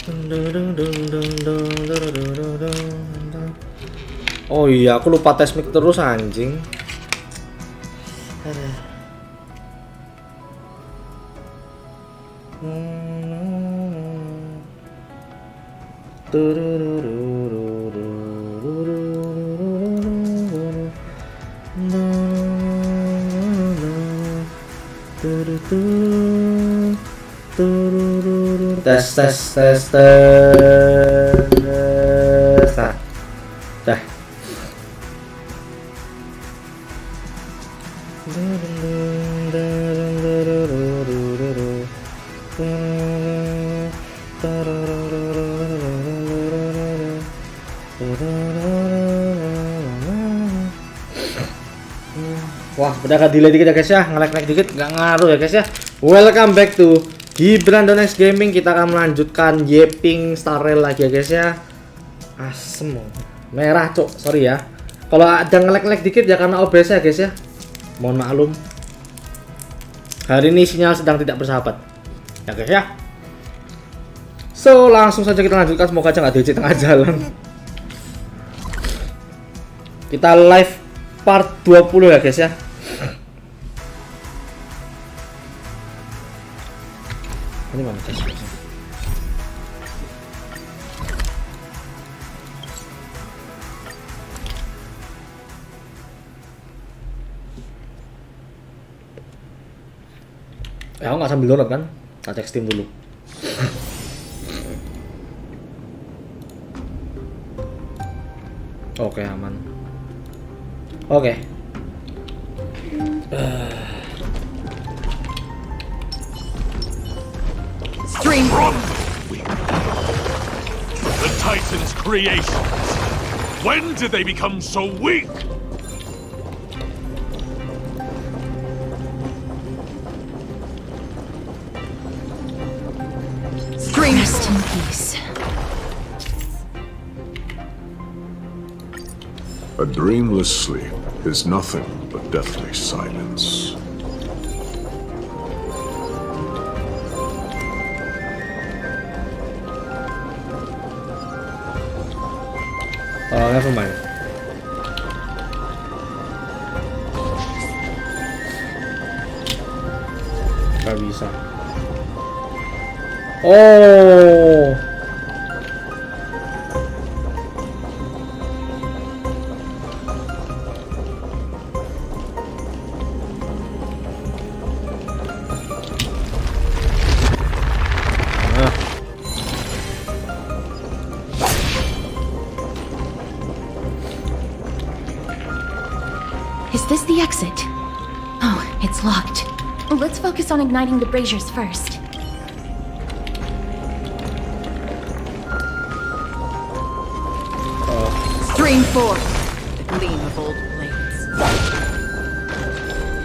Oh iya, aku lupa tes mic terus anjing. Tes. Dah. Wah, udah agak delay dikit ya guys ya, nge-lag dikit, nggak ngaruh ya guys ya. Welcome back to Gibrandon-X Gaming. Kita akan melanjutkan Yapping Star Rail lagi ya guys ya. Asem, merah cok, sorry ya. Kalau ada nge-lag dikit ya karena OBS ya guys ya. Mohon maklum. Hari ini sinyal sedang tidak bersahabat ya guys ya. So langsung saja kita lanjutkan, semoga aja nggak DC tengah jalan. Kita live part 20 ya guys ya. Ini mana guys? Ya, aku nggak sambil download kan? Tak cek Steam dulu. Oke, aman. Oke. Stream. The Titan's creations. When did they become so weak? Stream. Rest in peace. A dreamless sleep is nothing but deathly silence. Oh, never mind. Gak bisa. Oh. Is this the exit? Oh, it's locked. Let's focus on igniting the braziers first. Stream 4. The gleam of old blades.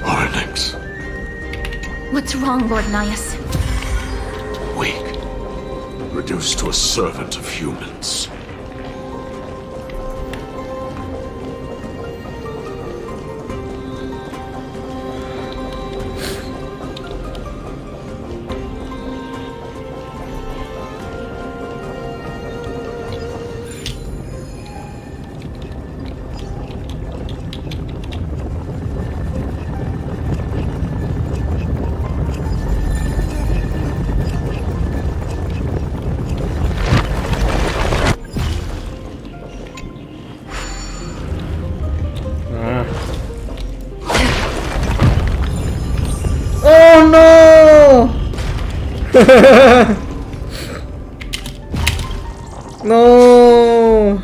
Onyx. What's wrong, Lord Nias? Weak. Reduced to a servant of humans. Oh no! No!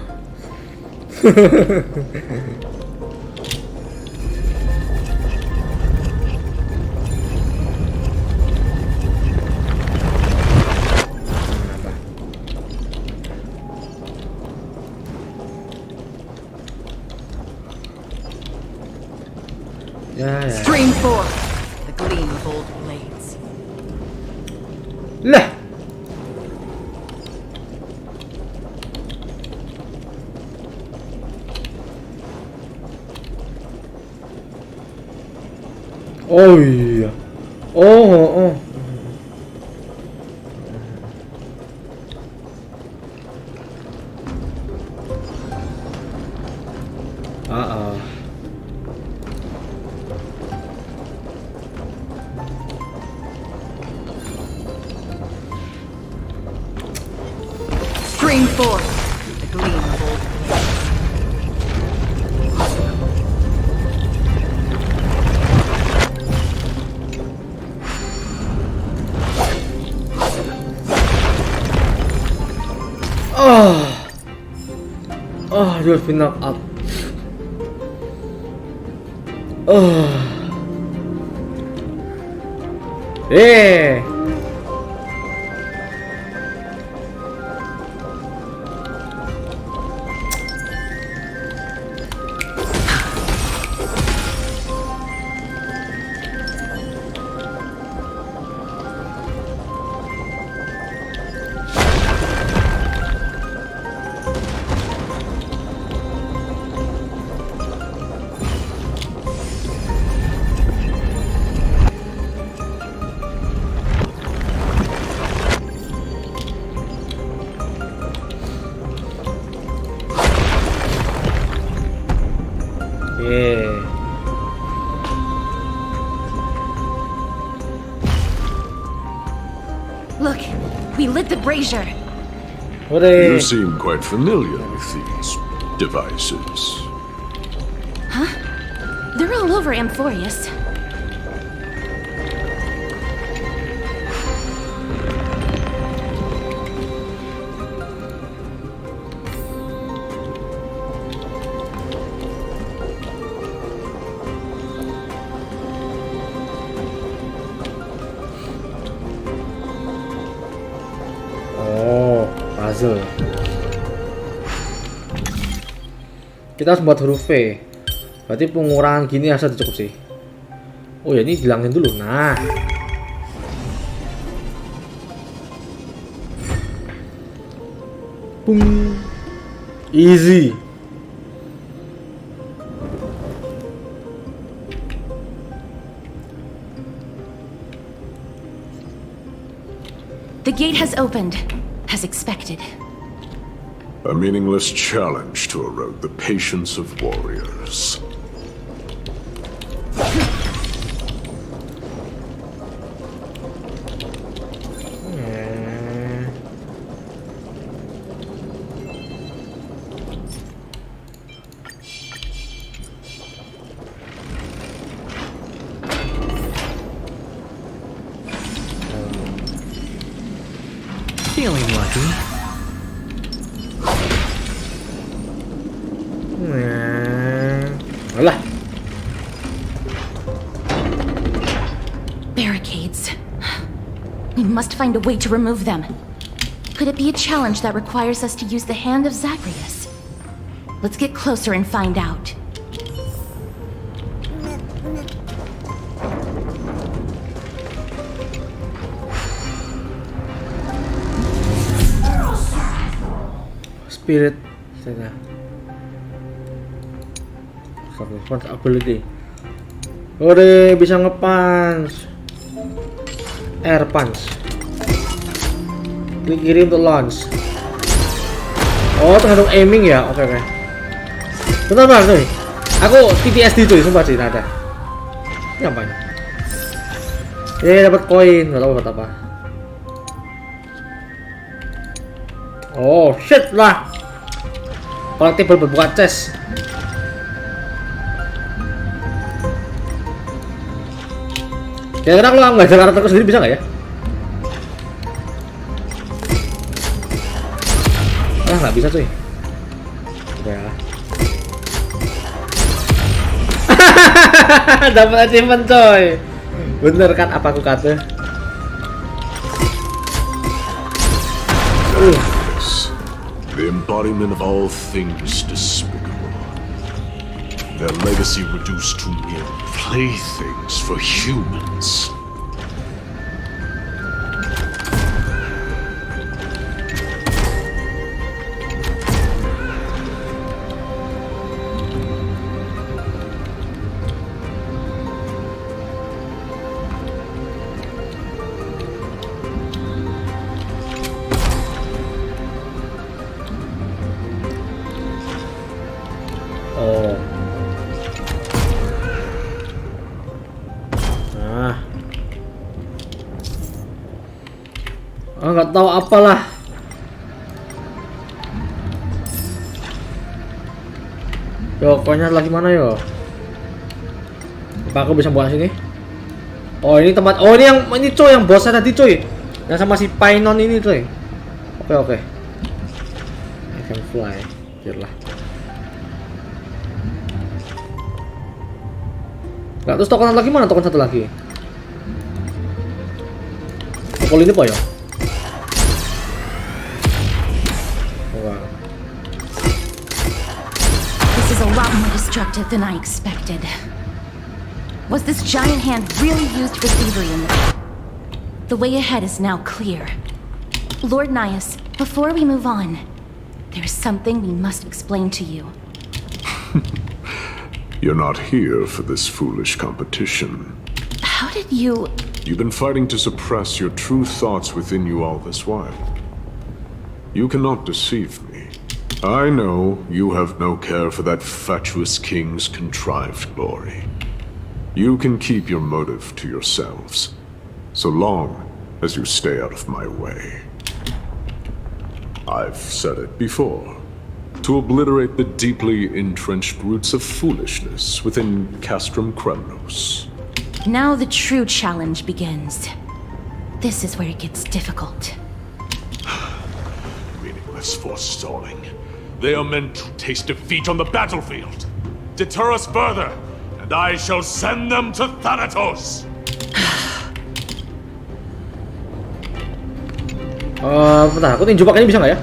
Ya, ya. Stream 4. The gleam of old blades. Lah. Oh iya. Oh. Bring forth the gleam of old. You've been knocked up. Eh. Look, we lit the brazier. You seem quite familiar with these devices. Huh? They're all over Amphoreus. Puzzle. Kita harus buat huruf V. Berarti pengurangan gini asal cukup sih. Oh ya, ini hilangin dulu. Nah. Pung. Easy. The gate has opened, as expected. A meaningless challenge to erode the patience of warriors. Feeling lucky. Alah. Barricades. We must find a way to remove them. Could it be a challenge that requires us to use the hand of Zagreus? Let's get closer and find out. Spirit saya response ability. Ore, bisa nge-punch. Air punch. Klik kiri untuk launch. Oh, tergantung aiming ya. Oke. Bentar tuh. Aku PTSD tuh, sumpah sih ada. Ini apa ini? Dapat koin, nggak tahu buat apa. Oh shit lah. Collectible berbuka chest. Kira-kira kalau nggak ada karakterku sendiri bisa nggak ya? Nggak bisa cuy. Udah ya. Dapat achievement coy. Bener kan apa aku kata? The embodiment of all things despicable. Their legacy reduced to mere playthings for humans. Oh. Nggak tahu apalah. Yo, koinnya lagi mana yo? Apa aku bisa buat sini? Oh ini tempat. Oh ini coy yang bosnya tadi coy. Yang sama si Painon ini coy. Oke. I can fly. Biarlah. Gak terus token lagi mana? Token satu lagi. Token ini apa ya? Wow. This is a lot more destructive than I expected. Was this giant hand really used for thievery in this? The way ahead is now clear. Lord Nias, before we move on, there is something we must explain to you. You're not here for this foolish competition. How did you... You've been fighting to suppress your true thoughts within you all this while. You cannot deceive me. I know you have no care for that fatuous king's contrived glory. You can keep your motive to yourselves, so long as you stay out of my way. I've said it before. To obliterate the deeply entrenched roots of foolishness within Castrum Kremnos. Now the true challenge begins. This is where it gets difficult. Meaningless forestalling. They are meant to taste defeat on the battlefield. Deter us further, and I shall send them to Thanatos. Bentar, aku tinju pakainya bisa nggak ya?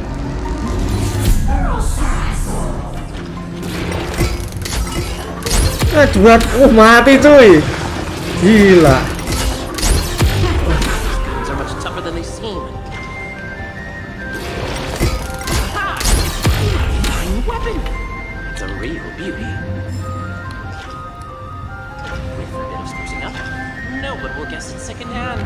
Buat, mati cuy. Gila. Things are much tougher than they seem. Fine weapon. It's a real beauty. Wait for a bit of sprucing up. No one will guess it secondhand.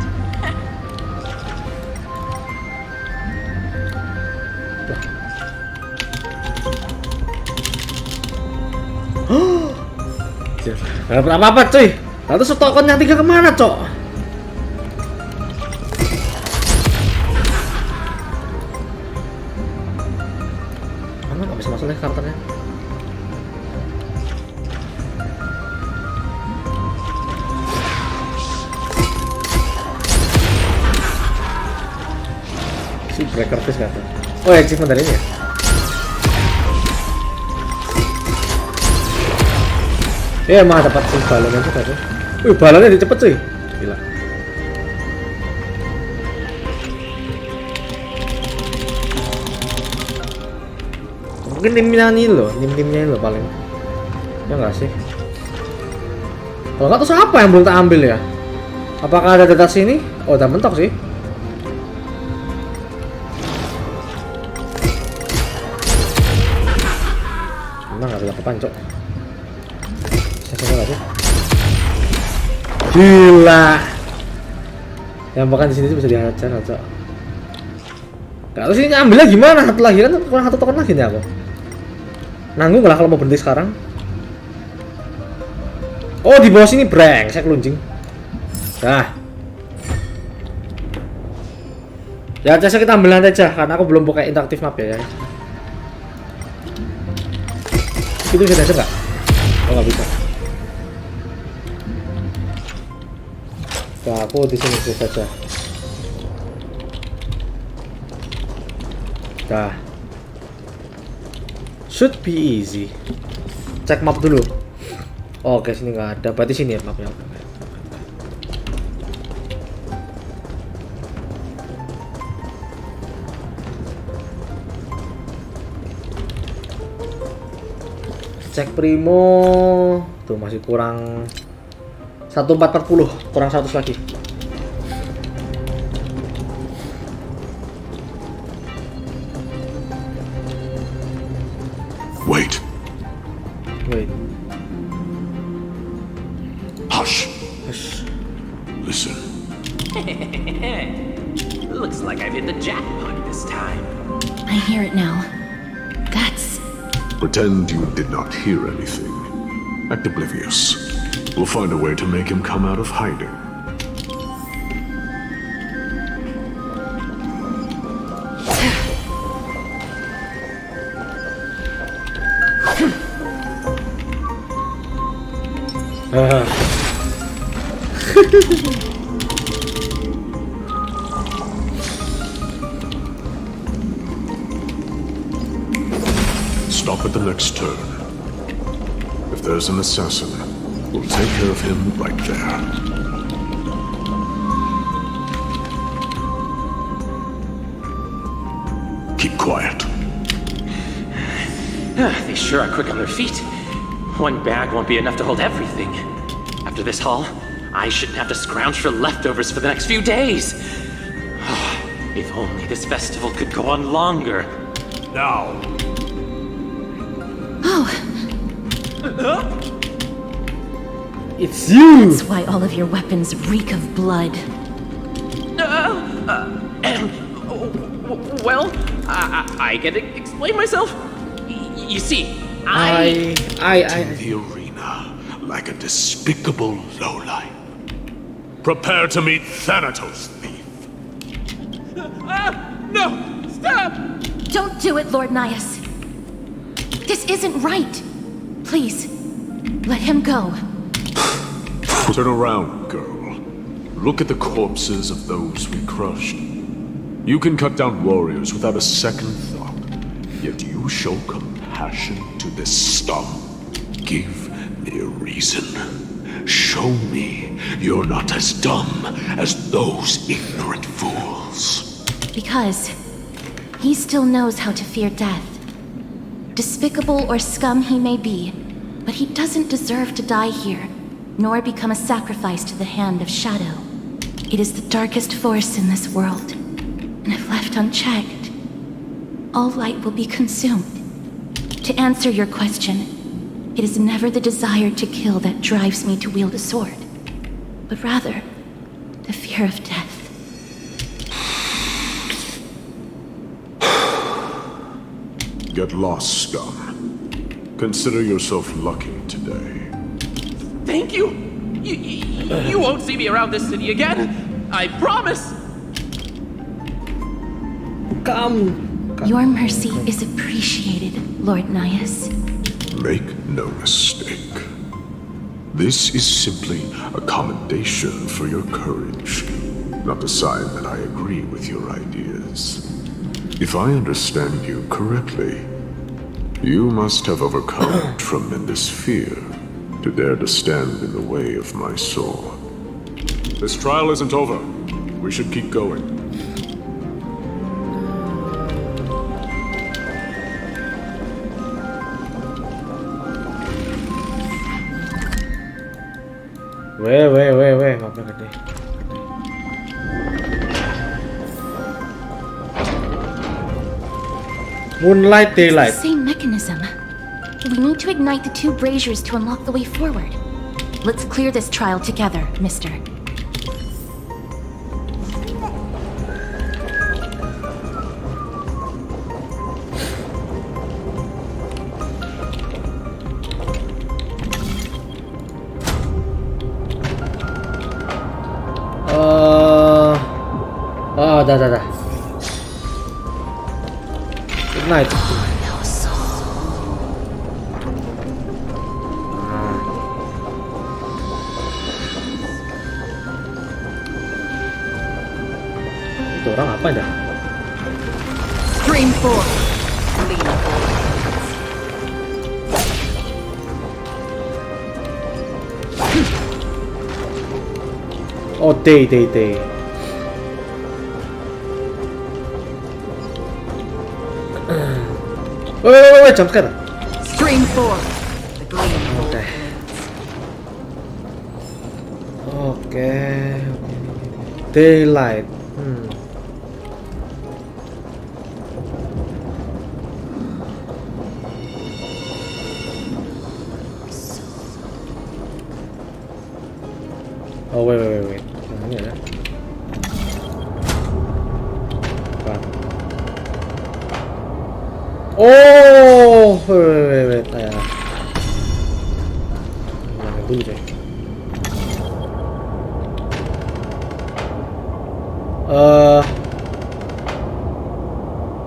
Gak dapat apa-apa cuy. Lalu stoken yang 3 kemana cok? Mana gak bisa masuk nih karakternya? Si breaker fish kata. Oh ya, achievement dari ini ya? Iya mah dapat si balonnya juga tuh. Wih balonnya cepet cuy. Gila. Mungkin nimnya ini loh paling. Ya nggak sih? Kalau nggak terus apa yang belum tak ambil ya? Apakah ada data sini? Oh udah mentok sih. Cuma nggak bisa kepancok. Gila. Yang makan di sini sih bisa dihajar aja. Kalau sini ambilnya gimana? Satu lagi kan kurang 1 token lagi nih aku. Nanggung lah kalau mau berhenti sekarang. Oh di bawah sini brengsek lunjing. Dah. Ya aja kita ambil nanti aja karena aku belum buka interaktif map ya. Itu bisa aja nggak? Oh nggak bisa. Nah, aku di sini saja. Dah. Should be easy. Cek map dulu. Oh, oke, sini nggak ada. Berarti sini ya mapnya. Cek Primo. Tuh masih kurang 1440, kurang 100 lagi. Wait. Hush. Listen. Looks like I've hit the jackpot this time. I hear it now. That's... Pretend you did not hear anything. Act oblivious. We'll find a way to make him come out of hiding. Stop at the next turn. If there's an assassin, we'll take care of him right there. Keep quiet. They sure are quick on their feet. One bag won't be enough to hold everything. After this haul, I shouldn't have to scrounge for leftovers for the next few days. If only this festival could go on longer. Now, Oh, It's you. that's why all of your weapons reek of blood. Well, I can explain myself. You see, I the arena like a despicable lowlife. Prepare to meet Thanatos, thief. No! Stop! Don't do it, Lord Nias. This isn't right. Please, let him go. Turn around, girl. Look at the corpses of those we crushed. You can cut down warriors without a second thought, yet you show compassion to this scum. Give me a reason. Show me you're not as dumb as those ignorant fools. Because he still knows how to fear death. Despicable or scum he may be, but he doesn't deserve to die here, nor become a sacrifice to the hand of shadow. It is the darkest force in this world, and if left unchecked, all light will be consumed. To answer your question, it is never the desire to kill that drives me to wield a sword, but rather the fear of death. Get lost, scum. Consider yourself lucky today. Thank you! You won't see me around this city again! I promise! Your mercy is appreciated, Lord Nias. Make no mistake. This is simply a commendation for your courage, not a sign that I agree with your ideas. If I understand you correctly, you must have overcome tremendous fear to dare to stand in the way of my sword. This trial isn't over. We should keep going. Weh, mapnya gede. Moonlight, daylight. Same mechanism. We need to ignite the two braziers to unlock the way forward. Let's clear this trial together, mister. Dah. Ignite. Itu orang apa dah? Stream 4. Gleam of all. Oh, day. Wait, jump scare. Stream 4. The gleam of all. Okay. Daylight. Oh, wait. Yang ini ya. Apa? Oh, wait. Yang dulu deh.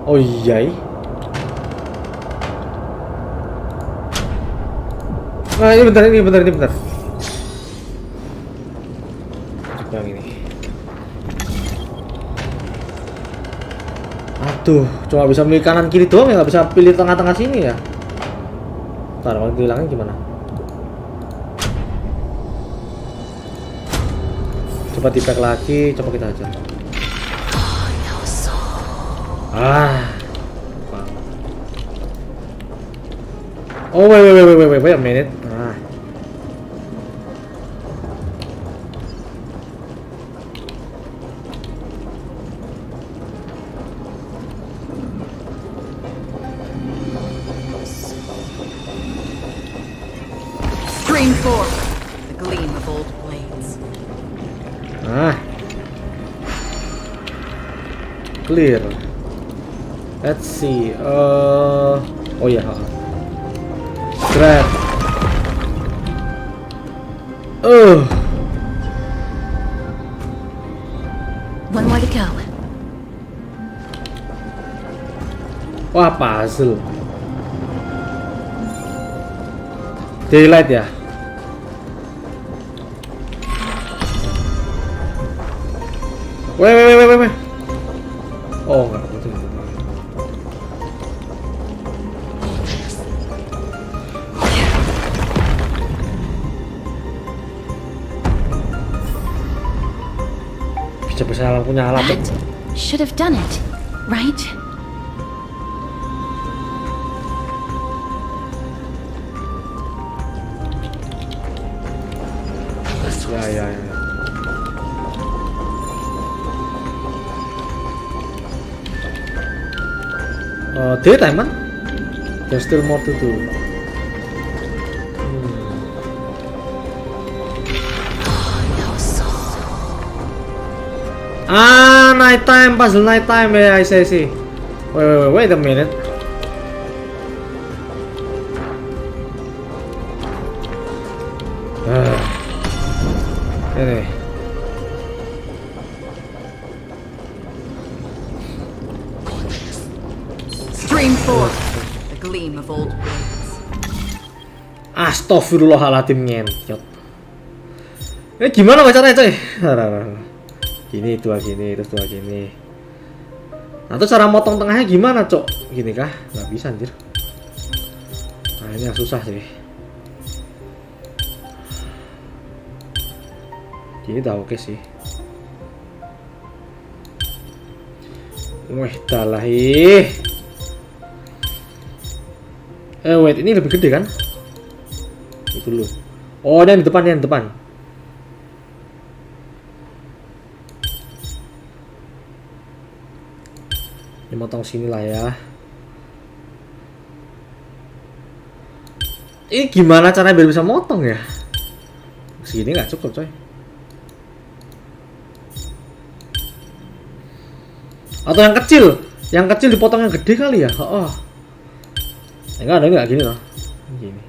Oh iya. Nah, ini bentar. apa yang ini? Aduh, cuma bisa milih kanan kiri doang ya, nggak bisa pilih tengah-tengah sini ya. Ntar kalau dihilangin gimana? Coba di-pack lagi, coba kita aja. Oh, wait a minute. Stream 4. The gleam of old blades. Clear. Let's see. Oh ya. Grab. One more to go. Wah, puzzle. Daylight ya. Wait. Oh, enggak betul. Bisa punya alat. That should have done it, right? Ya. Daytime man. There's still more to do. Nighttime, puzzle nighttime. Yeah, I see. Wait a minute. Ini. Stream 4. The gleam of old blades. Astagfirullahaladzim, ngentot. Ini gimana caranya, coy? Gini, dua gini, terus dua gini. Nah, terus cara motong tengahnya gimana, cok? Gini kah? Nggak bisa, anjir. Nah, ini yang susah sih. Gini udah oke sih. Wih, dalah ih. Wait, ini lebih gede kan? Itu dulu. Oh, ini yang di depan, ini yang di depan. Ini motong sini lah ya. Ini gimana caranya biar bisa motong ya? Segini nggak cukup, coy. Atau yang kecil dipotong yang gede kali ya? Oh. Enggak ada, enggak gini loh. Gini.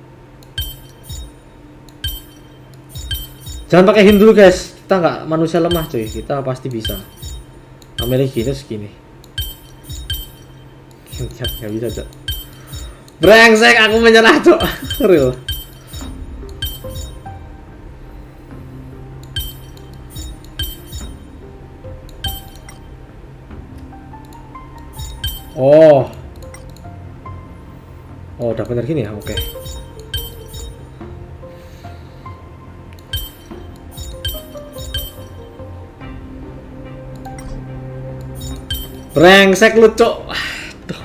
Jangan pakai hin dulu, guys. Kita nggak manusia lemah, cuy. Kita pasti bisa. Ambil gini segini. Nggak bisa, cok. Brengsek, aku menyerah, cok. Real. Oh, udah bener gini ya, oke. Brengsek lu, cok. Aduh.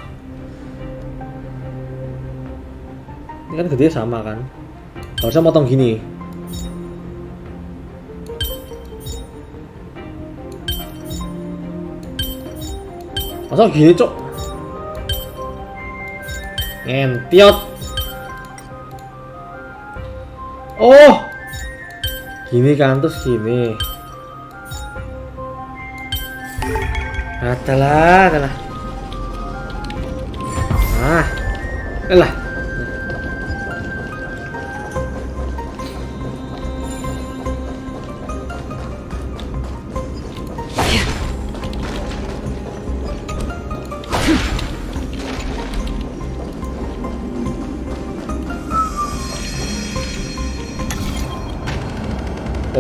Ini kan gede sama kan? Harusnya motong gini. Masa gini, cok? Ngentiot. Oh, gini kan, terus gini. Adalah. Lah.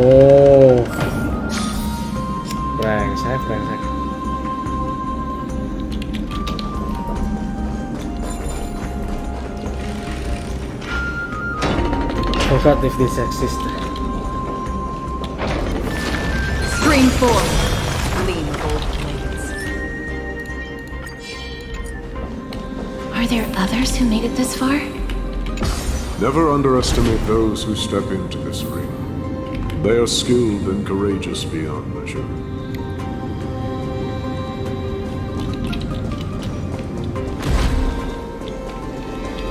Oh. Forgot if this exists. Stream 4. Gleam of old blades. Are there others who made it this far? Never underestimate those who step into this arena. They are skilled and courageous beyond measure.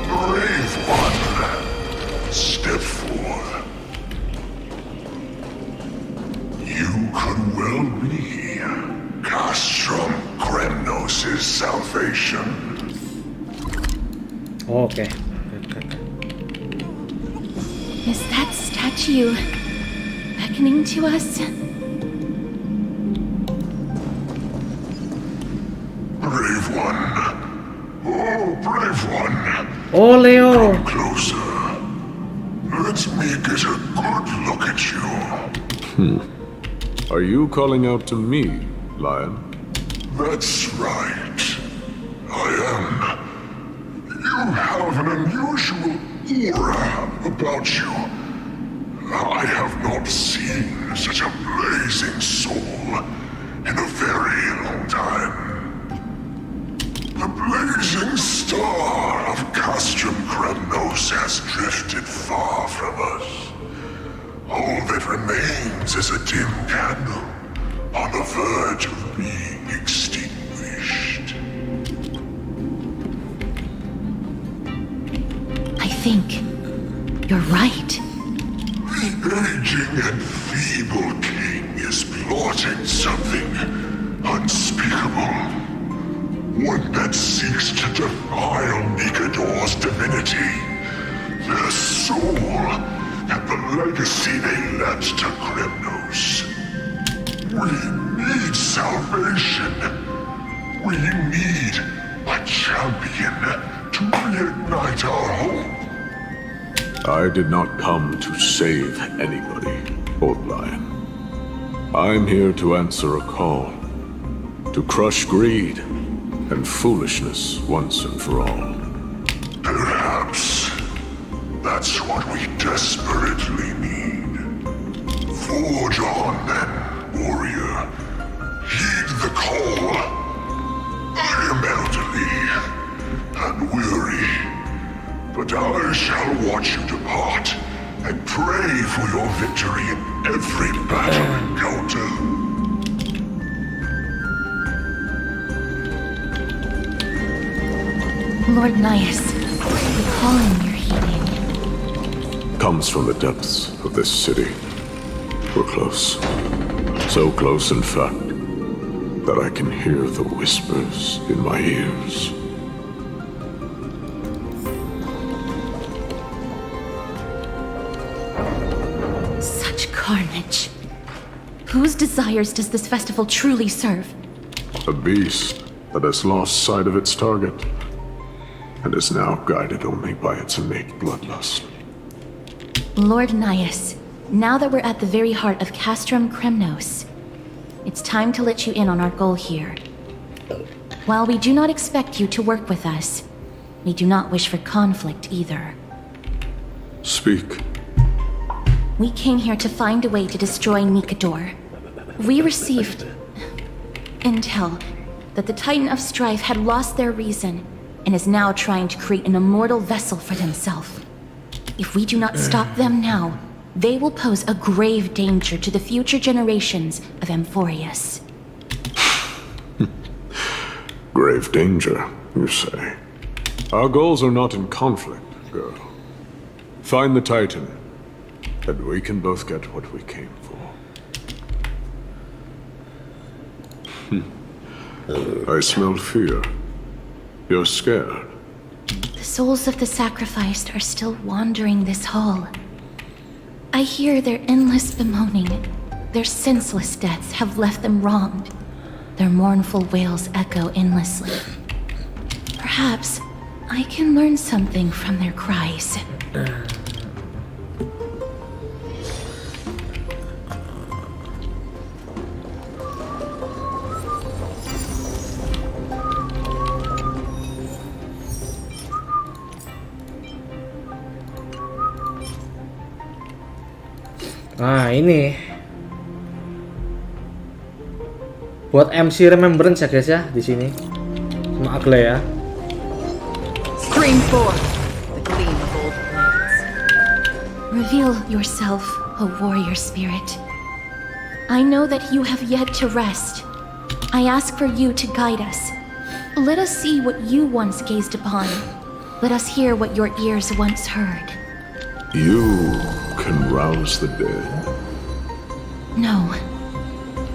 Brave one, step forth. You could well be Castrum Kremnos' salvation. Okay. Is that statue beckoning to us? Brave one. Oh, brave one. Oh, Leo. Come closer. Let me get a good look at you. Are you calling out to me, Lion? That's right. I am. You have an unusual aura about you. I have not seen such a blazing soul in a very long time. The blazing star of Castrum Kremnos has drifted far from us. All that remains is a dim candle on the verge of being extinguished. I think you're right. The aging and feeble king is plotting something unspeakable. One that seeks to defile Nikador's divinity, their soul, and the legacy they left to Kremnos. We need salvation. We need a champion to reignite our hope. I did not come to save anybody, Old Lion. I'm here to answer a call, to crush greed and foolishness once and for all. Perhaps that's what we desperately need. Forge on then, warrior. Heed the call. I am elderly and weary, but I shall watch you depart and pray for your victory in every battle encounter. Lord Nias, the calling you're heeding. Comes from the depths of this city. We're close. So close, in fact, that I can hear the whispers in my ears. Such carnage. Whose desires does this festival truly serve? A beast that has lost sight of its target and is now guided only by its innate bloodlust. Lord Nias, now that we're at the very heart of Castrum Kremnos, it's time to let you in on our goal here. While we do not expect you to work with us, we do not wish for conflict either. Speak. We came here to find a way to destroy Nikador. We received intel that the Titan of Strife had lost their reason and is now trying to create an immortal vessel for themselves. If we do not stop them now, they will pose a grave danger to the future generations of amphoreus. Grave danger, you say? Our goals are not in conflict, girl. Find the Titan, and we can both get what we came for. I smell fear. You're scared. The souls of the sacrificed are still wandering this hall. I hear their endless bemoaning. Their senseless deaths have left them wronged. Their mournful wails echo endlessly. Perhaps I can learn something from their cries. Nah ini buat MC Remembrance ya guys ya di sini sama Agle ya. Stream 4. The gleam of old blades. Reveal yourself, O warrior spirit. I know that you have yet to rest. I ask for you to guide us. Let us see what you once gazed upon. Let us hear what your ears once heard. You can rouse the dead. No.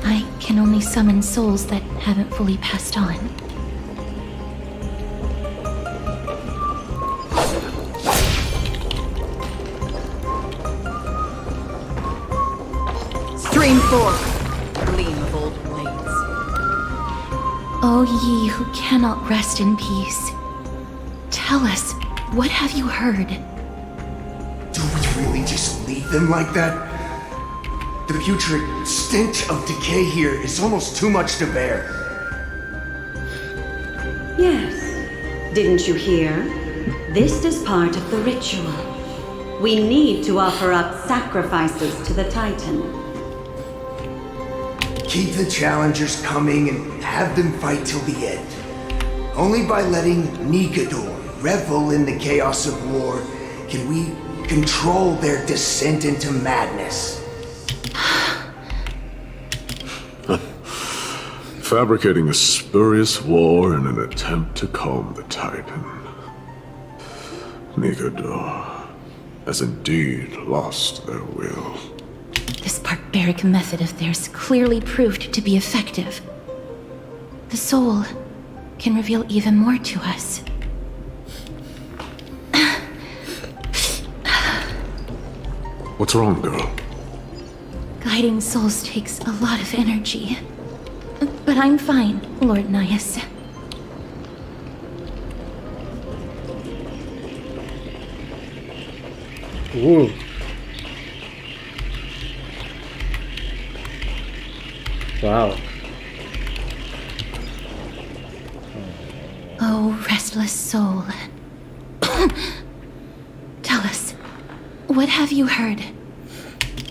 I can only summon souls that haven't fully passed on. Stream 4. The gleam of old blades. O ye who cannot rest in peace, tell us, what have you heard? Do we really just leave them like that? The putrid stench of decay here is almost too much to bear. Yes. Didn't you hear? This is part of the ritual. We need to offer up sacrifices to the Titan. Keep the challengers coming and have them fight till the end. Only by letting Nigador revel in the chaos of war can we control their descent into madness. Fabricating a spurious war in an attempt to calm the Titan. Nigador has indeed lost their will. This barbaric method of theirs clearly proved to be effective. The soul can reveal even more to us. What's wrong, girl? Guiding souls takes a lot of energy. But I'm fine, Lord Nias. Ooh. Wow. Oh, restless soul. Tell us, what have you heard?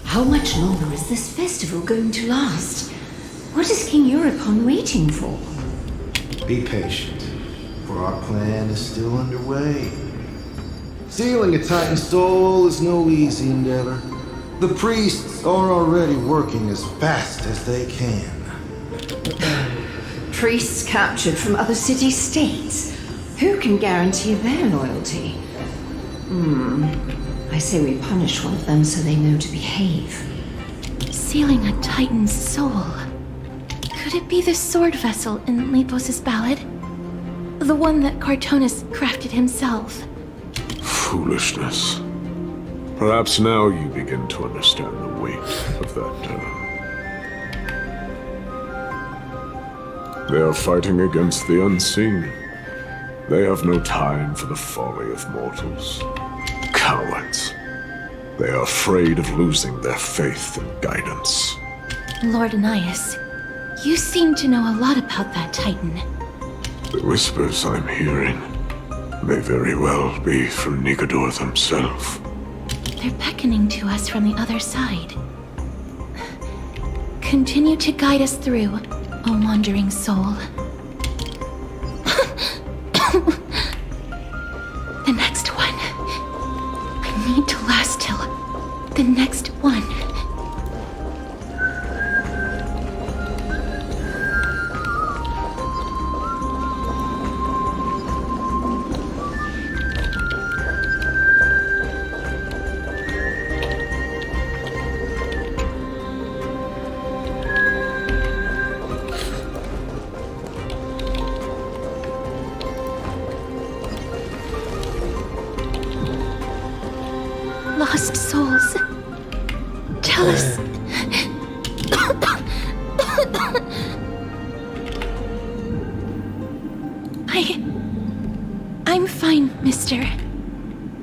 How much longer is this festival going to last? What is King Europon waiting for? Be patient, for our plan is still underway. Stealing a Titan soul is no easy endeavor. The priests are already working as fast as they can. Priests captured from other city-states. Who can guarantee their loyalty? I say we punish one of them so they know to behave. Sealing a Titan's soul. Could it be the sword vessel in Lepos' ballad? The one that Cartonus crafted himself? Foolishness. Perhaps now you begin to understand the weight of that term. They are fighting against the unseen. They have no time for the folly of mortals. Cowards. They are afraid of losing their faith and guidance. Lord Nias, you seem to know a lot about that Titan. The whispers I'm hearing may very well be from Nigador himself. They're beckoning to us from the other side. Continue to guide us through, O wandering soul. The next one. I need to last till the next one. Lost souls. Tell us. I'm fine, mister.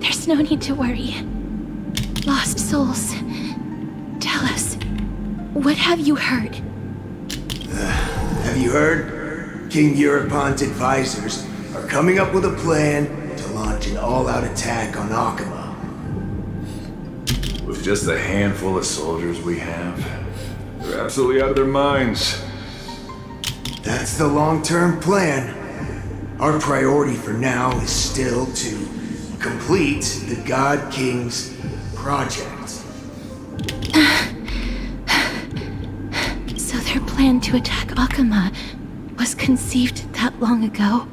There's no need to worry. Lost souls. Tell us. What have you heard? Have you heard? King Europon's advisors are coming up with a plan to launch an all-out attack on Akama. With just the handful of soldiers we have, they're absolutely out of their minds. That's the long-term plan. Our priority for now is still to complete the God King's project. So their plan to attack Akama was conceived that long ago?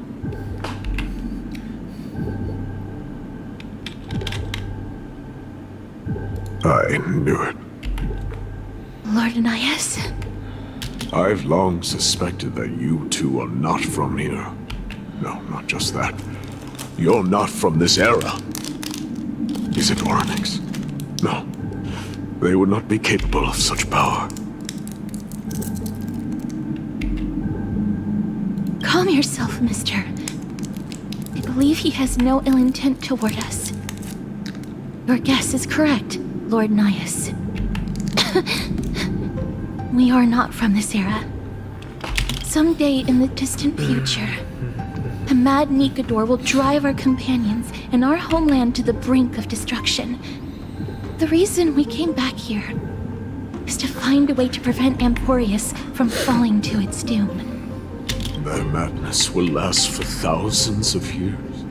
I knew it. Lord Anais? I've long suspected that you two are not from here. No, not just that. You're not from this era. Is it Oryx? No. They would not be capable of such power. Calm yourself, mister. I believe he has no ill intent toward us. Your guess is correct, Lord Nias. We are not from this era. Someday in the distant future, a mad Nikador will drive our companions and our homeland to the brink of destruction. The reason we came back here is to find a way to prevent amphoreus from falling to its doom. Their madness will last for thousands of years.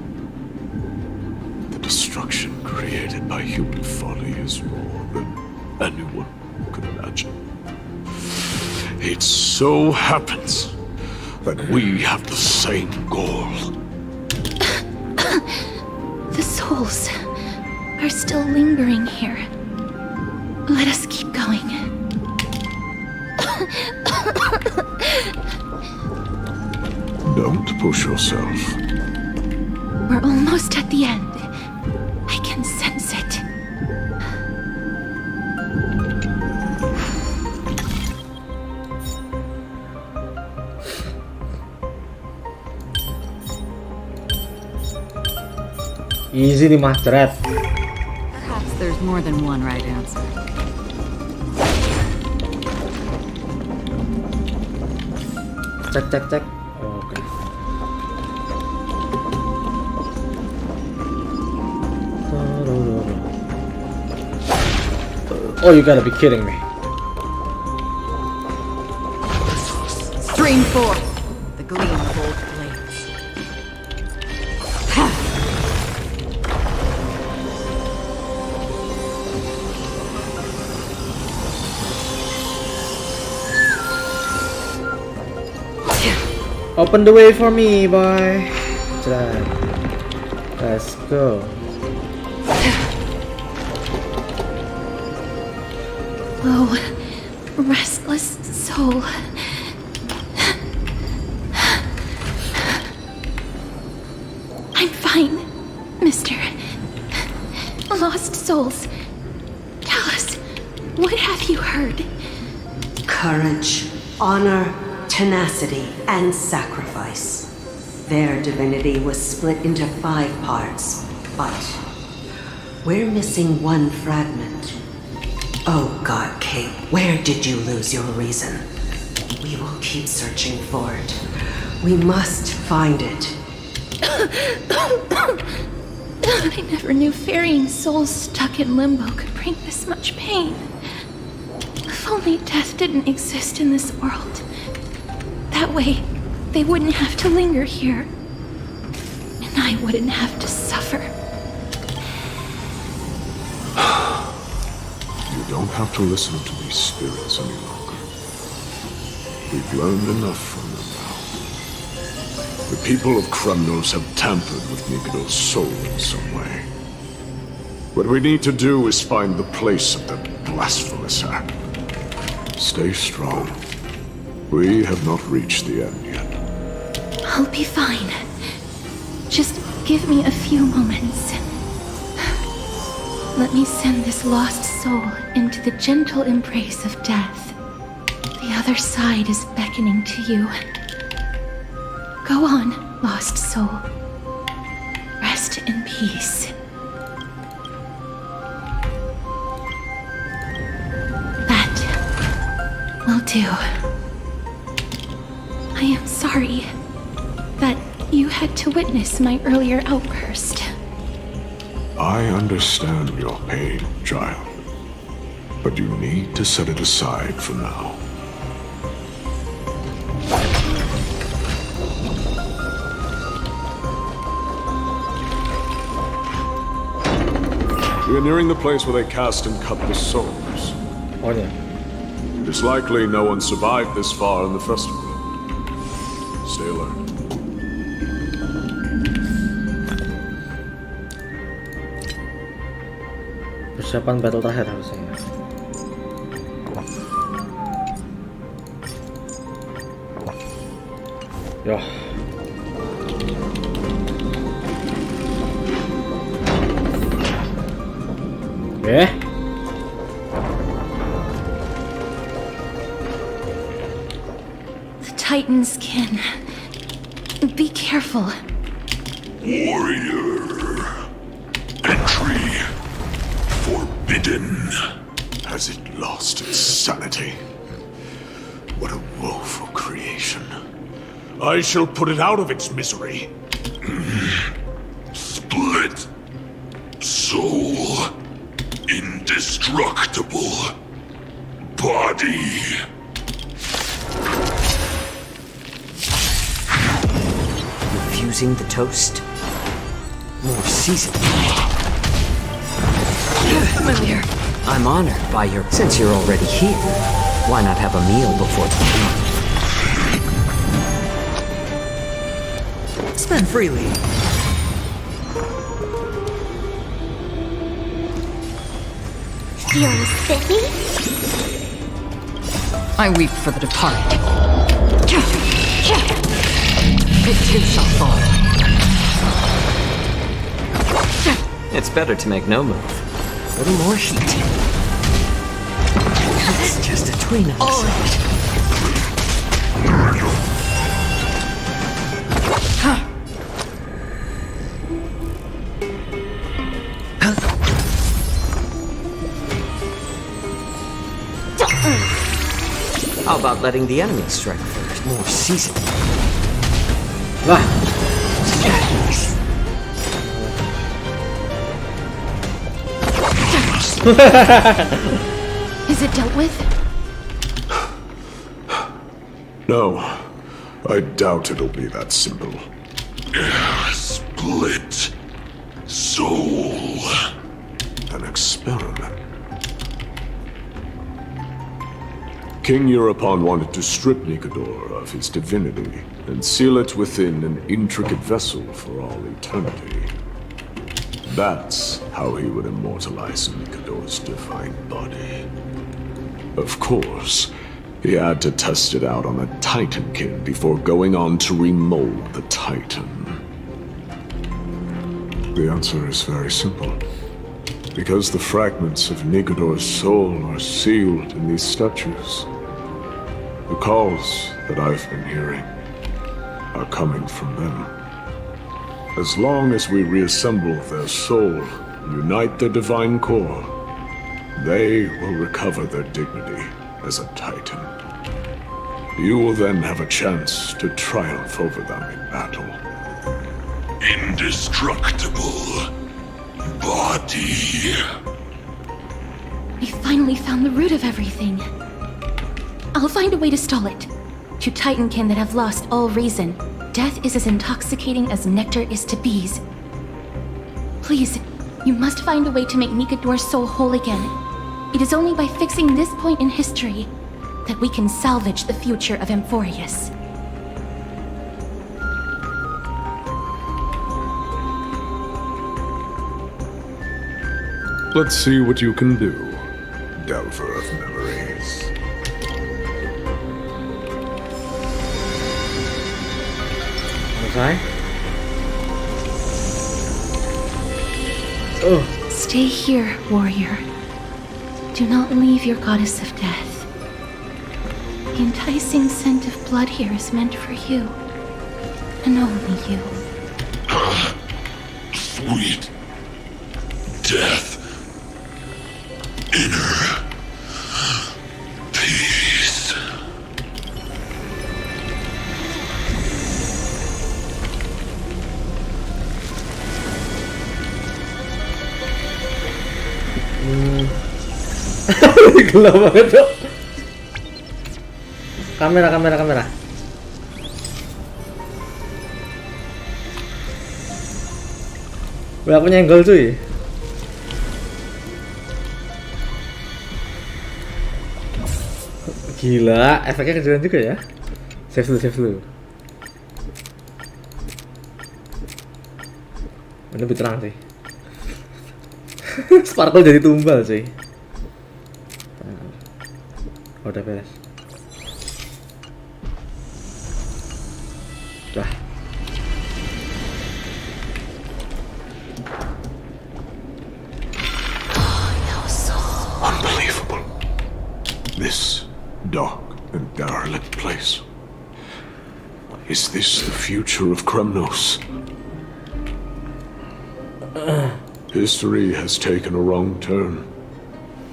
The destruction created by human folly is more than anyone could imagine. It so happens that we have the same goal. The souls are still lingering here. Let us keep going. Don't push yourself. We're almost at the end. I can sense it. Easy nih mas, Dred. Perhaps there's more than one right answer. Cek. Oke. Oh, you gotta be kidding me. Stream 4. The gleam of old blades. Open the way for me, boy. Let's go. Oh, restless soul. I'm fine, mister. Lost souls. Tell us, what have you heard? Courage, honor, tenacity, and sacrifice. Their divinity was split into 5 parts, but we're missing one fragment. Oh, God, King, where did you lose your reason? We will keep searching for it. We must find it. I never knew ferrying souls stuck in limbo could bring this much pain. If only death didn't exist in this world. That way, they wouldn't have to linger here. And I wouldn't have to suffer. You don't have to listen to these spirits any longer. We've learned enough from them now. The people of Kremnos have tampered with Nikado's soul in some way. What we need to do is find the place of that blasphemous act. Stay strong. We have not reached the end yet. I'll be fine. Just give me a few moments. Let me send this lost soul into the gentle embrace of death. The other side is beckoning to you. Go on, lost soul. Rest in peace. That will do. I am sorry that you had to witness my earlier outburst. I understand your pain, child. But you need to set it aside for now. We are nearing the place where they cast and cut the souls. Oh yeah. It's likely no one survived this far in the festival. Stay alert. Persiapan battle terakhir harusnya. Yo. The Titans can... Be careful. Warrior. Entry forbidden. Has it lost its sanity? What a woeful creation. I shall put it out of its misery. Split. Soul. Indestructible. Body. Refusing the toast? More seasoned. Familiar. I'm honored by your... Since you're already here, why not have a meal before the king? Spend freely. Feeling spiffy? I weep for the departed. It too shall fall. It's better to make no move. A little more heat. It's just between us. All right. How about letting the enemy strike first? More seasoned. Lah. Is it dealt with? No, I doubt it'll be that simple. Split. Soul. An experiment. King Europon wanted to strip Nikodor of his divinity and seal it within an intricate vessel for all eternity. That's how he would immortalize Nikodor's divine body. Of course, he had to test it out on a Titankin before going on to remold the Titan. The answer is very simple. Because the fragments of Nikodor's soul are sealed in these statues. The calls that I've been hearing are coming from them. As long as we reassemble their soul and unite their divine core, they will recover their dignity as a Titan. You will then have a chance to triumph over them in battle. Indestructible. Body. We finally found the root of everything. I'll find a way to stall it. To Titankin that have lost all reason, death is as intoxicating as nectar is to bees. Please, you must find a way to make Nikodor's soul whole again. It is only by fixing this point in history that we can salvage the future of Amphoreus. Let's see what you can do, Delver of Memories. Okay. Oh. Stay here, warrior. Do not leave your goddess of death. The enticing scent of blood here is meant for you. And only you. Sweet. Death. Inner. Peace. Gelap banget tuh. Kamera. Gue aku nyenggol cuy. Gila, efeknya kejadian juga ya. Save dulu. Ini lebih terang sih. Sparkle jadi tumbal sih. Udah beres. Dah. Unbelievable. This dark and derelict place. Is this the future of Kremnos? History has taken a wrong turn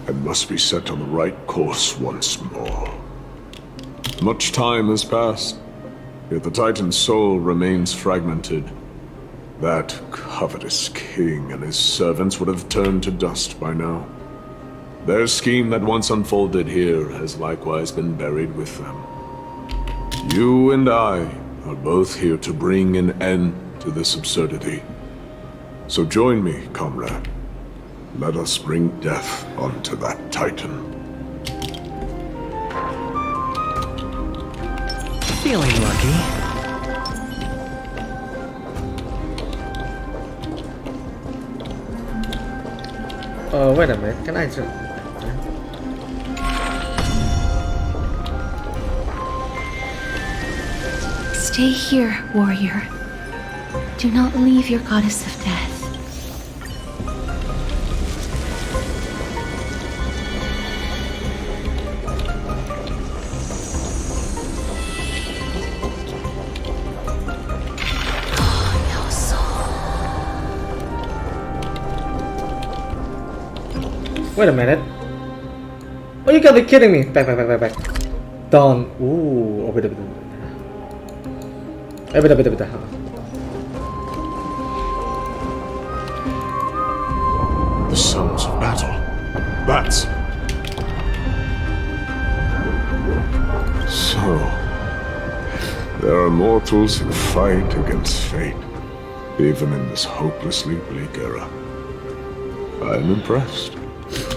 and must be set on the right course once more. Much time has passed, yet the Titan's soul remains fragmented. That covetous king and his servants would have turned to dust by now. Their scheme that once unfolded here has likewise been buried with them. You and I are both here to bring an end to this absurdity. So join me, comrade. Let us bring death onto that Titan. Feeling lucky. Oh, wait a minute. Can I just... Stay here, warrior. Do not leave your goddess of death. Wait a minute. Oh, you gotta be kidding me. Back. Down. Ooh. Oh, beda. Beda. The sounds of battle. Bats. So, there are mortals who fight against fate, even in this hopelessly bleak era. I am impressed.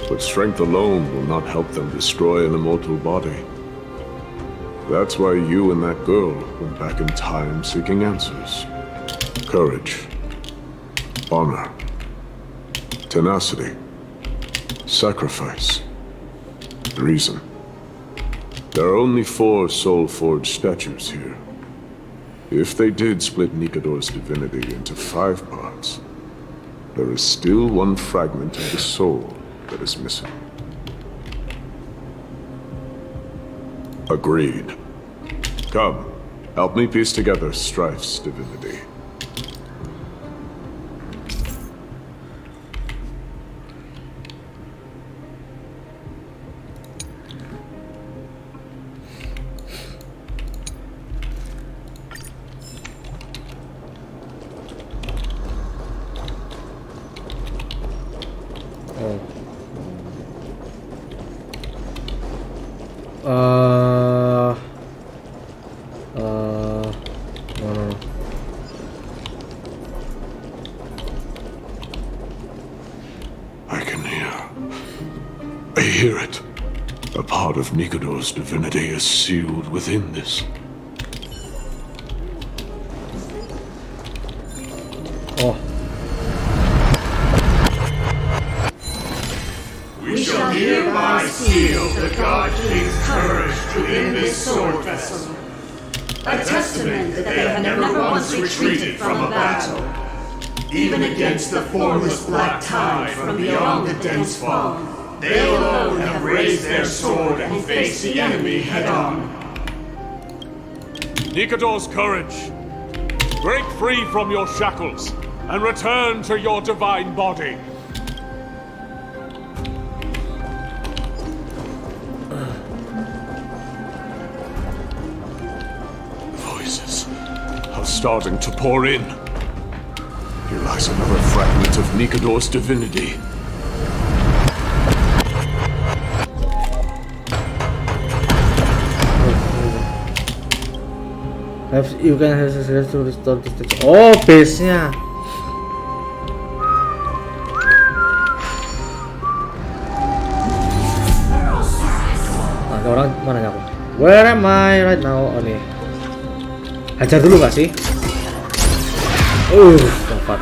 But strength alone will not help them destroy an immortal body. That's why you and that girl went back in time seeking answers. Courage. Honor. Tenacity. Sacrifice. Reason. There are only 4 soul-forged statues here. If they did split Nikador's divinity into 5 parts, there is still one fragment of the soul that is missing. Agreed. Come, help me piece together Strife's divinity. No. I hear it. A part of Nikador's divinity is sealed within this. Oh. We shall hereby seal the God King's courage within this sword vessel. A testament that they have never once retreated from a battle, even against the formless black tide from beyond the dense fog. They alone have raised their sword and faced the enemy head-on. Nikador's courage. Break free from your shackles and return to your divine body. Voices are starting to pour in. Here lies another fragment of Nikador's divinity. You can have success to restore the stage. Oh, base-nya. Nah, ada orang mana aku? Where am I right now? Oh nih. Hajar dulu nggak sih? Dapat.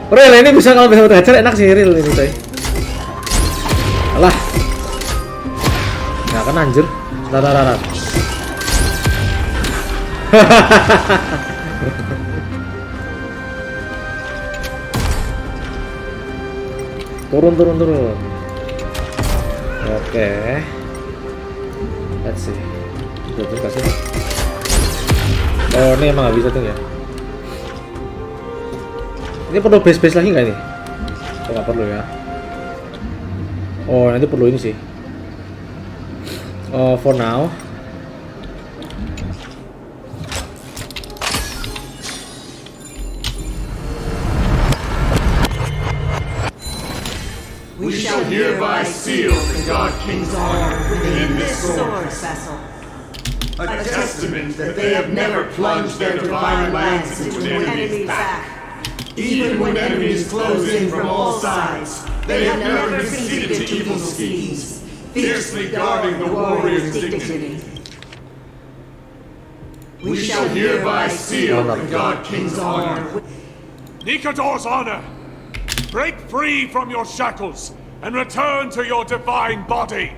Real ini bisa kalau bisa hajar enak sih real ini coy. Alah. Nggak kan anjir. Tar. Turun. Oke. Let's see. Terus kasih. Oh, ini emang nggak bisa tuh ya. Ini perlu base lagi nggak ini? Oh, nggak perlu ya. Oh, nanti perlu ini sih. Oh, for now. We shall hereby seal the God King's honor within this sword vessel. A testament that they have never plunged their divine lance into an enemy's back. Even when enemies close in from all sides, they have never conceded to evil schemes, fiercely guarding the warrior's dignity. We shall hereby seal the God King's honor. Nikador's honor! Break free from your shackles and return to your divine body!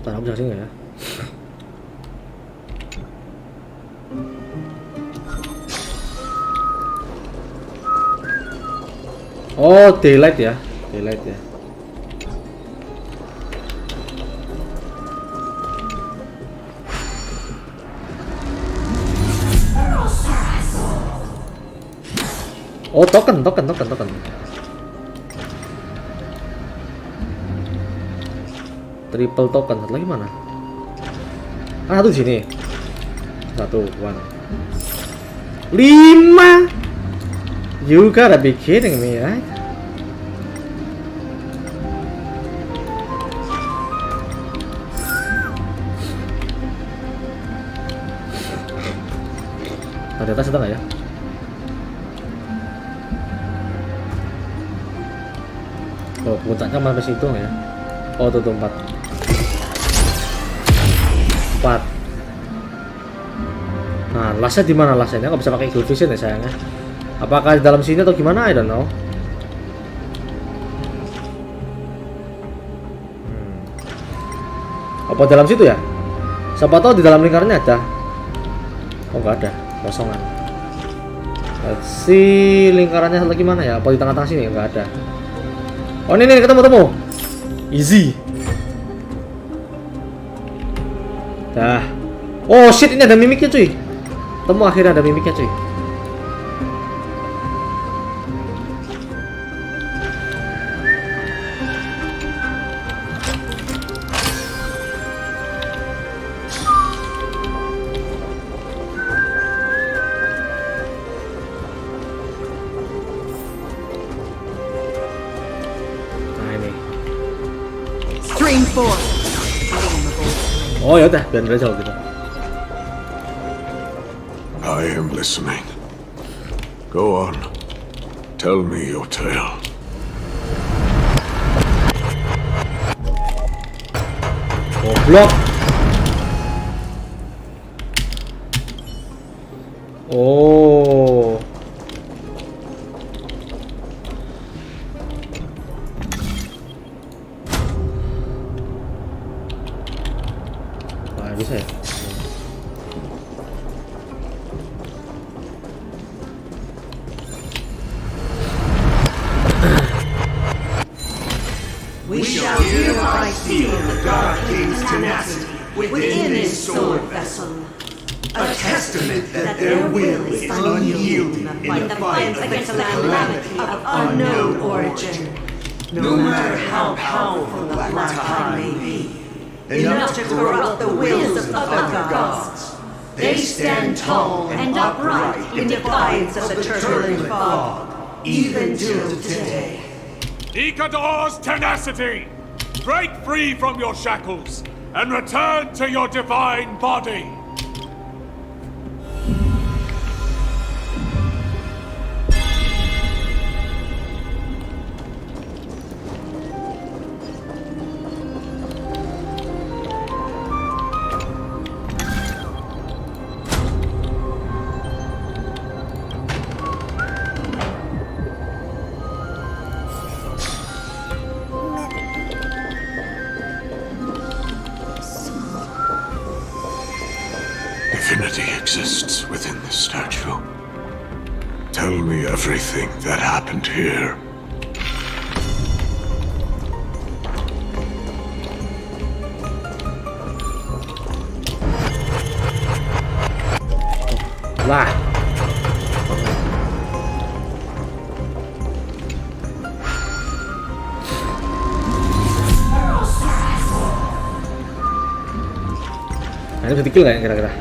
Tanah bisa sih nggak ya? Oh, daylight ya, daylight ya. Oh, token. Triple token, satu lagi mana? Ah, satu di sini. 1, 1. 5. You gotta be kidding me, right? Ada atas ada nggak ya? Oh, puncaknya sampai situ ya? Oh, tuh 4. Nah, lasnya di mana lasnya? Nggak bisa pakai Gold Vision ya sayangnya. Apakah di dalam sini atau gimana? I don't know. Apa dalam situ ya? Siapa tahu di dalam lingkarannya ada. Oh, nggak ada, kosongan. Let's see, lingkarannya lagi mana ya? Apa di tengah-tengah sini? Nggak ada. Oh, ini ketemu. Easy. Dah. Oh shit, ini ada mimiknya cuy. Temu akhirnya ada mimiknya cuy. Nah ini. Stream 4. Oh ya udah, biar aja kalau gitu. I am listening. Go on. Tell me your tale. Goblok. Oh. Nah, bisa ya. We shall hereby seal the God King's tenacity within this sword vessel. A testament that their will is unyielding in the fight against the calamity of unknown origin. No matter how powerful the Black Tide may be, enough to corrupt the wills of other gods, they stand tall and upright in defiance of the turbulent fog, even till today. Nikador's tenacity! Break free from your shackles and return to your divine body! Divinity exists within this statue. Tell me everything that happened here. Lah. Nah, ini bisa di-kill nggak ya kira-kira?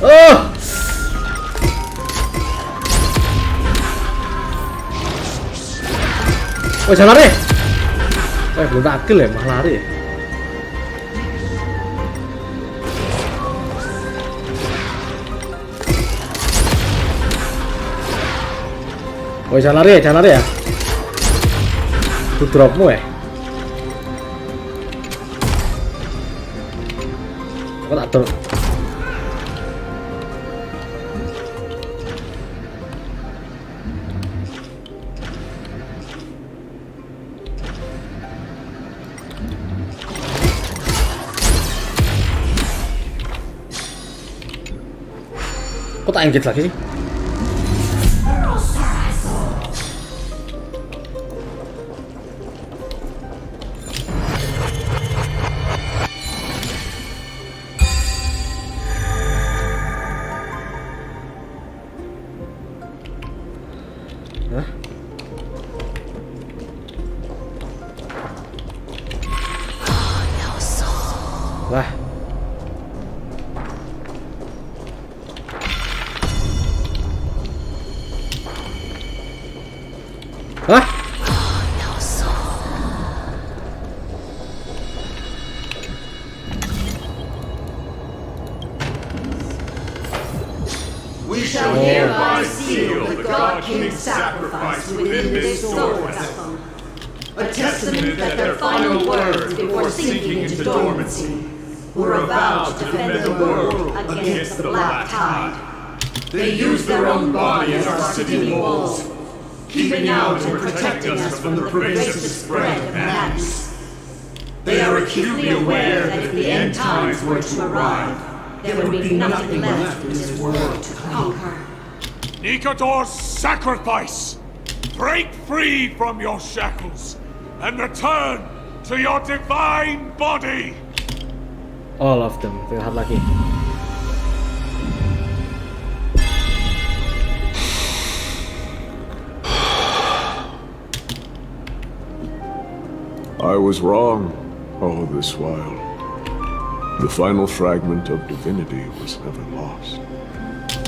Oh! Oh, jangan lari! Oh, belum tak kill ya, malah lari ya? Oh, jangan lari ya? Itu dropmu ya? Kok tak drop? Kok tak engage lagi sih? Hah? Wah. Hah? We shall hereby seal the God King's sacrifice within this sword vessel, a testament that their final words before sinking into dormancy were a vow to defend the world against the Black Tide. They used their own body as our city walls, keeping out and protecting us from the pervasive spread of madness. They are acutely aware that if the end times were to arrive, there would be nothing left in this world to conquer. Nikador's sacrifice! Break free from your shackles and return to your divine body! All of them, lihat lagi. I was wrong all this while. The final fragment of divinity was never lost.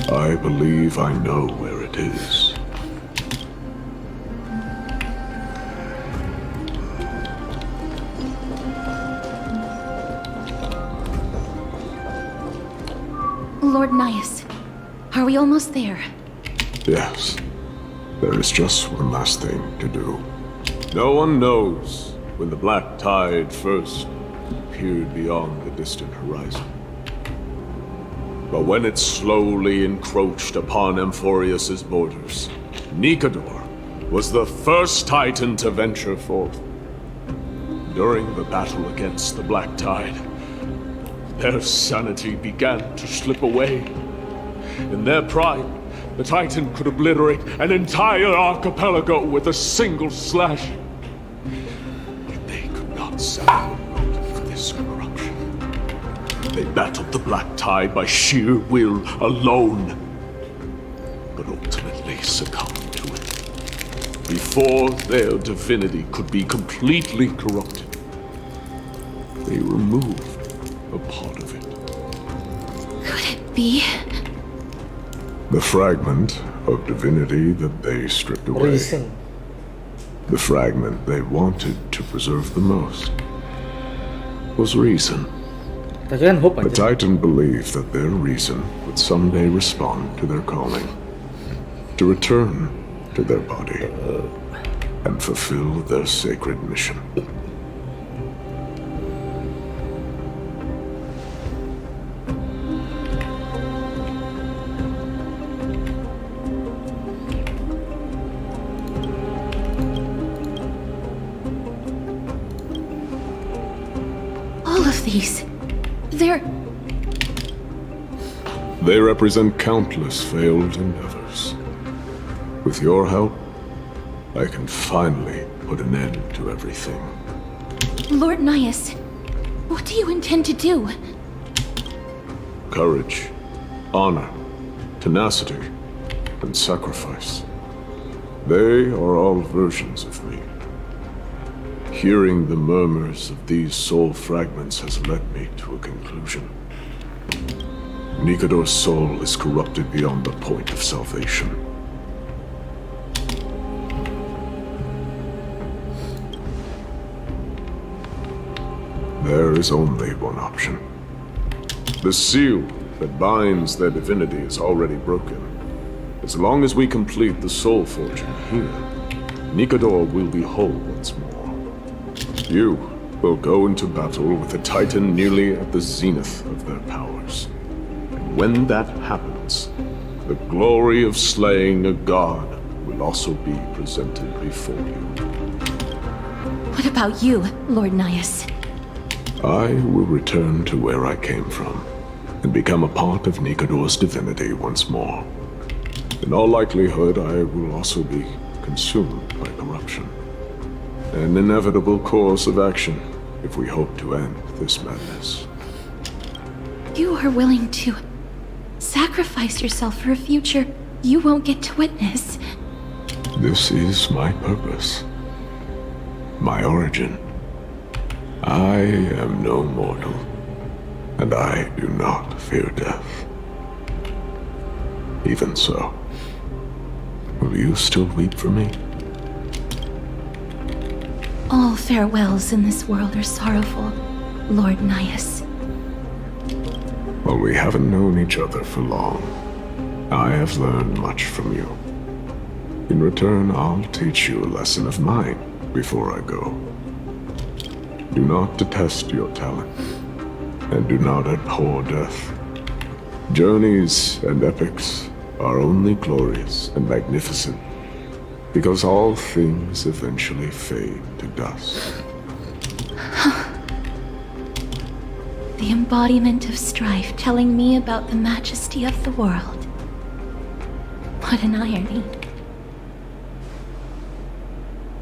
I believe I know where it is. Lord Nias, are we almost there? Yes. There is just one last thing to do. No one knows when the Black Tide first appeared beyond the distant horizon. But when it slowly encroached upon Amphoreus's borders, Nikador was the first Titan to venture forth. During the battle against the Black Tide, their sanity began to slip away. In their pride, the Titan could obliterate an entire archipelago with a single slash. Yet they could not settle the motive for this corruption. They battled the Black Tide by sheer will alone, but ultimately succumbed to it. Before their divinity could be completely corrupted, they removed a part of it. Could it be? The fragment of divinity that they stripped away. The fragment they wanted to preserve the most was reason. The Titan believed that their reason would someday respond to their calling, to return to their body, and fulfill their sacred mission. All of these, They represent countless failed endeavors. With your help, I can finally put an end to everything. Lord Nias, what do you intend to do? Courage, honor, tenacity, and sacrifice. They are all versions of me. Hearing the murmurs of these soul fragments has led me to a conclusion. Nikador's soul is corrupted beyond the point of salvation. There is only one option. The seal that binds their divinity is already broken. As long as we complete the soul forging here, Nikador will be whole once more. You will go into battle with the Titan nearly at the zenith of their powers. And when that happens, the glory of slaying a god will also be presented before you. What about you, Lord Nias? I will return to where I came from, and become a part of Nikador's divinity once more. In all likelihood, I will also be consumed by corruption. An inevitable course of action if we hope to end this madness. You are willing to sacrifice yourself for a future you won't get to witness. This is my purpose. My origin. I am no mortal, and I do not fear death. Even so, will you still weep for me? All farewells in this world are sorrowful, Lord Nias. Well, we haven't known each other for long. I have learned much from you. In return, I'll teach you a lesson of mine before I go. Do not detest your talent, and do not abhor death. Journeys and epics are only glorious and magnificent, because all things eventually fade to dust. The embodiment of strife telling me about the majesty of the world. What an irony.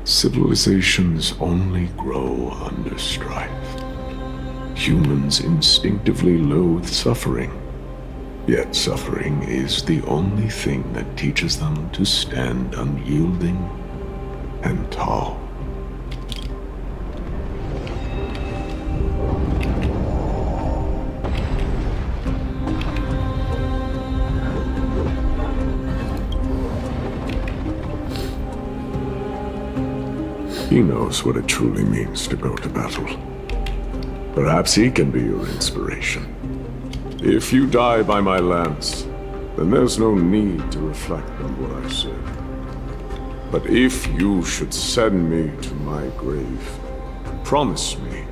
Civilizations only grow under strife. Humans instinctively loathe suffering. Yet suffering is the only thing that teaches them to stand unyielding and tall. He knows what it truly means to go to battle. Perhaps he can be your inspiration. If you die by my lance, then there's no need to reflect on what I said. But if you should send me to my grave, promise me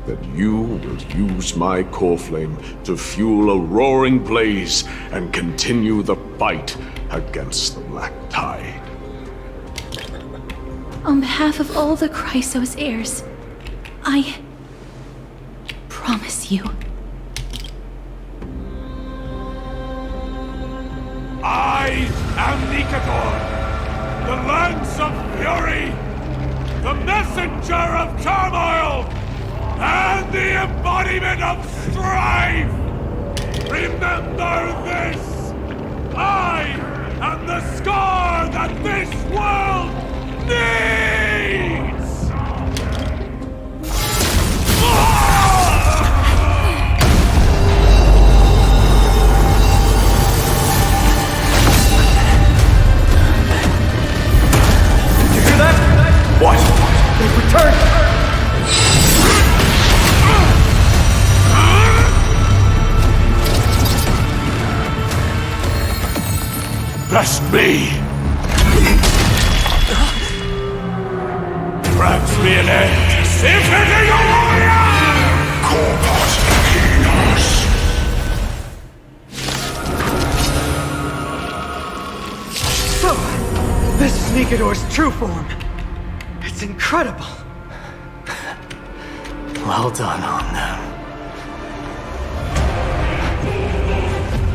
that you will use my core flame to fuel a roaring blaze and continue the fight against the Black Tide. On behalf of all the Chrysos heirs, I promise you. I am Nikador, the lance of fury, the messenger of turmoil! and the embodiment of strife! Remember this! I am the scar that this world needs! You hear that? What? They've returned! Best me! Grants me an end! Infinity warrior! Corpus Equinus. So, this is Nigador's true form. It's incredible. Well done on them.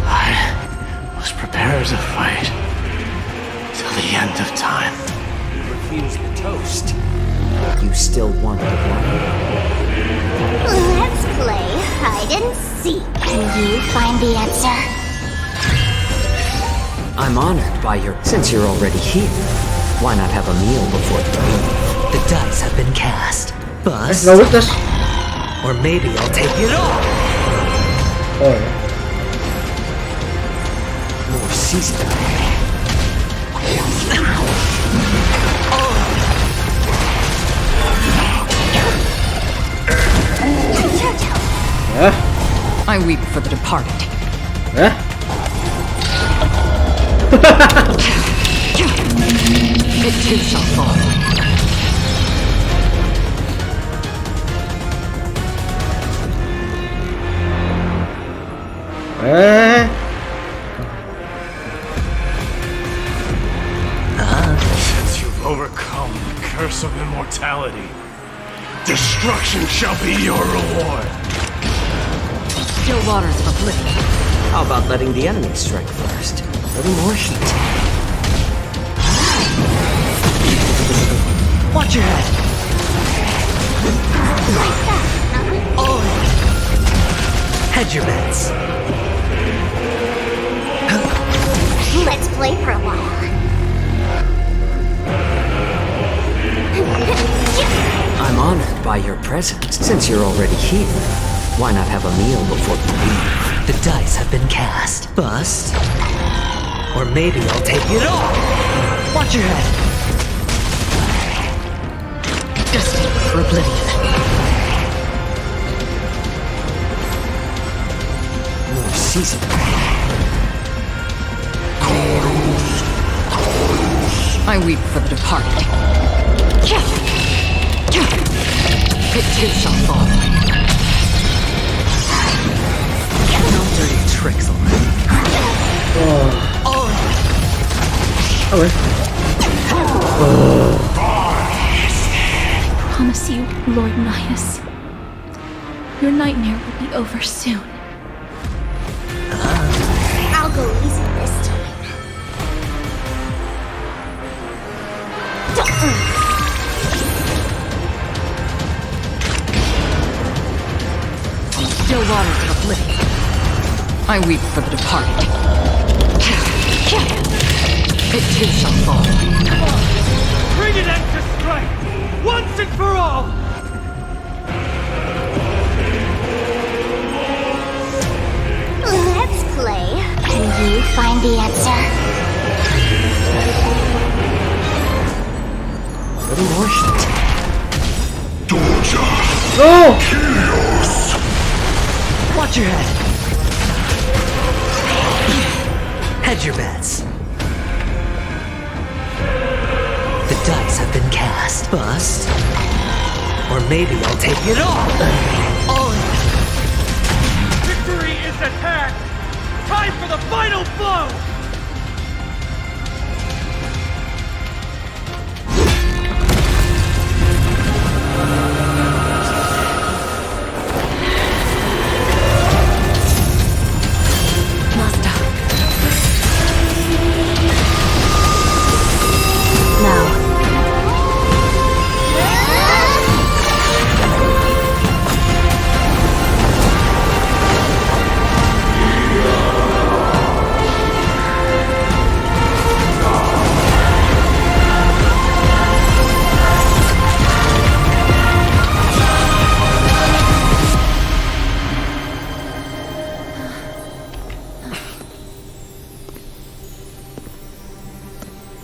I was prepared to fight till the end of time. You refused the toast. You still want the blood? Let's play hide and seek. Can you find the answer? I'm honored by your... Since you're already here, why not have a meal before you leave? The dice have been cast. Bust. No witness. Or maybe I'll take it all. Oh. More seasoning. I weep for the departed. It too shall fall. Since you've overcome the curse of immortality, destruction shall be your reward. Still waters of oblivion. How about letting the enemy strike first? A little more heat. Watch your head. Oh. Hedge your bets. Let's play for a while. I'm honored by your presence. Since you're already here, why not have a meal before you leave? The dice have been cast. Bust. Or maybe I'll take it all. Watch your head. Destined for oblivion. More seasoning. I weep for the departed. It too shall fall. No dirty tricks on me. I promise you, Lord Nias, your nightmare will be over soon. I'll go easy this time. Still waters of oblivion. I weep for the departed. It too shall fall. Bring an end to strife, once and for all! Let's play. Can you find the answer? A little more heat. No! Watch your head. Hedge your bets. The dice have been cast. Bust. Or maybe I'll take it all. Victory is at hand! Time for the final blow!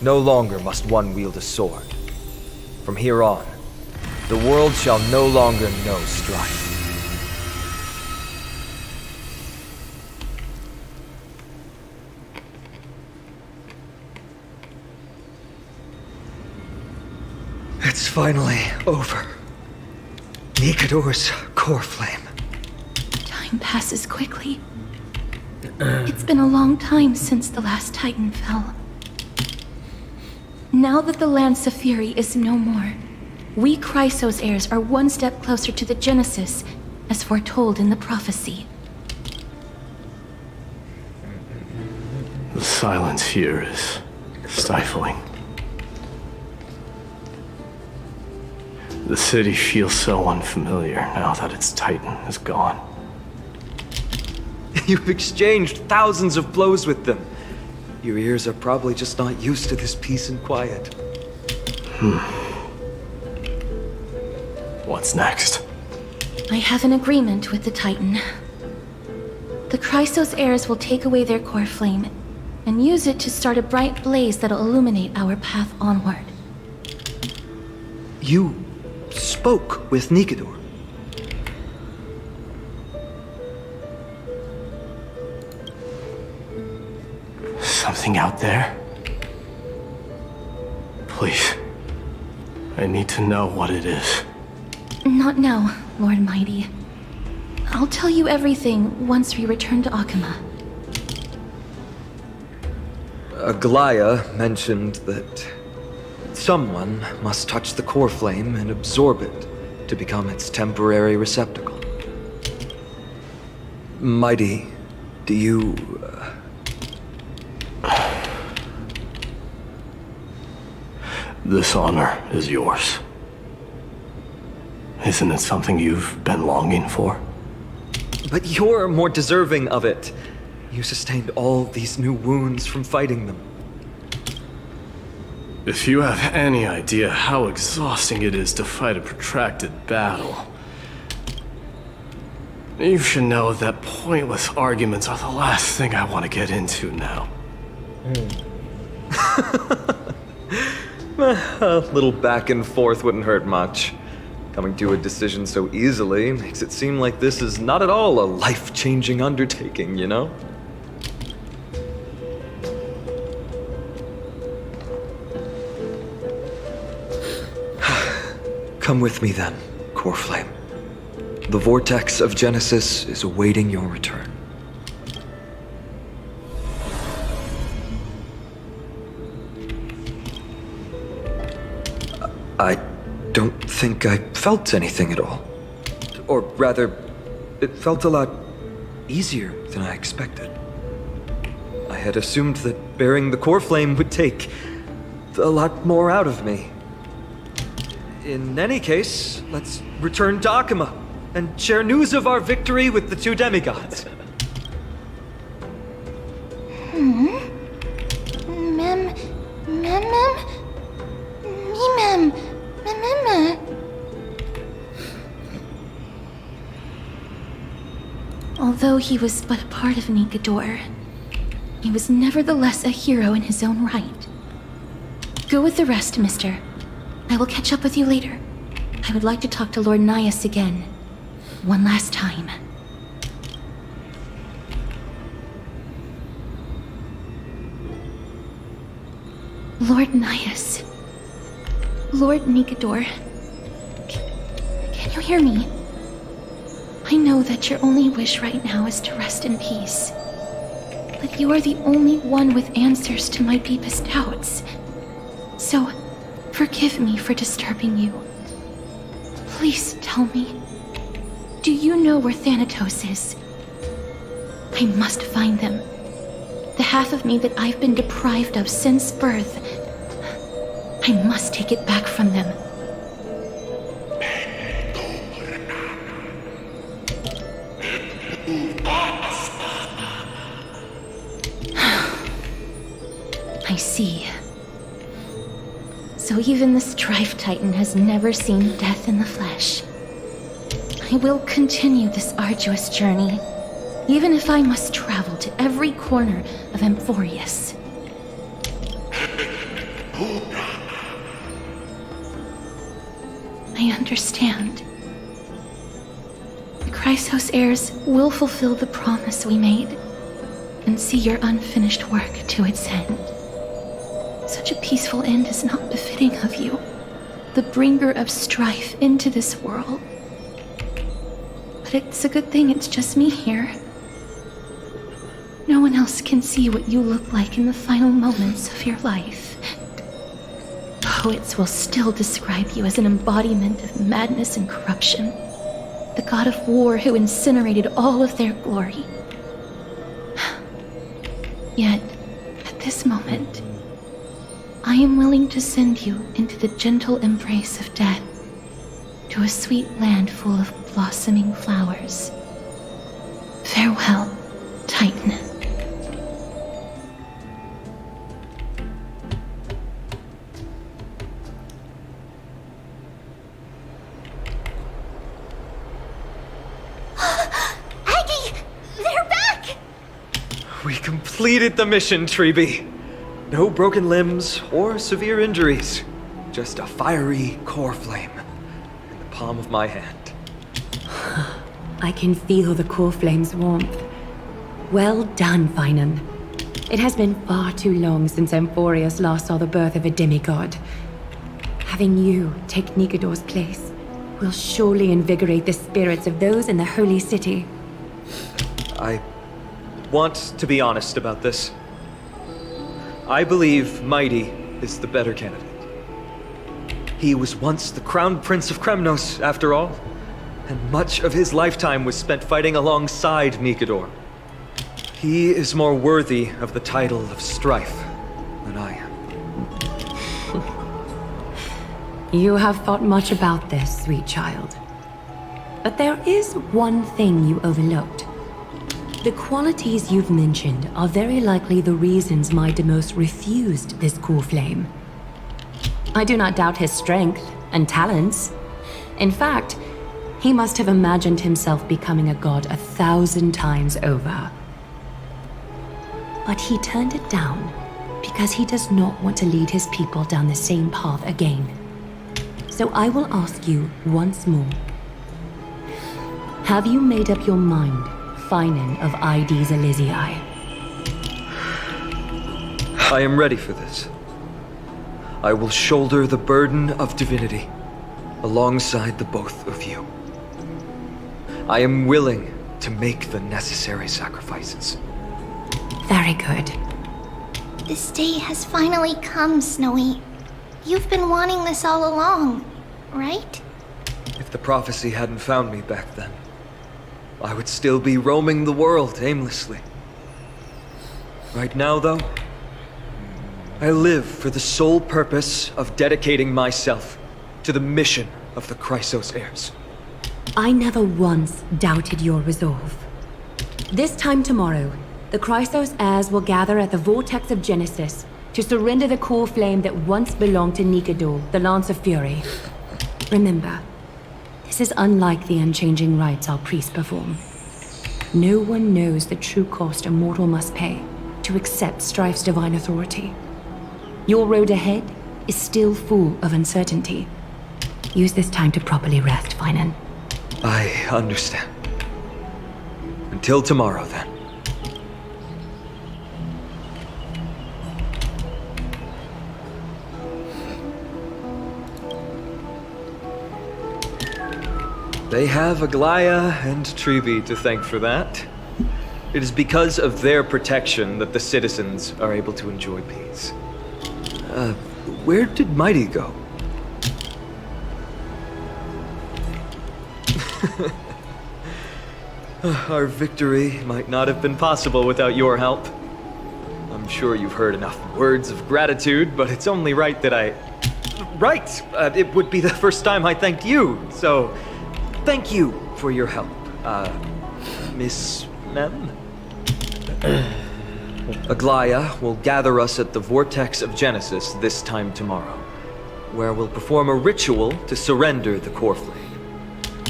No longer must one wield a sword. From here on, the world shall no longer know strife. It's finally over. Nikador's core flame. Time passes quickly. It's been a long time since the last Titan fell. Now that the Lance of Fury is no more, we Chrysos heirs are one step closer to the Genesis, as foretold in the prophecy. The silence here is stifling. The city feels so unfamiliar now that its Titan is gone. You've exchanged thousands of blows with them. Your ears are probably just not used to this peace and quiet. What's next? I have an agreement with the Titan. The Chrysos heirs will take away their core flame and use it to start a bright blaze that'll illuminate our path onward. You spoke with Nikador. Something out there? Please. I need to know what it is. Not now, Lord Mighty. I'll tell you everything once we return to Akama. Aglaya mentioned that someone must touch the core flame and absorb it to become its temporary receptacle. Mighty, do you... This honor is yours. Isn't it something you've been longing for? But you're more deserving of it. You sustained all these new wounds from fighting them. If you have any idea how exhausting it is to fight a protracted battle, you should know that pointless arguments are the last thing I want to get into now. A little back and forth wouldn't hurt much. Coming to a decision so easily makes it seem like this is not at all a life-changing undertaking, you know? Come with me then, Core Flame. The vortex of Genesis is awaiting your return. I don't think I felt anything at all. Or rather, it felt a lot easier than I expected. I had assumed that bearing the core flame would take a lot more out of me. In any case, let's return to Akama and share news of our victory with the two demigods. Although he was but a part of Nikador, he was nevertheless a hero in his own right. Go with the rest, mister. I will catch up with you later. I would like to talk to Lord Nias again. One last time. Lord Nias. Lord Nikador. Can you hear me? I know that your only wish right now is to rest in peace. But you are the only one with answers to my deepest doubts. So, forgive me for disturbing you. Please tell me, do you know where Thanatos is? I must find them. The half of me that I've been deprived of since birth. I must take it back from them. I see. So even the Strife Titan has never seen death in the flesh. I will continue this arduous journey, even if I must travel to every corner of Amphoreus. I understand. The Chrysos heirs will fulfill the promise we made and see your unfinished work to its end. Such a peaceful end is not befitting of you, the bringer of strife into this world. But it's a good thing it's just me here. No one else can see what you look like in the final moments of your life. Poets will still describe you as an embodiment of madness and corruption, the god of war who incinerated all of their glory. Yet, at this moment, I am willing to send you into the gentle embrace of death, to a sweet land full of blossoming flowers. Farewell, Titan. We completed the mission, Treeby. No broken limbs or severe injuries. Just a fiery core flame in the palm of my hand. I can feel the core flame's warmth. Well done, Finan. It has been far too long since Amphoreus last saw the birth of a demigod. Having you take Nikador's place will surely invigorate the spirits of those in the holy city. I want to be honest about this. I believe Mighty is the better candidate. He was once the crown prince of Kremnos, after all, and much of his lifetime was spent fighting alongside Nikador. He is more worthy of the title of strife than I am. You have thought much about this, sweet child. But there is one thing you overlooked. The qualities you've mentioned are very likely the reasons my Demos refused this core flame. I do not doubt his strength and talents. In fact, he must have imagined himself becoming a god 1,000 times over. But he turned it down because he does not want to lead his people down the same path again. So I will ask you once more. Have you made up your mind, Finan of Ides Elysiae? I am ready for this. I will shoulder the burden of divinity alongside the both of you. I am willing to make the necessary sacrifices. Very good. This day has finally come, Snowy. You've been wanting this all along, right? If the prophecy hadn't found me back then, I would still be roaming the world aimlessly. Right now, though, I live for the sole purpose of dedicating myself to the mission of the Chrysos heirs. I never once doubted your resolve. This time tomorrow, the Chrysos heirs will gather at the Vortex of Genesis to surrender the core flame that once belonged to Nikador, the Lance of Fury. Remember, this is unlike the unchanging rites our priests perform. No one knows the true cost a mortal must pay to accept Strife's divine authority. Your road ahead is still full of uncertainty. Use this time to properly rest, Finan. I understand. Until tomorrow, then. They have Aglaya and Treeby to thank for that. It is because of their protection that the citizens are able to enjoy peace. Where did Mighty go? Our victory might not have been possible without your help. I'm sure you've heard enough words of gratitude, but it's only right that I... Right! It would be the first time I thanked you, so... Thank you for your help, Miss Mem. Aglaya will gather us at the Vortex of Genesis this time tomorrow, where we'll perform a ritual to surrender the core flame.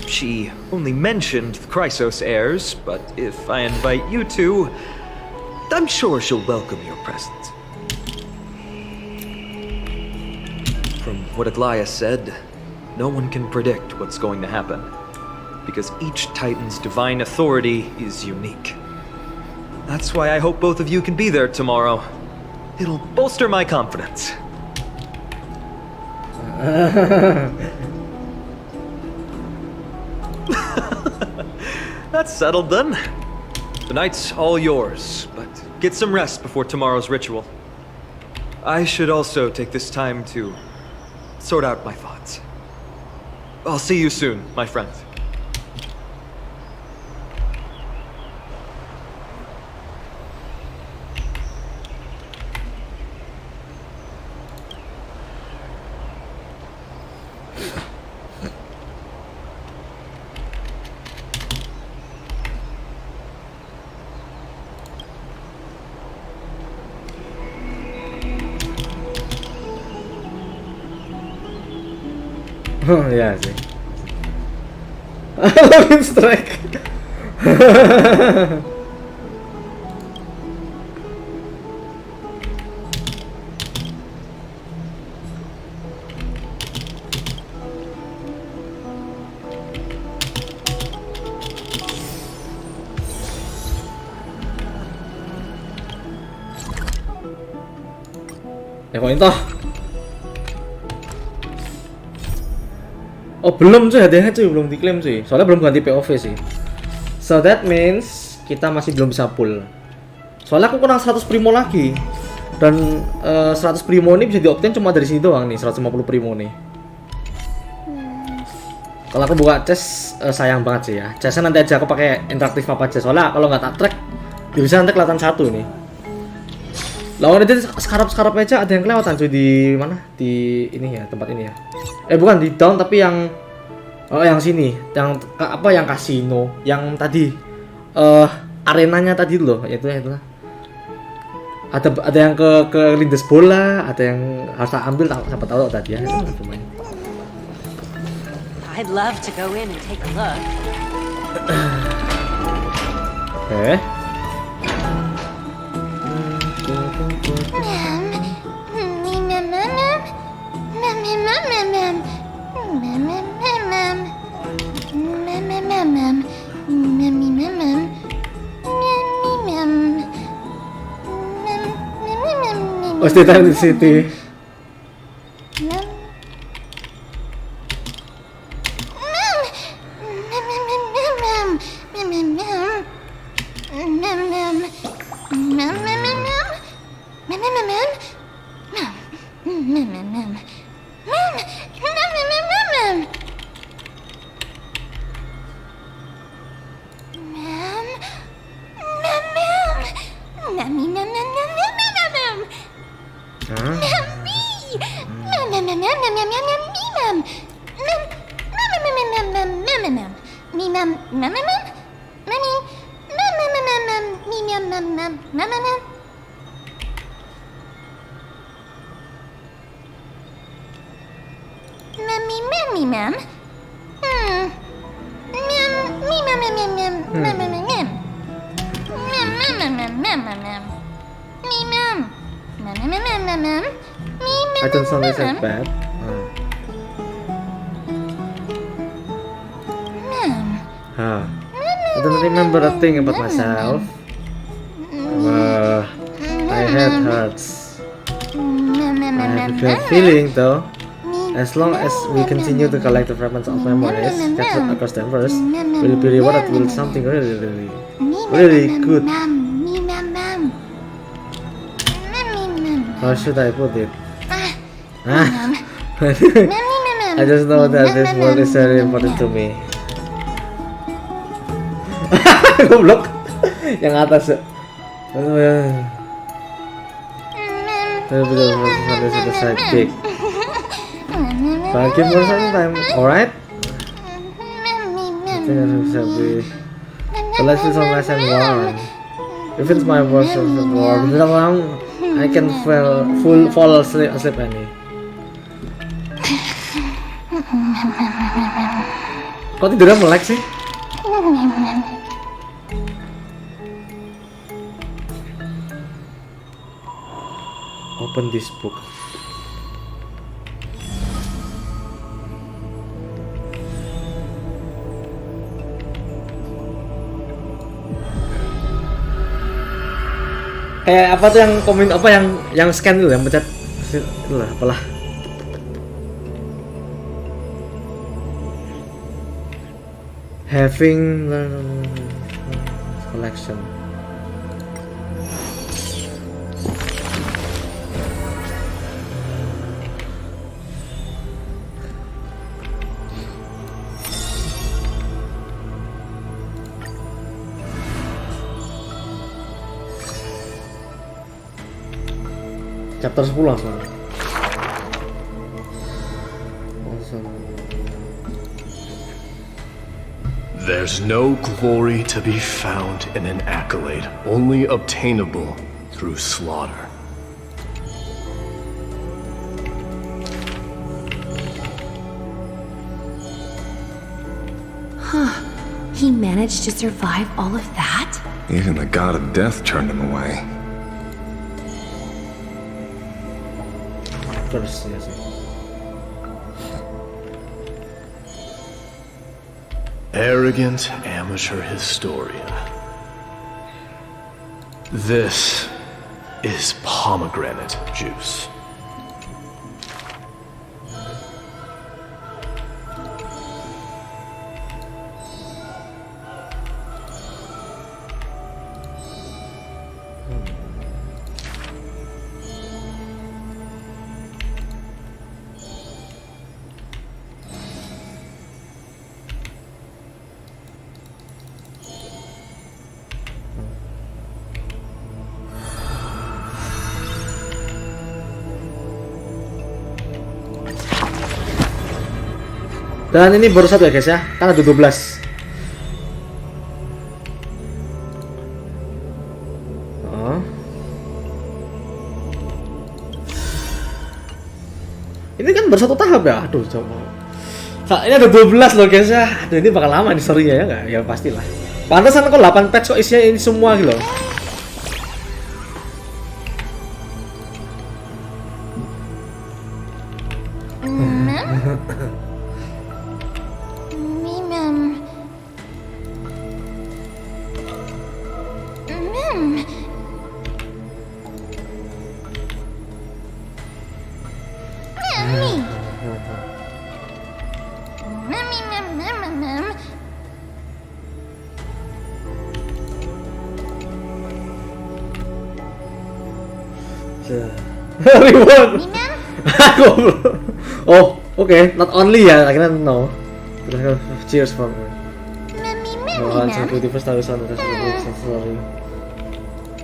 She only mentioned the Chrysos heirs, but if I invite you to, I'm sure she'll welcome your presence. what Aglaya said, no one can predict what's going to happen, because each Titan's divine authority is unique. That's why I hope both of you can be there tomorrow. It'll bolster my confidence. That's settled then. The night's all yours, but get some rest before tomorrow's ritual. I should also take this time to sort out my thoughts. I'll see you soon, my friends. Oh iya sih. Login strike. Kok itu? Oh belum cuy, hadiahnya cuy, belum diklaim cuy. Soalnya belum ganti POV sih. So that means kita masih belum bisa pull. Soalnya aku kurang 100 primo lagi. Dan 100 primo ini bisa diobtain cuma dari sini doang nih, 150 primo nih. Kalau aku buka chest sayang banget sih ya. Chestnya nanti aja aku pakai interaktif apa aja. Soalnya kalau nggak tak track, bisa nanti kelihatan satu nih. Lawan itu skarap-skarap aja ada yang kelewatan cuy di mana? Di ini ya, tempat ini ya. Bukan di down tapi yang yang sini, yang apa yang kasino, yang tadi arenanya tadi loh, itulah. Ada yang ke lindes bola, ada yang harus ambil siapa tahu tadi ya. Itu main. I'd love to go in and take a look. Oh, stay time di city. I don't sound like bad. I don't remember a thing about myself. My head hurts. I have a good feeling though. As long as we continue to collect the fragments of memories scattered across the universe, we'll be rewarded with something really good. How should I put it? I just know that this world is very important to me. Goblok. Yang atas ya. Betul sidekick. Thank you for some time, alright? I think I bisa be. But let's do some lesson 1. If it's my worst of the war, I can fall asleep any. Kok tidurnya melek sih? Open this book. Kayak apa tuh yang komen apa yang scan itu yang pencet itulah apalah. Having collection. Chapter 10 langsung. There's no glory to be found in an accolade, only obtainable through slaughter. Huh. He managed to survive all of that? Even the god of death turned him away. Terus ya sih. Arrogant amateur historian. This is pomegranate juice. Dan ini baru satu ya guys ya, kan ada 12. Oh. Ini kan baru satu tahap ya, aduh coba. Nah, ini ada 12 loh guys ya, aduh ini bakal lama nih story-nya ya nggak? Ya pastilah. Pantesan kok 8 patch kok isinya ini semua gitu loh. Reward. Oh, okay. Not only ya, akhirnya no. Cheers for me. First time sorry.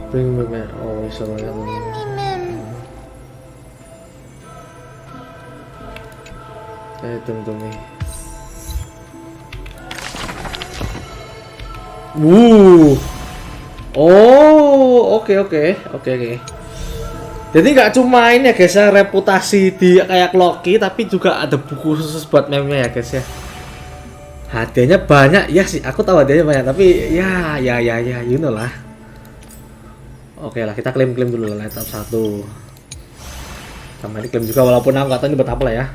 Bring me back. Oh, sorry. Tunggu. Oh, oke. Jadi nggak cuma ini ya guys ya, reputasi di kayak Loki, tapi juga ada buku khusus buat meme ya guys ya. Hadiahnya banyak ya sih, aku tahu hadiahnya banyak, tapi ya, you know lah. Oke lah, kita klaim dulu lah, tahap 1. Sama ini klaim juga, walaupun aku nggak tahu ini buat apa lah ya.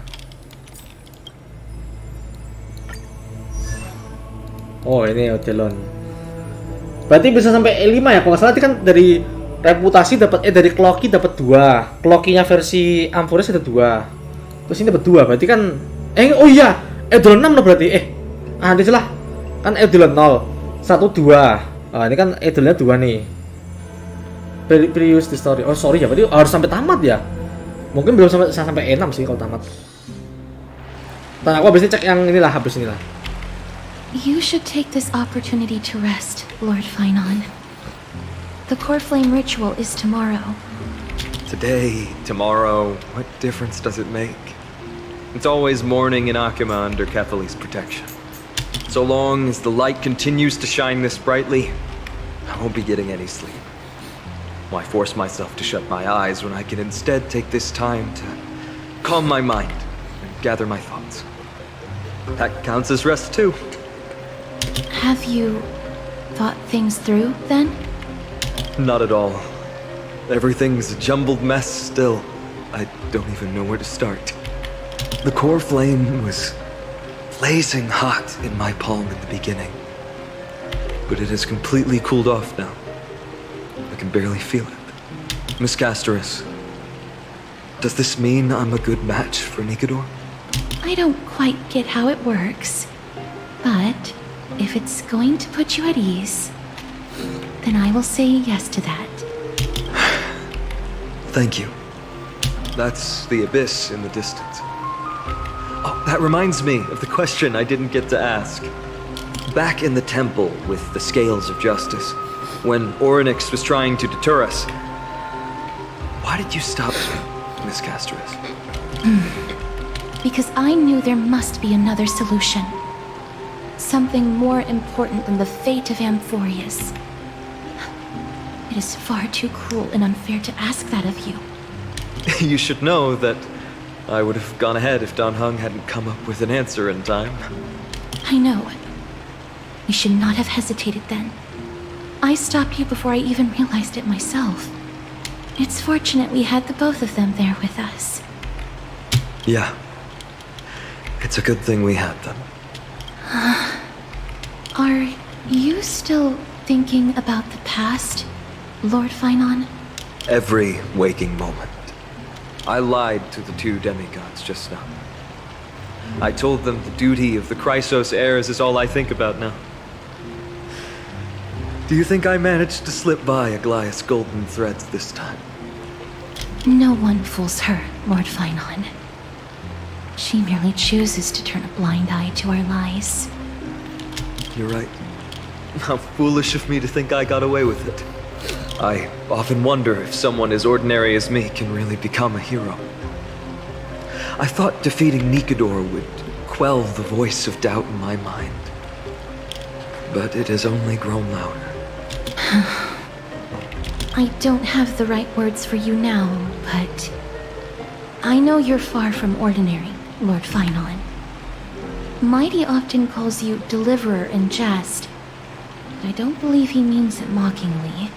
Oh ini Odelon. Berarti bisa sampai E5 ya, kalau nggak salah kan dari reputasi dapat dari Loki dapat 2. Loki-nya versi amphoreus ada 2. Terus ini dapat 2. Berarti kan oh iya, Edelon 6 loh berarti. Ini salah. Kan Edelon 0. 1 2. Ini kan Edelonnya 2 nih. Previous the story. Oh, sorry ya, berarti harus sampai tamat ya. Mungkin belum sampai E6 sih kalau tamat. Aku habis ini cek yang inilah, habis inilah. You should take this opportunity to rest, Lord Finon. The core flame ritual is tomorrow. Today, tomorrow, what difference does it make? It's always morning in Akima under Kethely's protection. So long as the light continues to shine this brightly, I won't be getting any sleep. Why force myself to shut my eyes when I can instead take this time to calm my mind and gather my thoughts? That counts as rest too. Have you thought things through, then? Not at all. Everything's a jumbled mess still. I don't even know where to start. The core flame was blazing hot in my palm in the beginning. But it has completely cooled off now. I can barely feel it. Miss Casterus, does this mean I'm a good match for Nikador? I don't quite get how it works, but if it's going to put you at ease, then I will say yes to that. Thank you. That's the abyss in the distance. Oh, that reminds me of the question I didn't get to ask. Back in the temple with the scales of justice, when Orynyx was trying to deter us, why did you stop me, Miss Casterus? Because I knew there must be another solution. Something more important than the fate of amphoreus. It is far too cruel and unfair to ask that of you. You should know that I would have gone ahead if Don Hung hadn't come up with an answer in time. I know. We should not have hesitated then. I stopped you before I even realized it myself. It's fortunate we had the both of them there with us. Yeah. It's a good thing we had them. Are you still thinking about the past, Lord Finon? Every waking moment. I lied to the two demigods just now. I told them the duty of the Chrysos heirs is all I think about now. Do you think I managed to slip by Aglaïa's golden threads this time? No one fools her, Lord Finon. She merely chooses to turn a blind eye to our lies. You're right. How foolish of me to think I got away with it. I often wonder if someone as ordinary as me can really become a hero. I thought defeating Nikador would quell the voice of doubt in my mind. But it has only grown louder. I don't have the right words for you now, but I know you're far from ordinary, Lord Finon. Mighty often calls you Deliverer in jest, but I don't believe he means it mockingly.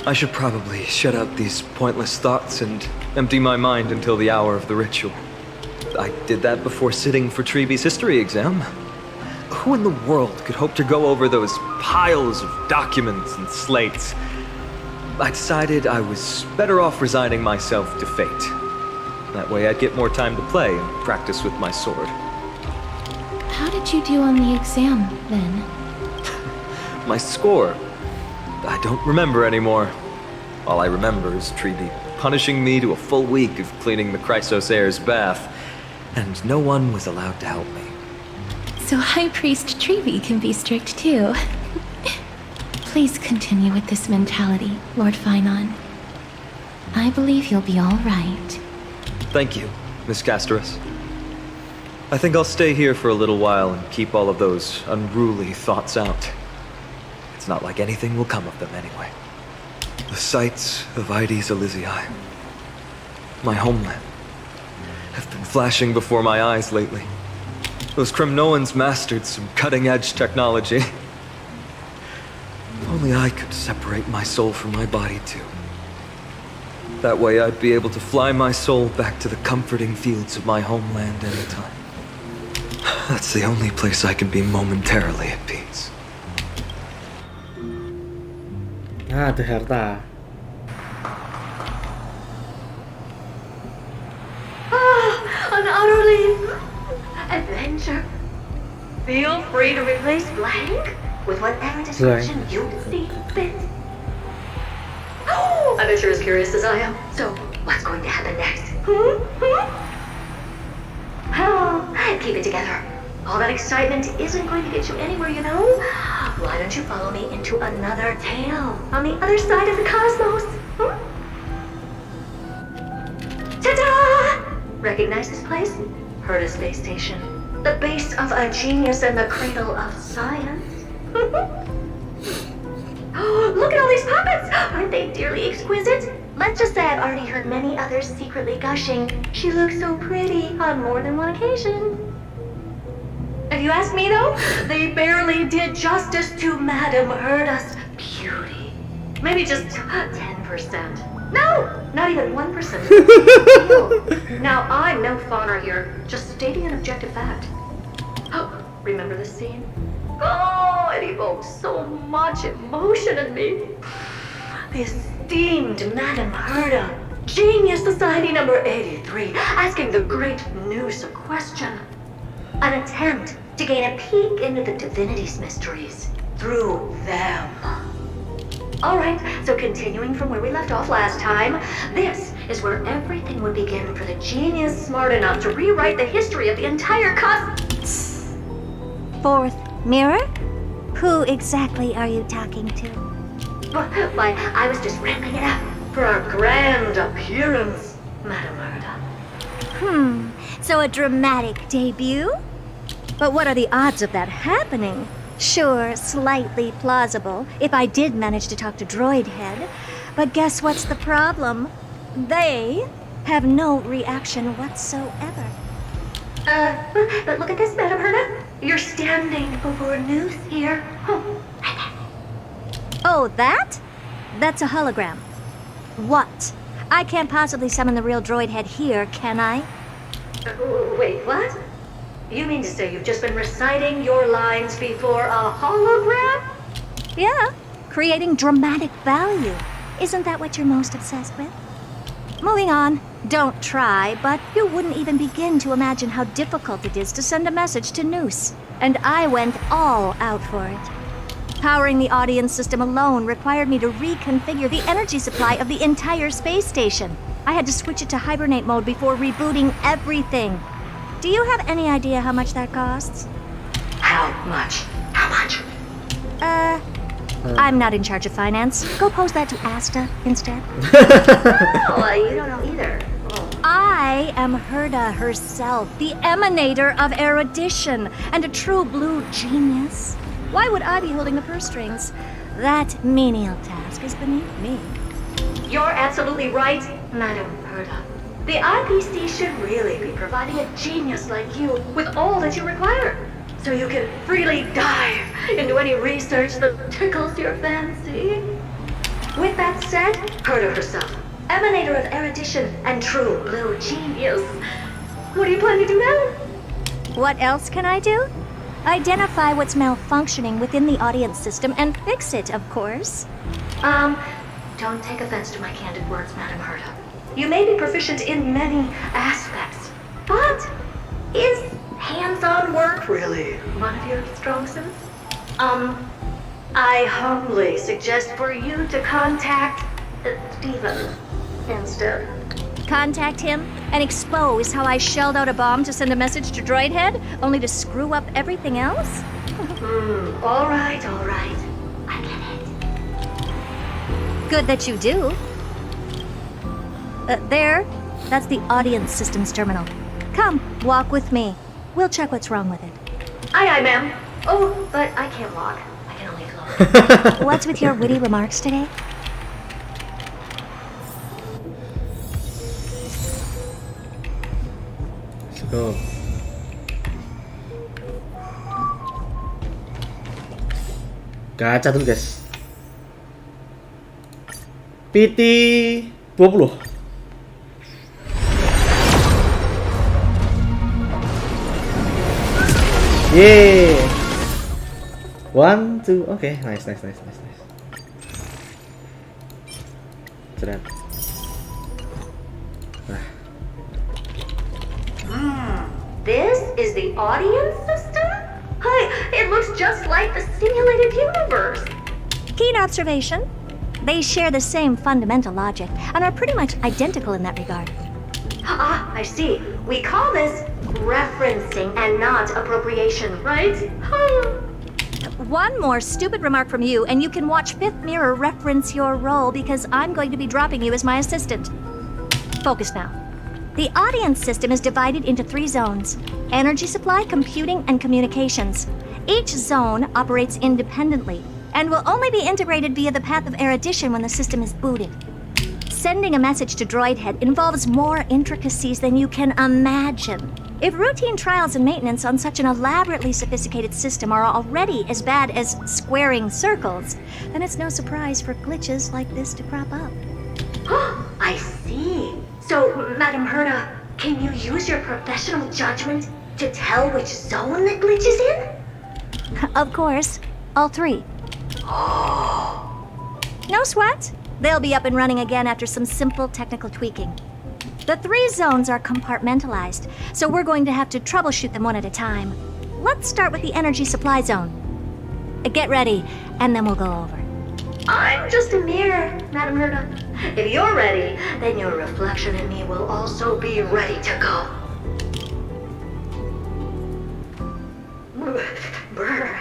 I should probably shut out these pointless thoughts and empty my mind until the hour of the ritual. I did that before sitting for Treeby's history exam. Who in the world could hope to go over those piles of documents and slates? I decided I was better off resigning myself to fate. That way I'd get more time to play and practice with my sword. How did you do on the exam, then? My score? I don't remember anymore. All I remember is Treeby punishing me to a full week of cleaning the Chrysos heir's bath, and no one was allowed to help me. So High Priest Treeby can be strict too. Please continue with this mentality, Lord Finon. I believe you'll be all right. Thank you, Miss Casterus. I think I'll stay here for a little while and keep all of those unruly thoughts out. It's not like anything will come of them anyway. The sights of Ides Elysiae, my homeland, have been flashing before my eyes lately. Those Kremnoans mastered some cutting-edge technology. If only I could separate my soul from my body too. That way I'd be able to fly my soul back to the comforting fields of my homeland anytime. That's the only place I can be momentarily at peace. Ah, the harta. An utterly adventure. Feel free to replace blank with whatever description you see fit. I bet you're as curious as I am. So, what's going to happen next? Oh, keep it together. All that excitement isn't going to get you anywhere, you know? Why don't you follow me into another tale on the other side of the cosmos? Ta-da! Recognize this place? Heard a space station. The base of a genius and the cradle of science. Oh, look at all these puppets! Aren't they dearly exquisite? Let's just say I've already heard many others secretly gushing. She looks so pretty on more than one occasion. If you ask me though, they barely did justice to Madame Herda's beauty. Maybe just 10%. No, not even 1%. Now I'm no fawner here, just stating an objective fact. Oh, remember this scene? Oh, it evokes so much emotion in me. the esteemed Madame Herda, Genius Society number 83, asking the great Noose a question. An attempt to gain a peek into the divinity's mysteries through them. Alright, so continuing from where we left off last time, this is where everything would begin for the genius smart enough to rewrite the history of the entire Fourth mirror? Who exactly are you talking to? Why, I was just ramping it up for our grand appearance, Madame Herda. So a dramatic debut? But what are the odds of that happening? Sure, slightly plausible, if I did manage to talk to Droid Head. But guess what's the problem? They have no reaction whatsoever. But look at this, Madame Herda. You're standing before Noose here. Oh, that? That's a hologram. What? I can't possibly summon the real Droid Head here, can I? Wait, what? You mean to say you've just been reciting your lines before a hologram? Yeah, creating dramatic value. Isn't that what you're most obsessed with? Moving on. Don't try, but you wouldn't even begin to imagine how difficult it is to send a message to Noose. And I went all out for it. Powering the audience system alone required me to reconfigure the energy supply of the entire space station. I had to switch it to hibernate mode before rebooting everything. Do you have any idea how much that costs? How much? How much? I'm not in charge of finance. Go pose that to Asta instead. Oh, you don't know either. I am Herda herself, the emanator of erudition, and a true blue genius. Why would I be holding the purse strings? That menial task is beneath me. You're absolutely right, Madame Herda. The IPC should really be providing a genius like you with all that you require, so you can freely dive into any research that tickles your fancy. With that said, Herda herself, emanator of erudition and true blue genius, what do you plan to do now? What else can I do? Identify what's malfunctioning within the audience system and fix it, of course. Don't take offense to my candid words, Madame Herda. You may be proficient in many aspects, but is hands-on work really one of your strong suits? I humbly suggest for you to contact Steven instead. Contact him and expose how I shelled out a bomb to send a message to Droid Head, only to screw up everything else? All right. I get it. Good that you do. There. That's the audience systems terminal. Come, walk with me. We'll check what's wrong with it. Aye, ma'am. Oh, but I can't walk. I can only float. What's with your witty remarks today? Let's go. Gacha dulu guys. PT 20. Yeay. 1, 2. Okay, nice. Cerat. This is the audience system? Hi, it looks just like the simulated universe. Keen observation. They share the same fundamental logic and are pretty much identical in that regard. Ah, I see. We call this referencing and not appropriation, right? One more stupid remark from you, and you can watch Fifth Mirror reference your role because I'm going to be dropping you as my assistant. Focus now. The audience system is divided into 3 zones: energy supply, computing, and communications. Each zone operates independently and will only be integrated via the path of erudition when the system is booted. Sending a message to Droid Head involves more intricacies than you can imagine. If routine trials and maintenance on such an elaborately sophisticated system are already as bad as squaring circles, then it's no surprise for glitches like this to crop up. I see. So, Madame Herda, can you use your professional judgment to tell which zone the glitch is in? Of course. All 3. No sweat. They'll be up and running again after some simple technical tweaking. The 3 zones are compartmentalized, so we're going to have to troubleshoot them one at a time. Let's start with the energy supply zone. Get ready, and then we'll go over. I'm just a mirror, Madam Herda. If you're ready, then your reflection in me will also be ready to go. Brr,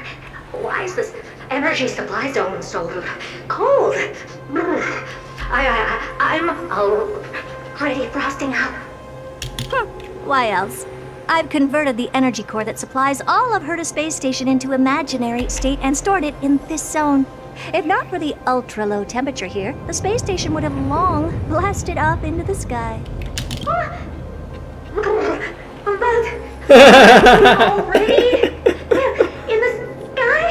why is this energy supply zone so cold? I'm already frosting up. Why else? I've converted the energy core that supplies all of Herda Space Station into imaginary state and stored it in this zone. If not for the ultra-low temperature here, the space station would have long blasted up into the sky. Already? In the sky?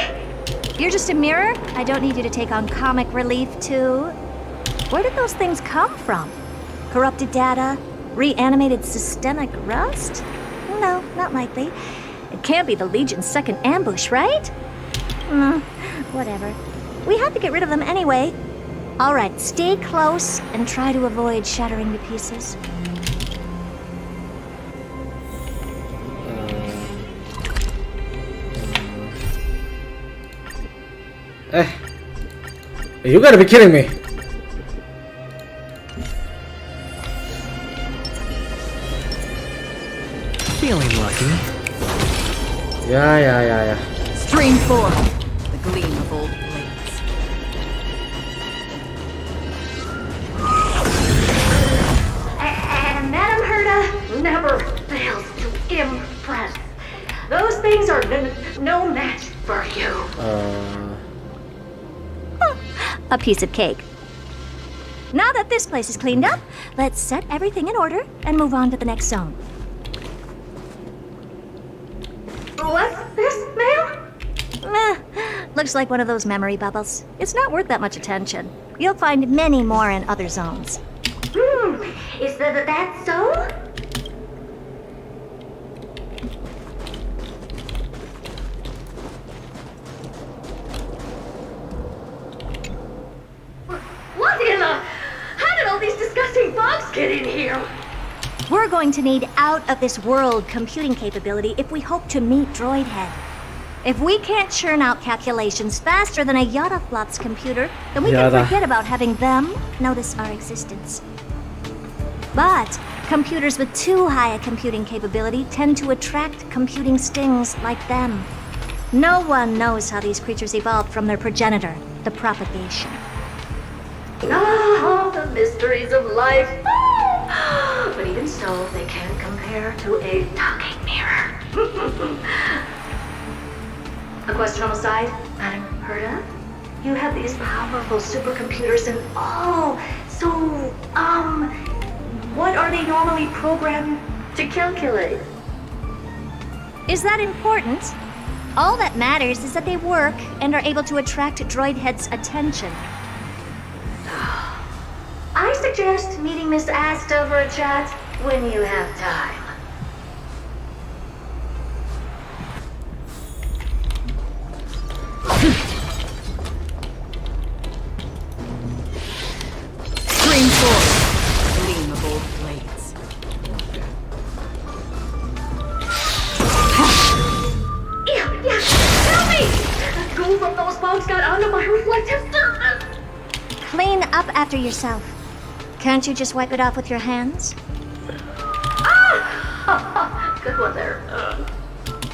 You're just a mirror? I don't need you to take on comic relief, too. Where did those things come from? Corrupted data? Reanimated systemic rust? No, not likely. It can't be the Legion's second ambush, right? Whatever. We have to get rid of them anyway. All right, stay close and try to avoid shattering to pieces. You gotta be kidding me. Feeling lucky. Yeah. Stream 4. The gleam of old blades. And Madam Herda never fails to impress. Those things are no match for you. A piece of cake. Now that this place is cleaned up, let's set everything in order and move on to the next zone. What's this, ma'am? Looks like one of those memory bubbles. It's not worth that much attention. You'll find many more in other zones. Is that so? What in the... How did all these disgusting bugs get in here? We're going to need out-of-this-world computing capability if we hope to meet Droidhead. If we can't churn out calculations faster than a Yottaflop's computer, then we can forget about having them notice our existence. But computers with too high a computing capability tend to attract computing stings like them. No one knows how these creatures evolved from their progenitor, the propagation. Oh, the mysteries of life. But even so, they can't compare to a talking mirror. A question on the side, Madam Herda? You have these powerful supercomputers and what are they normally programmed to calculate? Is that important? All that matters is that they work and are able to attract Droidhead's attention. I suggest meeting Miss Asta for a chat when you have time. Stream 4. Gleam of old blades. Help me! That goo from those bugs got onto my reflective surface. Clean up after yourself. Can't you just wipe it off with your hands? Good one there.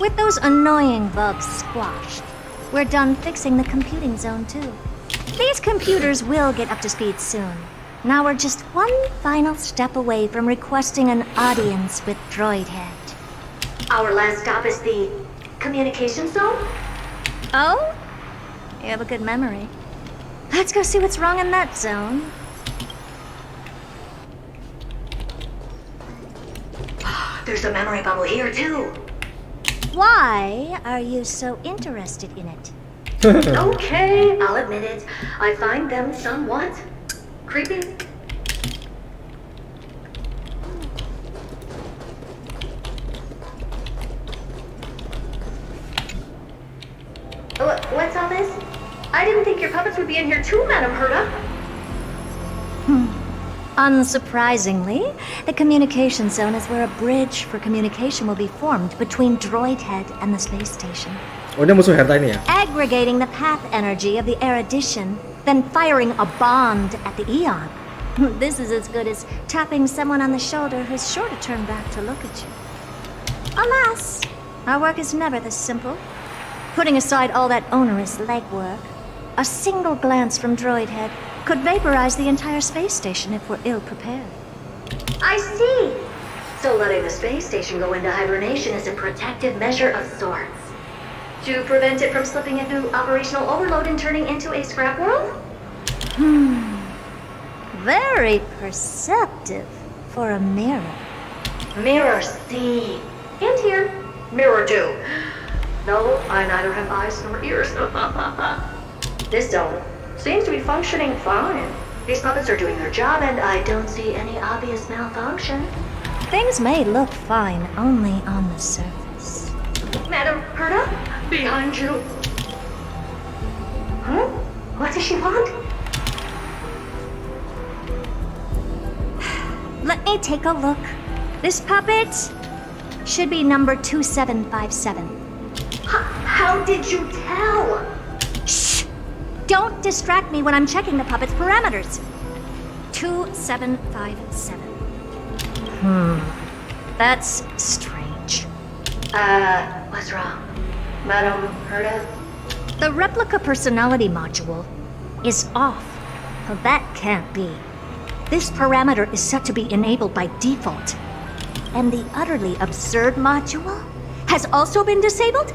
With those annoying bugs squashed, we're done fixing the computing zone too. These computers will get up to speed soon. Now we're just one final step away from requesting an audience with Droidhead. Our last stop is the communication zone? Oh? You have a good memory. Let's go see what's wrong in that zone. There's a memory bubble here too. Why are you so interested in it? Okay, I'll admit it. I find them somewhat creepy. What's all this? I didn't think your puppets would be in here too, Madam Herda. Unsurprisingly, the communication zone is where a bridge for communication will be formed between Droid Head and the space station. Oh, ini musuh Herta ini ya? Aggregating the path energy of the erudition, then firing a bond at the Eon. This is as good as tapping someone on the shoulder who's sure to turn back to look at you. Alas, our work is never this simple. Putting aside all that onerous legwork, a single glance from Droid Head could vaporize the entire space station if we're ill-prepared. I see. So letting the space station go into hibernation is a protective measure of sorts. To prevent it from slipping into operational overload and turning into a scrap world? Very perceptive for a mirror. Mirror see. And here, mirror do. No, I neither have eyes nor ears. This dome seems to be functioning fine. These puppets are doing their job and I don't see any obvious malfunction. Things may look fine only on the surface. Madam Herta, behind you. Huh? What does she want? Let me take a look. This puppet should be number 2757. How did you tell? Shh! Don't distract me when I'm checking the puppet's parameters. 2757. That's strange. What's wrong? Madam Herta? The replica personality module is off. Well, that can't be. This parameter is set to be enabled by default. And the utterly absurd module has also been disabled?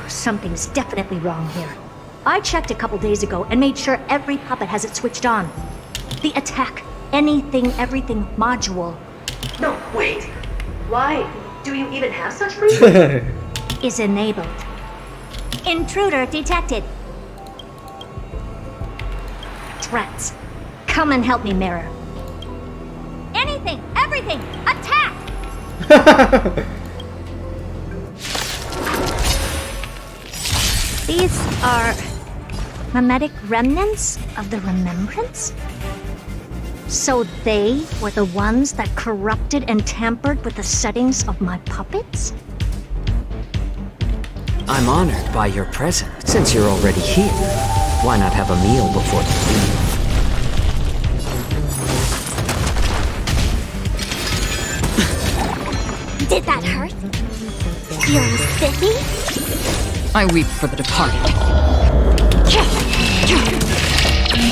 Something's definitely wrong here. I checked a couple days ago and made sure every puppet has it switched on. The attack, anything, everything module. No, wait. Why do you even have such freedom? Is enabled. Intruder detected. Drats. Come and help me, Mirror. Anything, everything, attack! These are mimetic remnants of the remembrance? So they were the ones that corrupted and tampered with the settings of my puppets? I'm honored by your presence. Since you're already here, why not have a meal before you leave? Did that hurt? Feeling spiffy? I weep for the departed.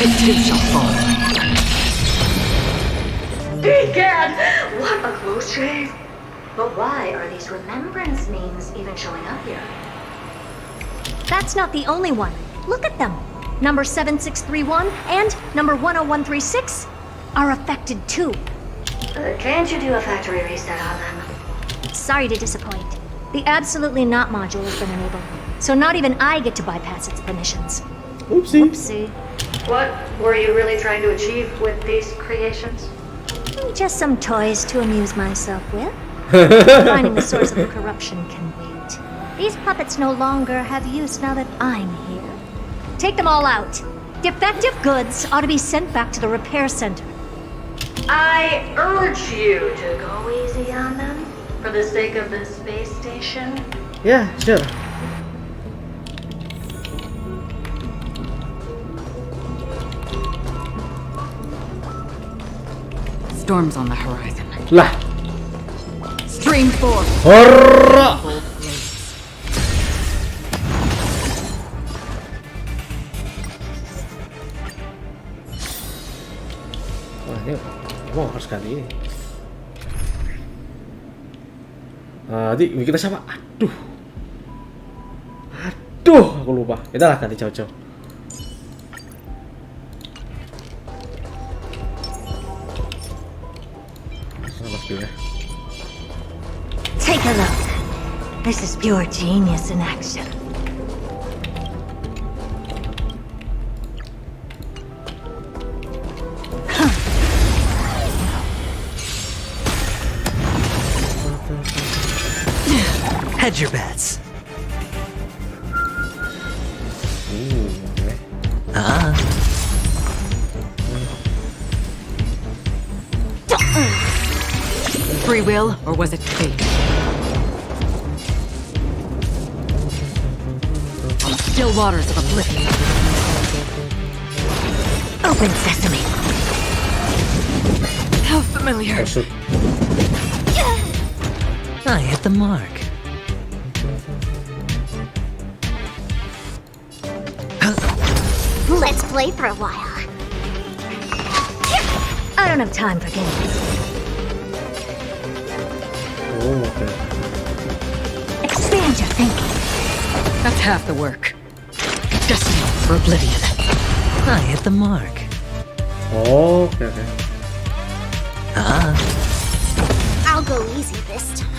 It too shall fall. Egad! What a close shave! But why are these remembrance names even showing up here? That's not the only one. Look at them. Number 7631 and number 10136 are affected too. Can't you do a factory reset on them? Sorry to disappoint. The Absolutely Not module has been enabled, so not even I get to bypass its permissions. Oopsie. Oopsie. What were you really trying to achieve with these creations? Just some toys to amuse myself with. Finding the source of the corruption can wait. These puppets no longer have use now that I'm here. Take them all out. Defective goods ought to be sent back to the repair center. I urge you to go easy on them for the sake of the space station. Yeah, sure. Storms on the horizon. Lah. Stream 4. Horror. Wah, ini harus kali ini. Kita siapa? Aduh, aku lupa. Kita lah ganti jauh-jauh. Take a look. This is pure genius in action. Hedge your bets. Free will, or was it fate? On the still waters of oblivion. Open sesame. How familiar. I hit the mark. Let's play for a while. I don't have time for games. Oh, okay. Expand your thinking. That's half the work. Destiny for oblivion. I hit the mark. Oh, okay, okay. I'll go easy this time.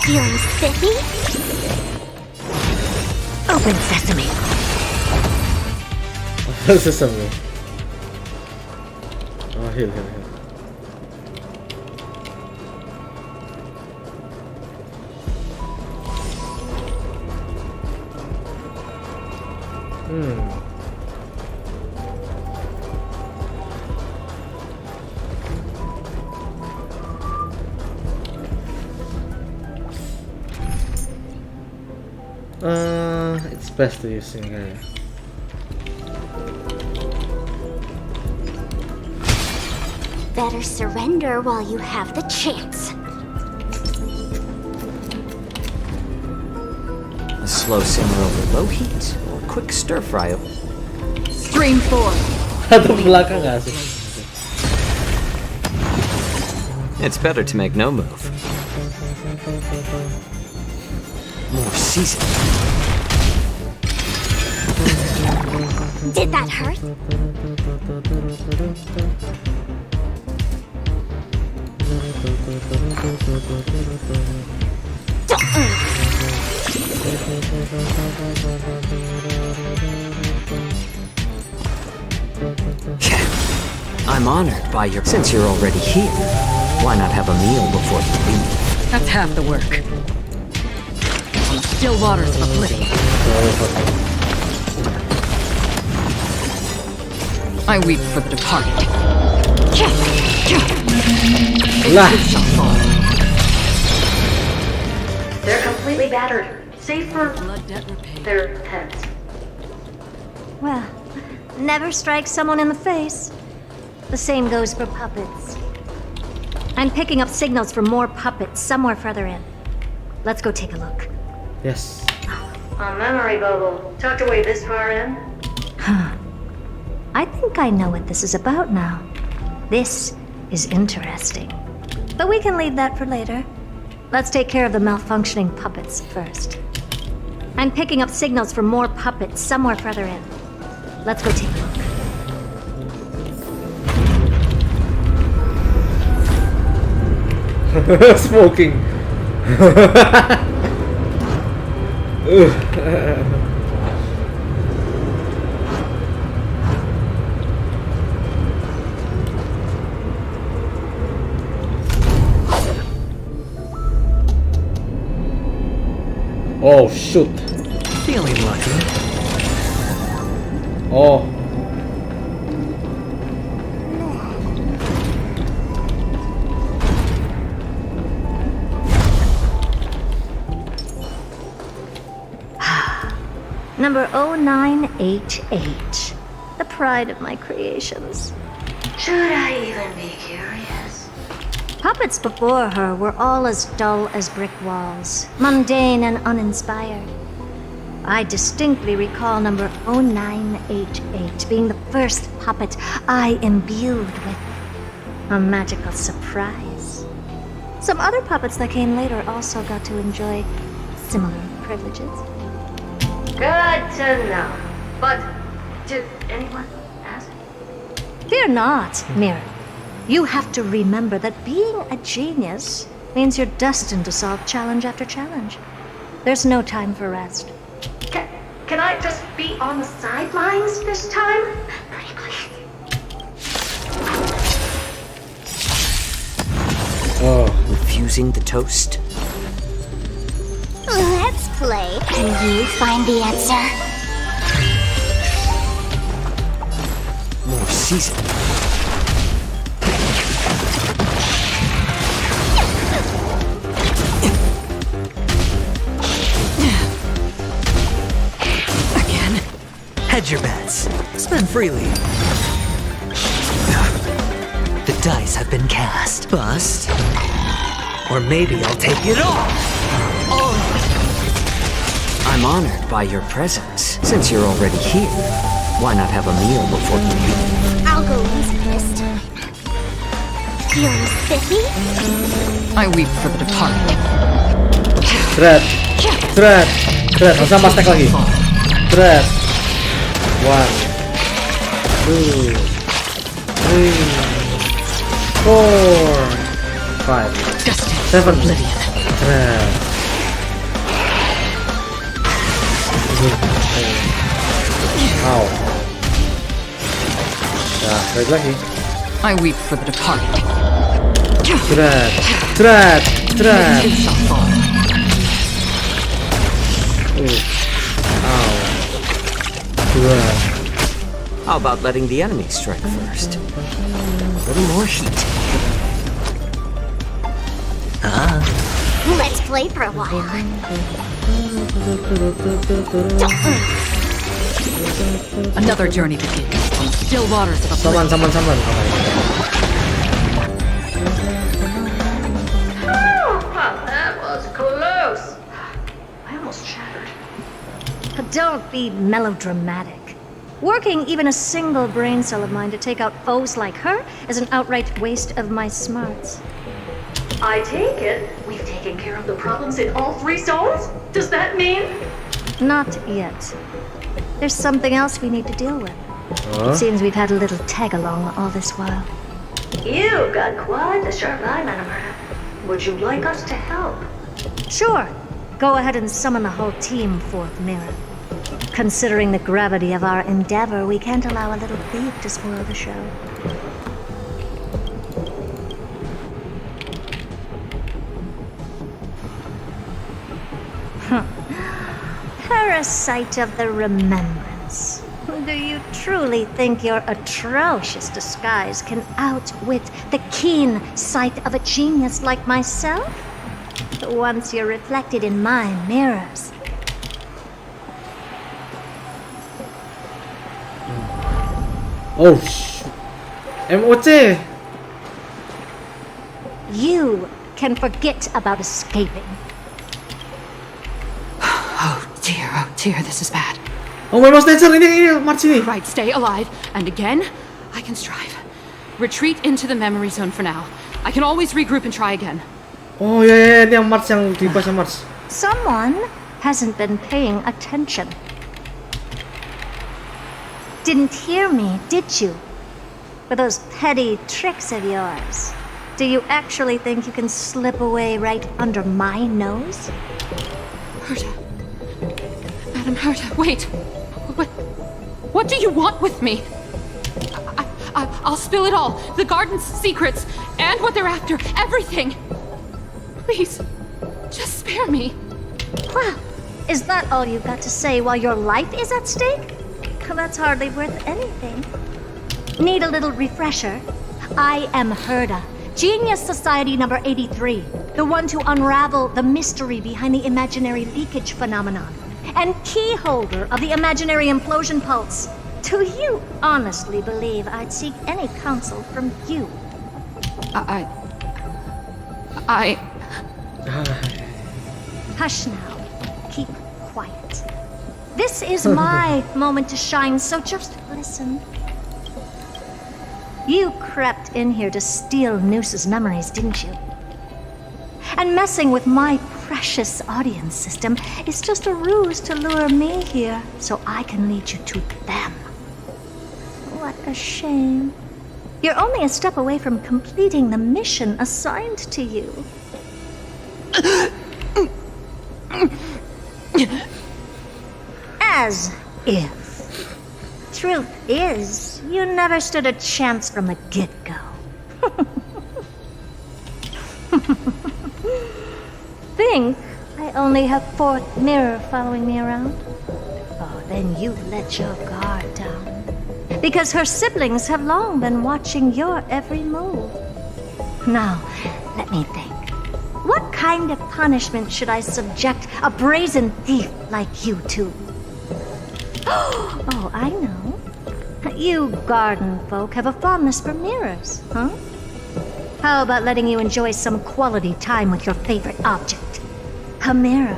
Feeling spiffy? Open sesame. Sesame. Oh, heal. It's best to use Honkai. Better surrender while you have the chance. A slow simmer over low heat, or quick stir fry over. Stream 4. Atau belakang nggak sih? It's better to make no move. More seasoned. Did that hurt? I'm honored by your... Since you're already here, why not have a meal before you leave? That's half the work. On the still waters of oblivion. I weep for the departed. They're completely battered, save for their heads. Well, never strike someone in the face. The same goes for puppets. I'm picking up signals for more puppets somewhere further in. Let's go take a look. Yes. A memory bubble, tucked away this far in. I think I know what this is about now. This is interesting. But we can leave that for later. Let's take care of the malfunctioning puppets first. I'm picking up signals for more puppets somewhere further in. Let's go take a look. Smoking. Oh shoot. Feeling lucky. Oh. Number 0988. The pride of my creations. Should I even be curious? Puppets before her were all as dull as brick walls, mundane and uninspired. I distinctly recall number 0988 being the first puppet I imbued with a magical surprise. Some other puppets that came later also got to enjoy similar privileges. Good to know. But did anyone ask? Fear not, Mirror. You have to remember that being a genius means you're destined to solve challenge after challenge. There's no time for rest. Can I just be on the sidelines this time? Pretty please. Oh. Refusing the toast? Let's play. Can you find the answer? More seasoned. Hedge your bets. Spend freely. The dice have been cast. Bust. Or maybe I'll take it all. All of it. I'm honored by your presence. Since you're already here, why not have a meal before you leave? I'll go easy this time. Feeling spiffy? I weep for the departed. Thread. Nggak usah mas tag lagi. Thread. 1, 2, 3, 4, 5, 7. Thread. Ow. Ya, balik lagi. I weep for the departed. Thread. Ow. Thread. How about letting the enemy strike first? A little more heat. Let's play for a while. Another journey begins on the still waters of a Saman. Oh, that was close. I almost shattered. But don't be melodramatic. Working even a single brain cell of mine to take out foes like her is an outright waste of my smarts. I take it we've taken care of the problems in all 3 zones? Does that mean? Not yet. There's something else we need to deal with. It seems we've had a little tag-along all this while. You've got quite the sharp eye, Madam Murder. Would you like us to help? Sure. Go ahead and summon the whole team, Fourth Mirror. Considering the gravity of our endeavor, we can't allow a little thief to spoil the show. Parasite of the remembrance. Do you truly think your atrocious disguise can outwit the keen sight of a genius like myself? Once you're reflected in my mirrors. Oh, MOC. You can forget about escaping. Oh dear, this is bad. Oh my gosh, Dancer, ini March ini. Right, stay alive. And again, I can strive. Retreat into the memory zone for now. I can always regroup and try again. Oh ya, ini yang March yang di pasnya March. Someone hasn't been paying attention. Didn't hear me, did you? With those petty tricks of yours. Do you actually think you can slip away right under my nose? Herta. Madam Herta, wait. What do you want with me? I'll spill it all. The garden's secrets, and what they're after. Everything. Please, just spare me. Well, is that all you've got to say while your life is at stake? That's hardly worth anything. Need a little refresher? I am Herta, Genius Society number 83, the one to unravel the mystery behind the imaginary leakage phenomenon, and key holder of the imaginary implosion pulse. Do you honestly believe I'd seek any counsel from you? Hush now. Keep quiet. This is my moment to shine, so just listen. You crept in here to steal Noose's memories, didn't you? And messing with my precious audience system is just a ruse to lure me here so I can lead you to them. What a shame. You're only a step away from completing the mission assigned to you. As if. Truth is, you never stood a chance from the get-go. Think I only have Fourth Mirror following me around? Oh, then you let your guard down. Because her siblings have long been watching your every move. Now, let me think. What kind of punishment should I subject a brazen thief like you to? Oh, I know. You garden folk have a fondness for mirrors, huh? How about letting you enjoy some quality time with your favorite object? A mirror.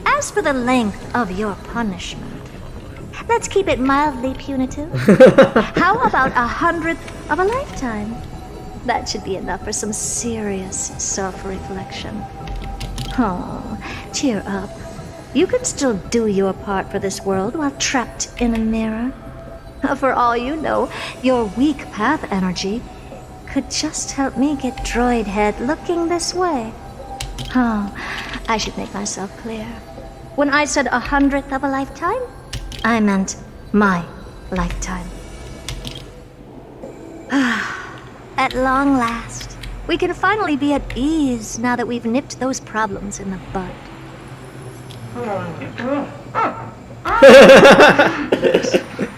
As for the length of your punishment, let's keep it mildly punitive. How about 100th of a lifetime? That should be enough for some serious self-reflection. Oh, cheer up. You can still do your part for this world while trapped in a mirror. For all you know, your weak path energy could just help me get droid head looking this way. Oh, I should make myself clear. When I said 100th of a lifetime, I meant my lifetime. At long last, we can finally be at ease now that we've nipped those problems in the bud.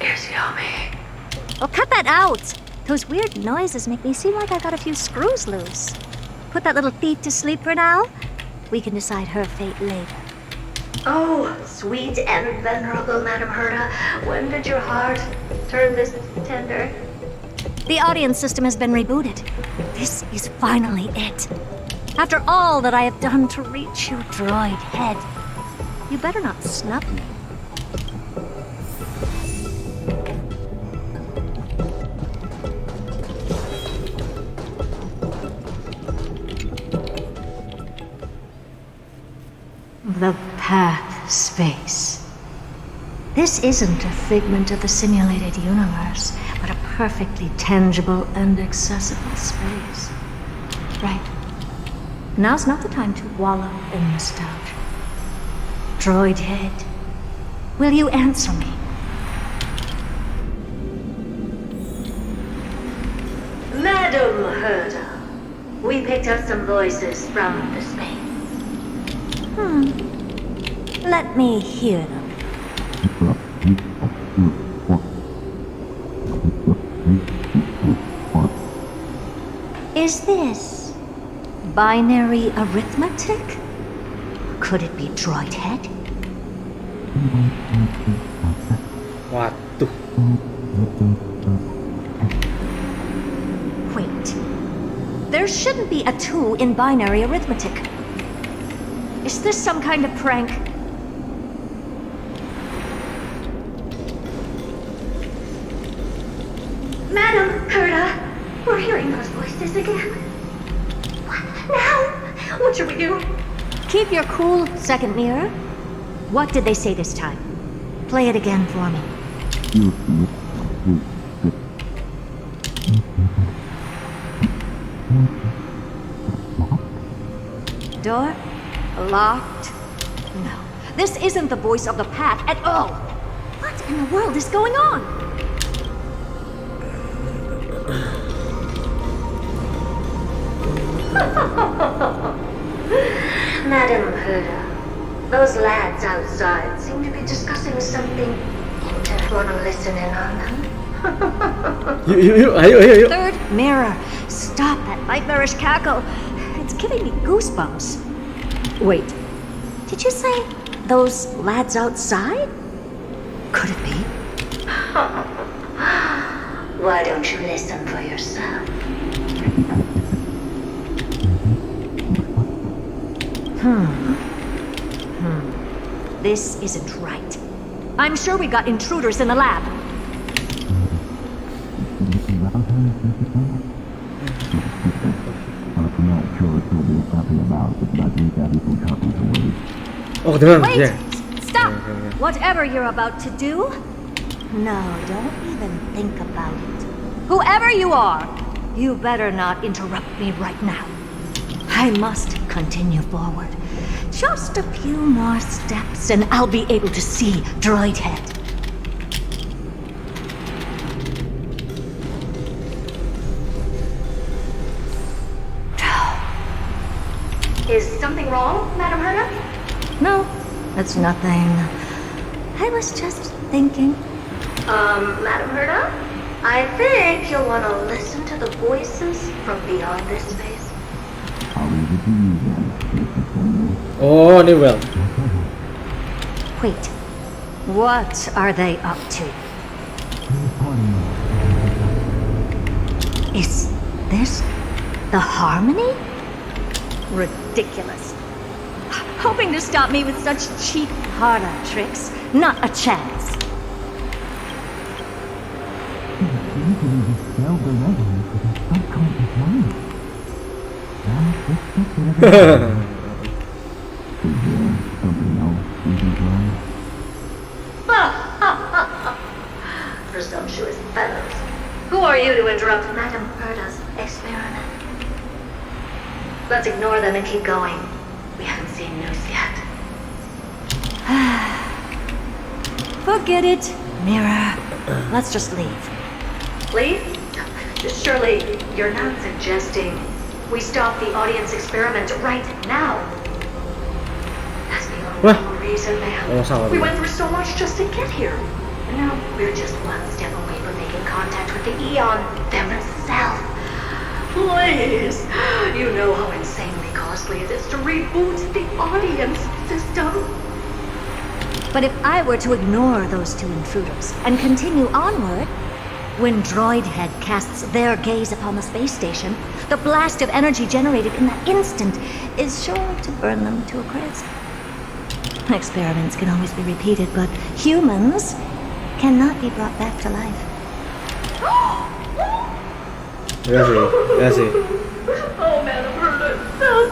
Here's yummy. Oh, cut that out! Those weird noises make me seem like I got a few screws loose. Put that little thief to sleep for now. We can decide her fate later. Oh, sweet and venerable Madam Herta, when did your heart turn this tender? The audience system has been rebooted. This is finally it. After all that I have done to reach you, droid head, you better not snub me. The path space. This isn't a figment of the simulated universe, but a perfectly tangible and accessible space. Right. Now's not the time to wallow in nostalgia. Droid head, will you answer me? Madam Herta, we picked up some voices from the space. Let me hear them. Is this binary arithmetic? Could it be droid head? Waduh. Wait. There shouldn't be a 2 in binary arithmetic. Is this some kind of prank? Madam Herta, we're hearing those voices again. What now? What should we do? Keep your cool, second mirror. What did they say this time? Play it again for me. Door? Locked? No. This isn't the voice of the path at all. What in the world is going on? Madam Herta, those lads outside seem to be discussing something. Want to listen in on them? Ayo. Third mirror. Stop that nightmarish cackle. It's giving me goosebumps. Wait. Did you say those lads outside? Could it be? Why don't you listen for yourself? This isn't right. I'm sure we got intruders in the lab. Oh, kedengeran. Wait! Yeah. Stop! Whatever you're about to do, no, don't even think about it. Whoever you are, you better not interrupt me right now. I must continue forward. Just a few more steps and I'll be able to see Droid Head. Is something wrong, Madam Herta? No, that's nothing. I was just thinking. Madam Herta? I think you'll want to listen to the voices from beyond this space. Oh, ini well. Wait. What are they up to? Is this the Harmony? Ridiculous. Hoping to stop me with such cheap parlor tricks. Not a chance. Presumptuous fellows. Who are you to interrupt Madame Herta's experiment? Let's ignore them and keep going. We haven't seen news yet. Forget it, Mirror. Let's just leave. Leave? Surely you're not suggesting we stop the audience experiment right now? That's the only reason, ma'am. We went through so much just to get here. And now we're just one step away from making contact with the Eon themselves. Please! You know how insanely costly it is to reboot the audience system. But if I were to ignore those two intruders and continue onward, when Droidhead casts their gaze upon the space station, the blast of energy generated in that instant is sure to burn them to a crisp. Experiments can always be repeated, but humans cannot be brought back to life. Yes. Oh, Madam Herta,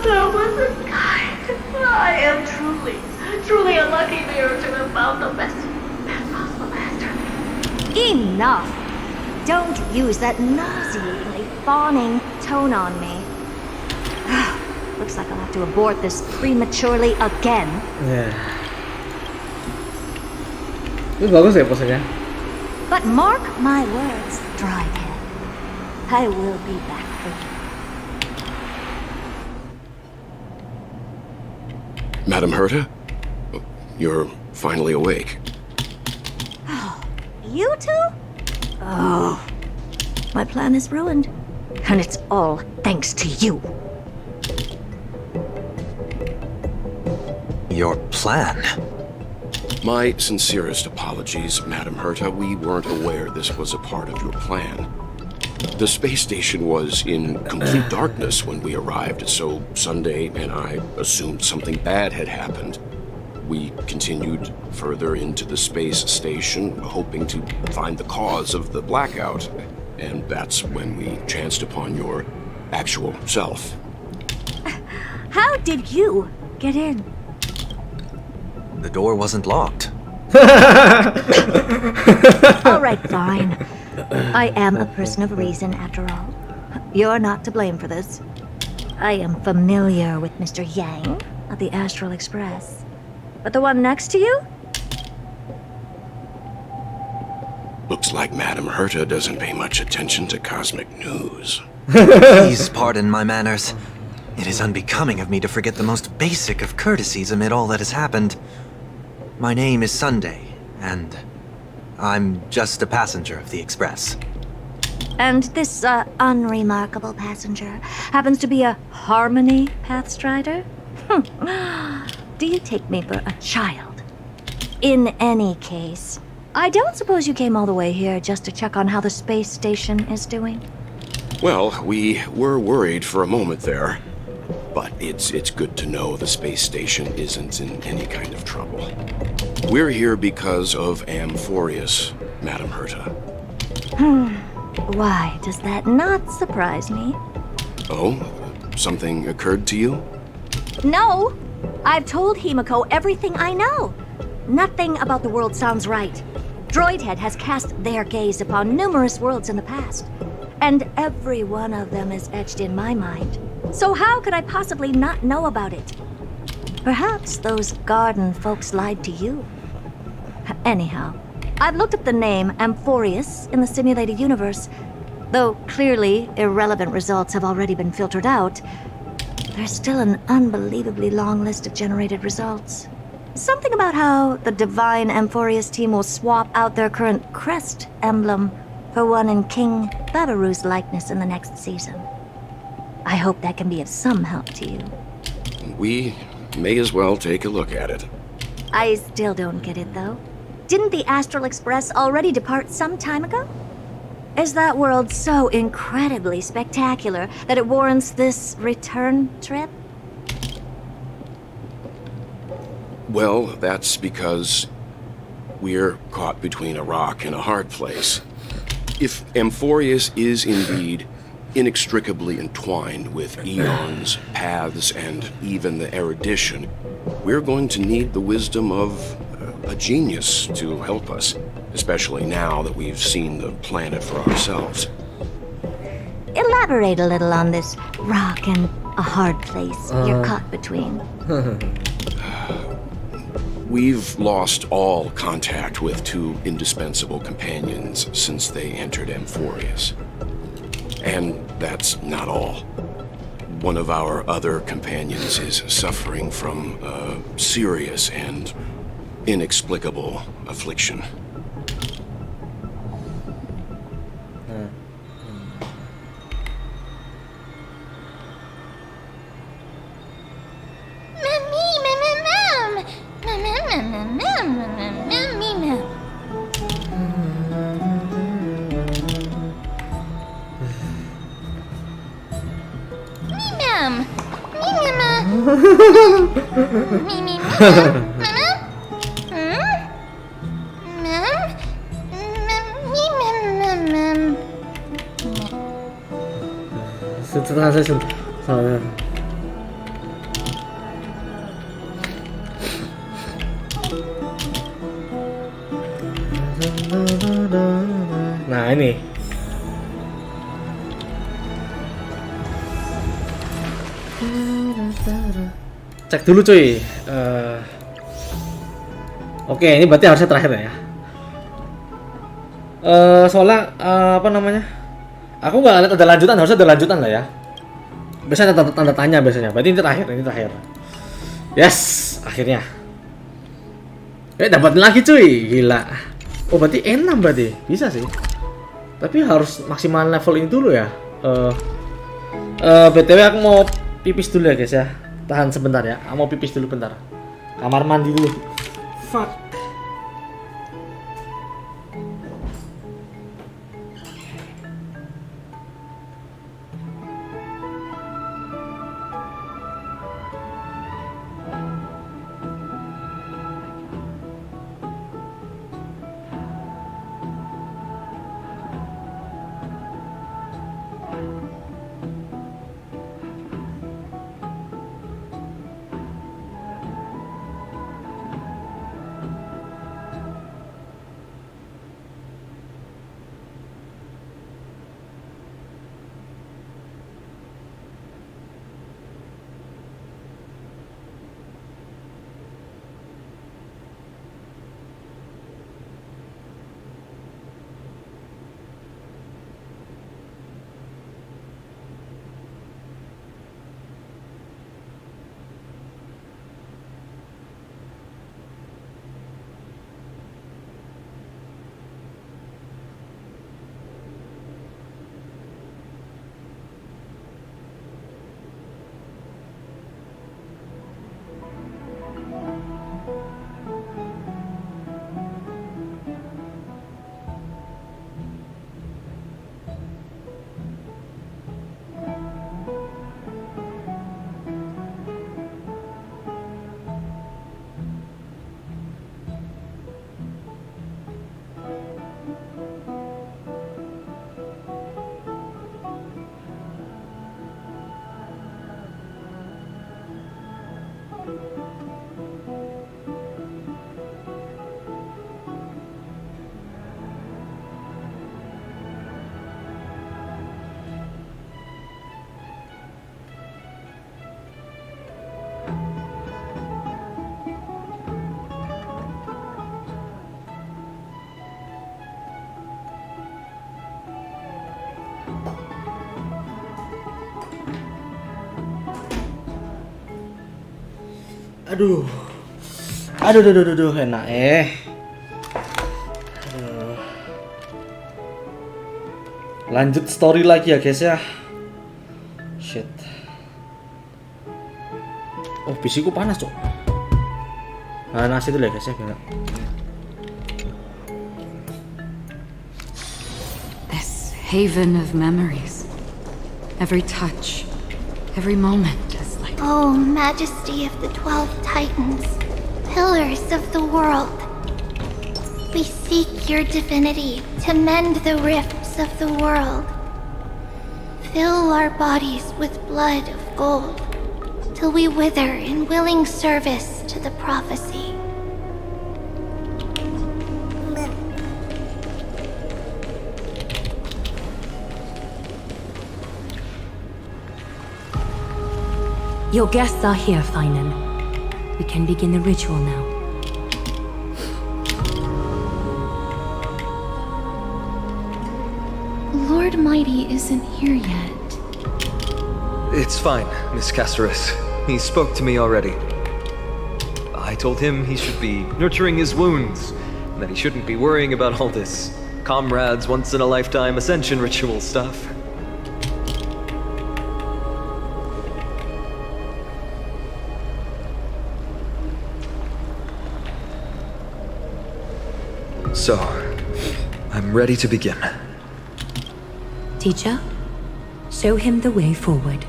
so wasn't kind. I am truly unlucky Mirror to have found the best possible master. Enough! Don't use that nauseatingly fawning tone on me. Looks like I'll have to abort this prematurely again. Yeah. Itu bagus ya posenya. But mark my words, Droidhead. I will be back for you. Madam Herta? You're finally awake. You two? Oh, my plan is ruined. And it's all thanks to you. Your plan? My sincerest apologies, Madam Herta. We weren't aware this was a part of your plan. The space station was in complete darkness when we arrived, so Sunday and I assumed something bad had happened. We continued further into the space station, hoping to find the cause of the blackout. And that's when we chanced upon your actual self. How did you get in? The door wasn't locked. All right, fine. I am a person of reason, after all. You're not to blame for this. I am familiar with Mr. Yang of the Astral Express. But the one next to you? Looks like Madam Herta doesn't pay much attention to cosmic news. Please pardon my manners. It is unbecoming of me to forget the most basic of courtesies amid all that has happened. My name is Sunday, and I'm just a passenger of the Express. And this, unremarkable passenger happens to be a Harmony Pathstrider? Do you take me for a child? In any case, I don't suppose you came all the way here just to check on how the space station is doing? Well, we were worried for a moment there. But it's good to know the space station isn't in any kind of trouble. We're here because of amphoreus, Madam Herta. Why does that not surprise me? Oh? Something occurred to you? No! I've told Himiko everything I know. Nothing about the world sounds right. Droidhead has cast their gaze upon numerous worlds in the past, and every one of them is etched in my mind. So how could I possibly not know about it? Perhaps those garden folks lied to you. Anyhow, I've looked up the name amphoreus in the simulated universe. Though clearly irrelevant results have already been filtered out, there's still an unbelievably long list of generated results. Something about how the divine amphoreus team will swap out their current crest emblem for one in King Babaru's likeness in the next season. I hope that can be of some help to you. We may as well take a look at it. I still don't get it, though. Didn't the Astral Express already depart some time ago? Is that world so incredibly spectacular that it warrants this return trip? Well, that's because we're caught between a rock and a hard place. If amphoreus is indeed inextricably entwined with eons, paths, and even the erudition, we're going to need the wisdom of a genius to help us, especially now that we've seen the planet for ourselves. Elaborate a little on this rock and a hard place you're caught between. We've lost all contact with two indispensable companions since they entered amphoreus. And that's not all. One of our other companions is suffering from a serious and inexplicable affliction. Nah ini cek dulu cuy. Oke, ini berarti harusnya terakhir ya. Soalnya apa namanya? Aku nggak lihat ada lanjutan, harusnya ada lanjutan lah ya. Biasanya ada tanda tanya biasanya. Berarti ini terakhir, Yes, akhirnya. Dapat lagi cuy, gila. Oh berarti enak berarti, bisa sih. Tapi harus maksimal level ini dulu ya. BTW aku mau pipis dulu ya guys ya. Tahan sebentar ya, aku mau pipis dulu bentar. Kamar mandi dulu. Fuck. Aduh, enak Lanjut story lagi ya guys ya. Shit. Oh, PC ku panas cok. Nah, nasi dulu ya guys ya. haven of memories. Every touch, every moment is like... Oh, Majesty of the 12 Titans, pillars of the world. We seek your divinity to mend the rifts of the world. Fill our bodies with blood of gold, till we wither in willing service to the prophecy. Your guests are here, Finan. We can begin the ritual now. Lord Mighty isn't here yet. It's fine, Miss Caceres. He spoke to me already. I told him he should be nurturing his wounds, and that he shouldn't be worrying about all this comrades once-in-a-lifetime ascension ritual stuff. So, I'm ready to begin. Teacher, show him the way forward.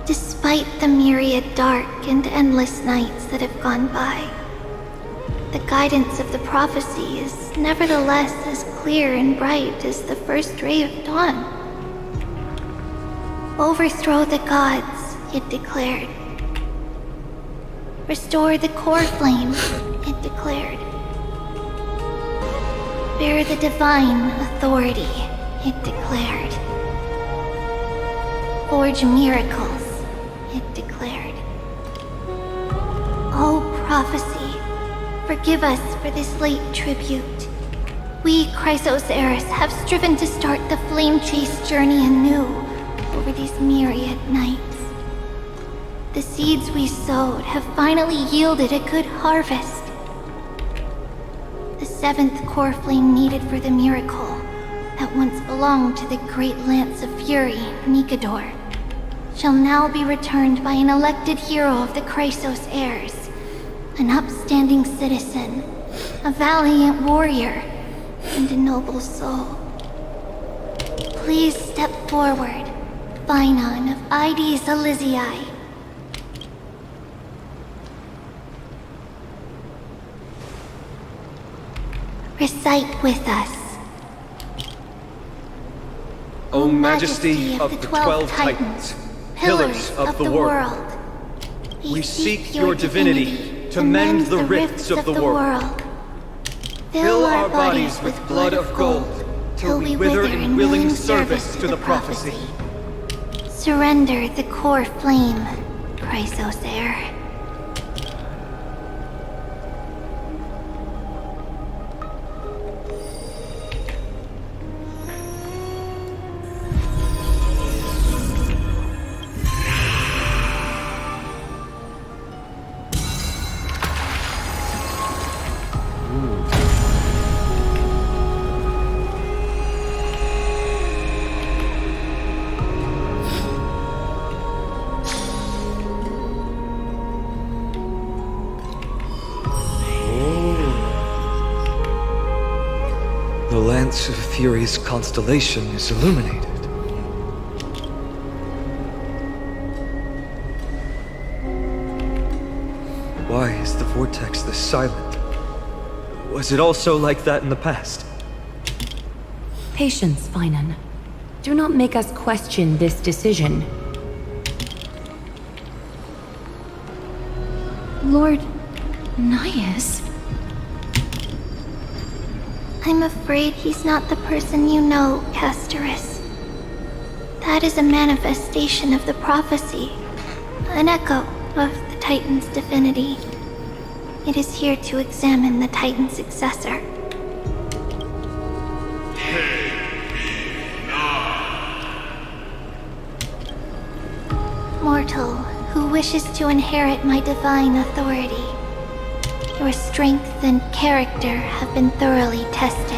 Despite the myriad dark and endless nights that have gone by, the guidance of the prophecy is nevertheless as clear and bright as the first ray of dawn. Overthrow the gods, it declared. Restore the core flame, it declared. Bear the divine authority, it declared. Forge miracles, it declared. Oh, prophecy, forgive us for this late tribute. We, Chrysos Eris, have striven to start the flame chase journey anew over these myriad nights. The seeds we sowed have finally yielded a good harvest. The 7th core flame needed for the miracle that once belonged to the great Lance of Fury, Nikador, shall now be returned by an elected hero of the Chrysos heirs, an upstanding citizen, a valiant warrior, and a noble soul. Please step forward, Finan of Ides Elysiae. Recite with us. O Majesty of the 12 Titans, pillars of the world, we seek your divinity to mend the rifts of the world. Fill our bodies with blood of gold, till we wither in willing service to the prophecy. Surrender the core flame, Chrysos heir. The Lance of Fury's constellation is illuminated. Why is the vortex this silent? Was it also like that in the past? Patience, Finan. Do not make us question this decision. Lord Nias? I'm afraid he's not the person you know, Caceres. That is a manifestation of the prophecy, an echo of the Titan's divinity. It is here to examine the Titan's successor. Mortal, who wishes to inherit my divine authority. Your strength and character have been thoroughly tested.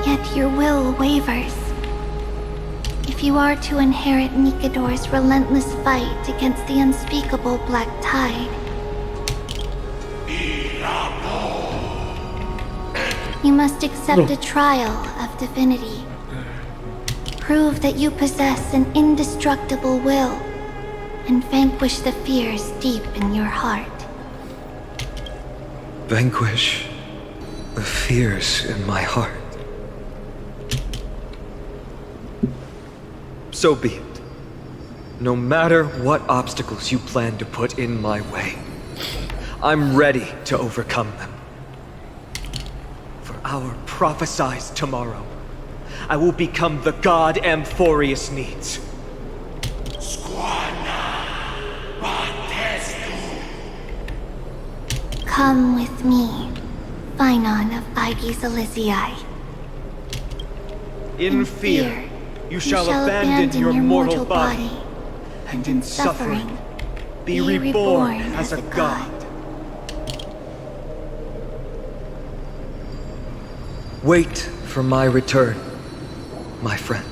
Yet your will wavers. If If you are to inherit Nikador's relentless fight against the unspeakable black tide, you must accept a trial of divinity. Prove that you possess an indestructible will and vanquish the fears deep in your heart. Vanquish the fears in my heart. So be it. No matter what obstacles you plan to put in my way, I'm ready to overcome them. For our prophesied tomorrow, I will become the god Amphoreus needs. Come with me, Phynon of Aegis Elysiae. In fear, you shall abandon your mortal body, and in suffering, be reborn as a god. Wait for my return, my friends.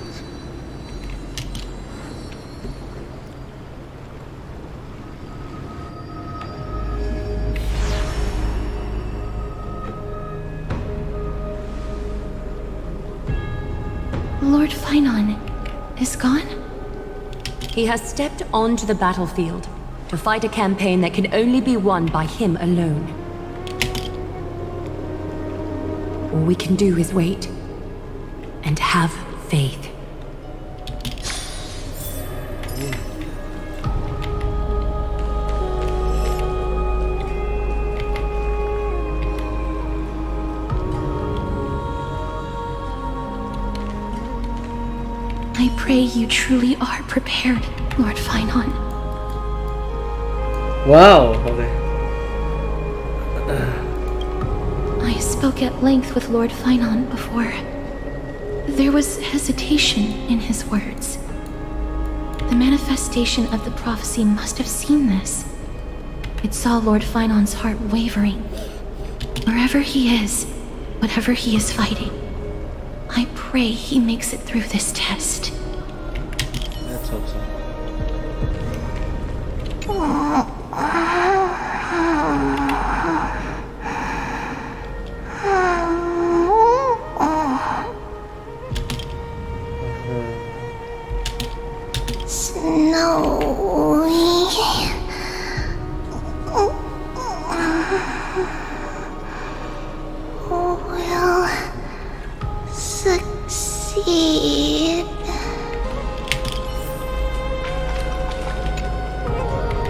Lord Phynon is gone? He has stepped onto the battlefield to fight a campaign that can only be won by him alone. All we can do is wait and have faith. I pray you truly are prepared, Lord Phynon. Wow, okay. I spoke at length with Lord Phynon before. There was hesitation in his words. The manifestation of the prophecy must have seen this. It saw Lord Phynon's heart wavering. Wherever he is, whatever he is fighting, I pray he makes it through this test. Let's hope so.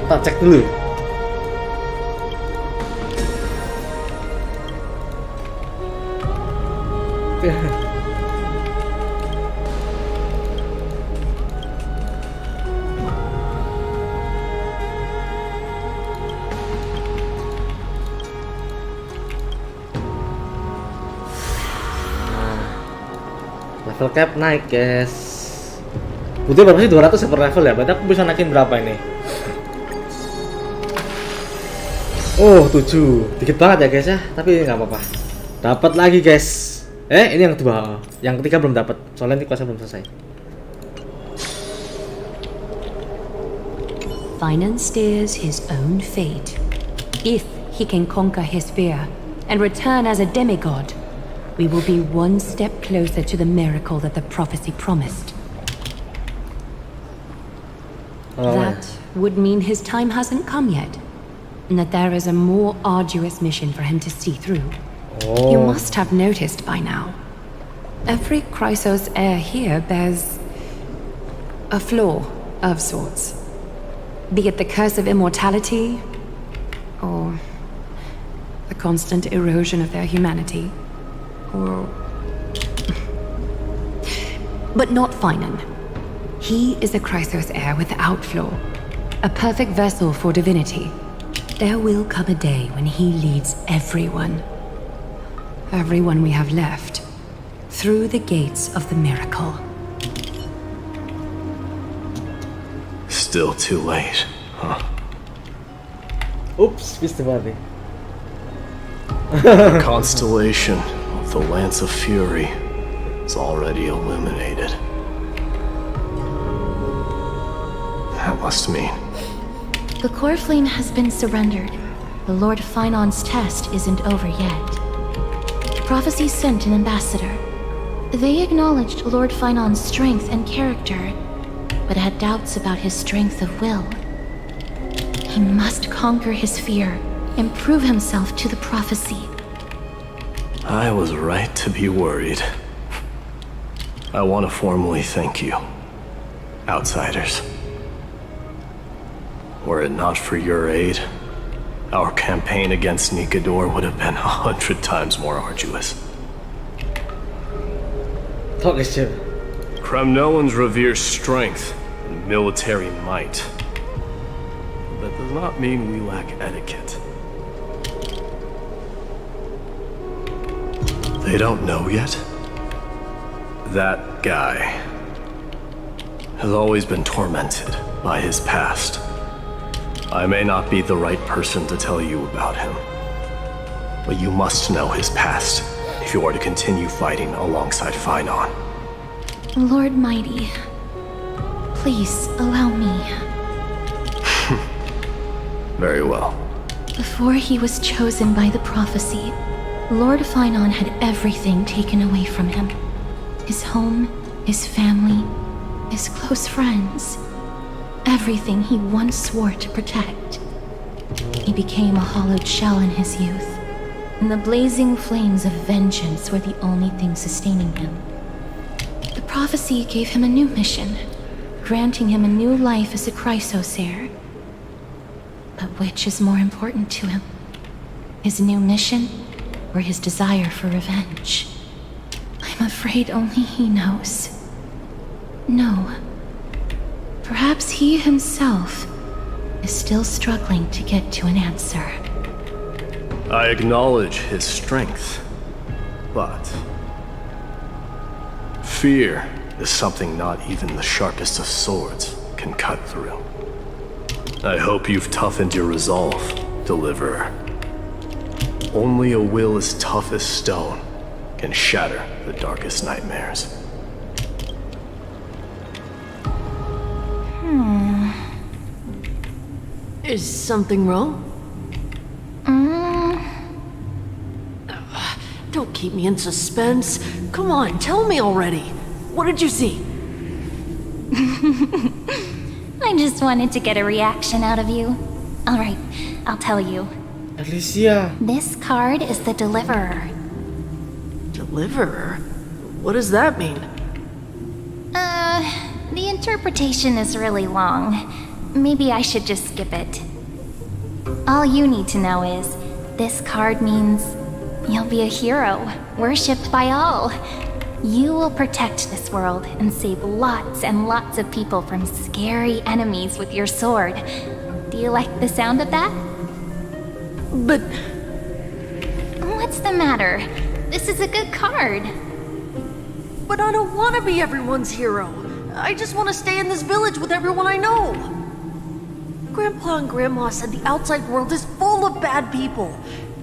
Tak cek dulu. Level cap naik, guys. Putih berapa sih? 200 ya per level ya? Berarti aku bisa naikin berapa ini? Oh, 7. Dikit banget ya, guys ya. Tapi nggak apa-apa. Dapat lagi, guys. Ini yang kedua. Yang ketiga belum dapat. Soalnya ini kuasa belum selesai. Phynon steers his own fate. If he can conquer his fear and return as a demigod, we will be one step closer to the miracle that the prophecy promised. That would mean his time hasn't come yet, and that there is a more arduous mission for him to see through. You must have noticed by now. Every Chrysos heir here bears a flaw of sorts. Be it the curse of immortality, or the constant erosion of their humanity, or... But not Phynon. He is a Chrysos heir without flaw, a perfect vessel for divinity. There will come a day when he leads everyone we have left, through the gates of the miracle. Still too late, huh? Oops, missed the body. The constellation of the Lance of Fury is already illuminated. that must mean. The core flame has been surrendered. The Lord Finon's test isn't over yet. Prophecy sent an ambassador. They acknowledged Lord Finon's strength and character, but had doubts about his strength of will. He must conquer his fear and prove himself to the prophecy. I was right to be worried. I want to formally thank you, outsiders. Were it not for your aid, our campaign against Nikador would have been 100 times more arduous. Talk is shit. Kremnoans revere strength and military might. That does not mean we lack etiquette. They don't know yet? That guy has always been tormented by his past. I may not be the right person to tell you about him, but you must know his past if you are to continue fighting alongside Finon. Lord Mighty, please allow me. Very well. Before he was chosen by the prophecy, Lord Finon had everything taken away from him. His home, his family, his close friends. Everything he once swore to protect. He became a hollowed shell in his youth, and the blazing flames of vengeance were the only thing sustaining him. The prophecy gave him a new mission, granting him a new life as a Chrysos heir. But which is more important to him? His new mission, or his desire for revenge? I'm afraid only he knows. No. Perhaps he himself is still struggling to get to an answer. I acknowledge his strength, but fear is something not even the sharpest of swords can cut through. I hope you've toughened your resolve, Deliverer. Only a will as tough as stone can shatter the darkest nightmares. Is something wrong? Don't keep me in suspense. Come on, tell me already. What did you see? I just wanted to get a reaction out of you. Alright, I'll tell you. Alicia. This card is the Deliverer. Deliverer? What does that mean? The interpretation is really long. Maybe I should just skip it. All you need to know is, this card means you'll be a hero, worshipped by all. You will protect this world and save lots and lots of people from scary enemies with your sword. Do you like the sound of that? But... What's the matter? This is a good card. But I don't want to be everyone's hero. I just want to stay in this village with everyone I know. Grandpa and Grandma said the outside world is full of bad people.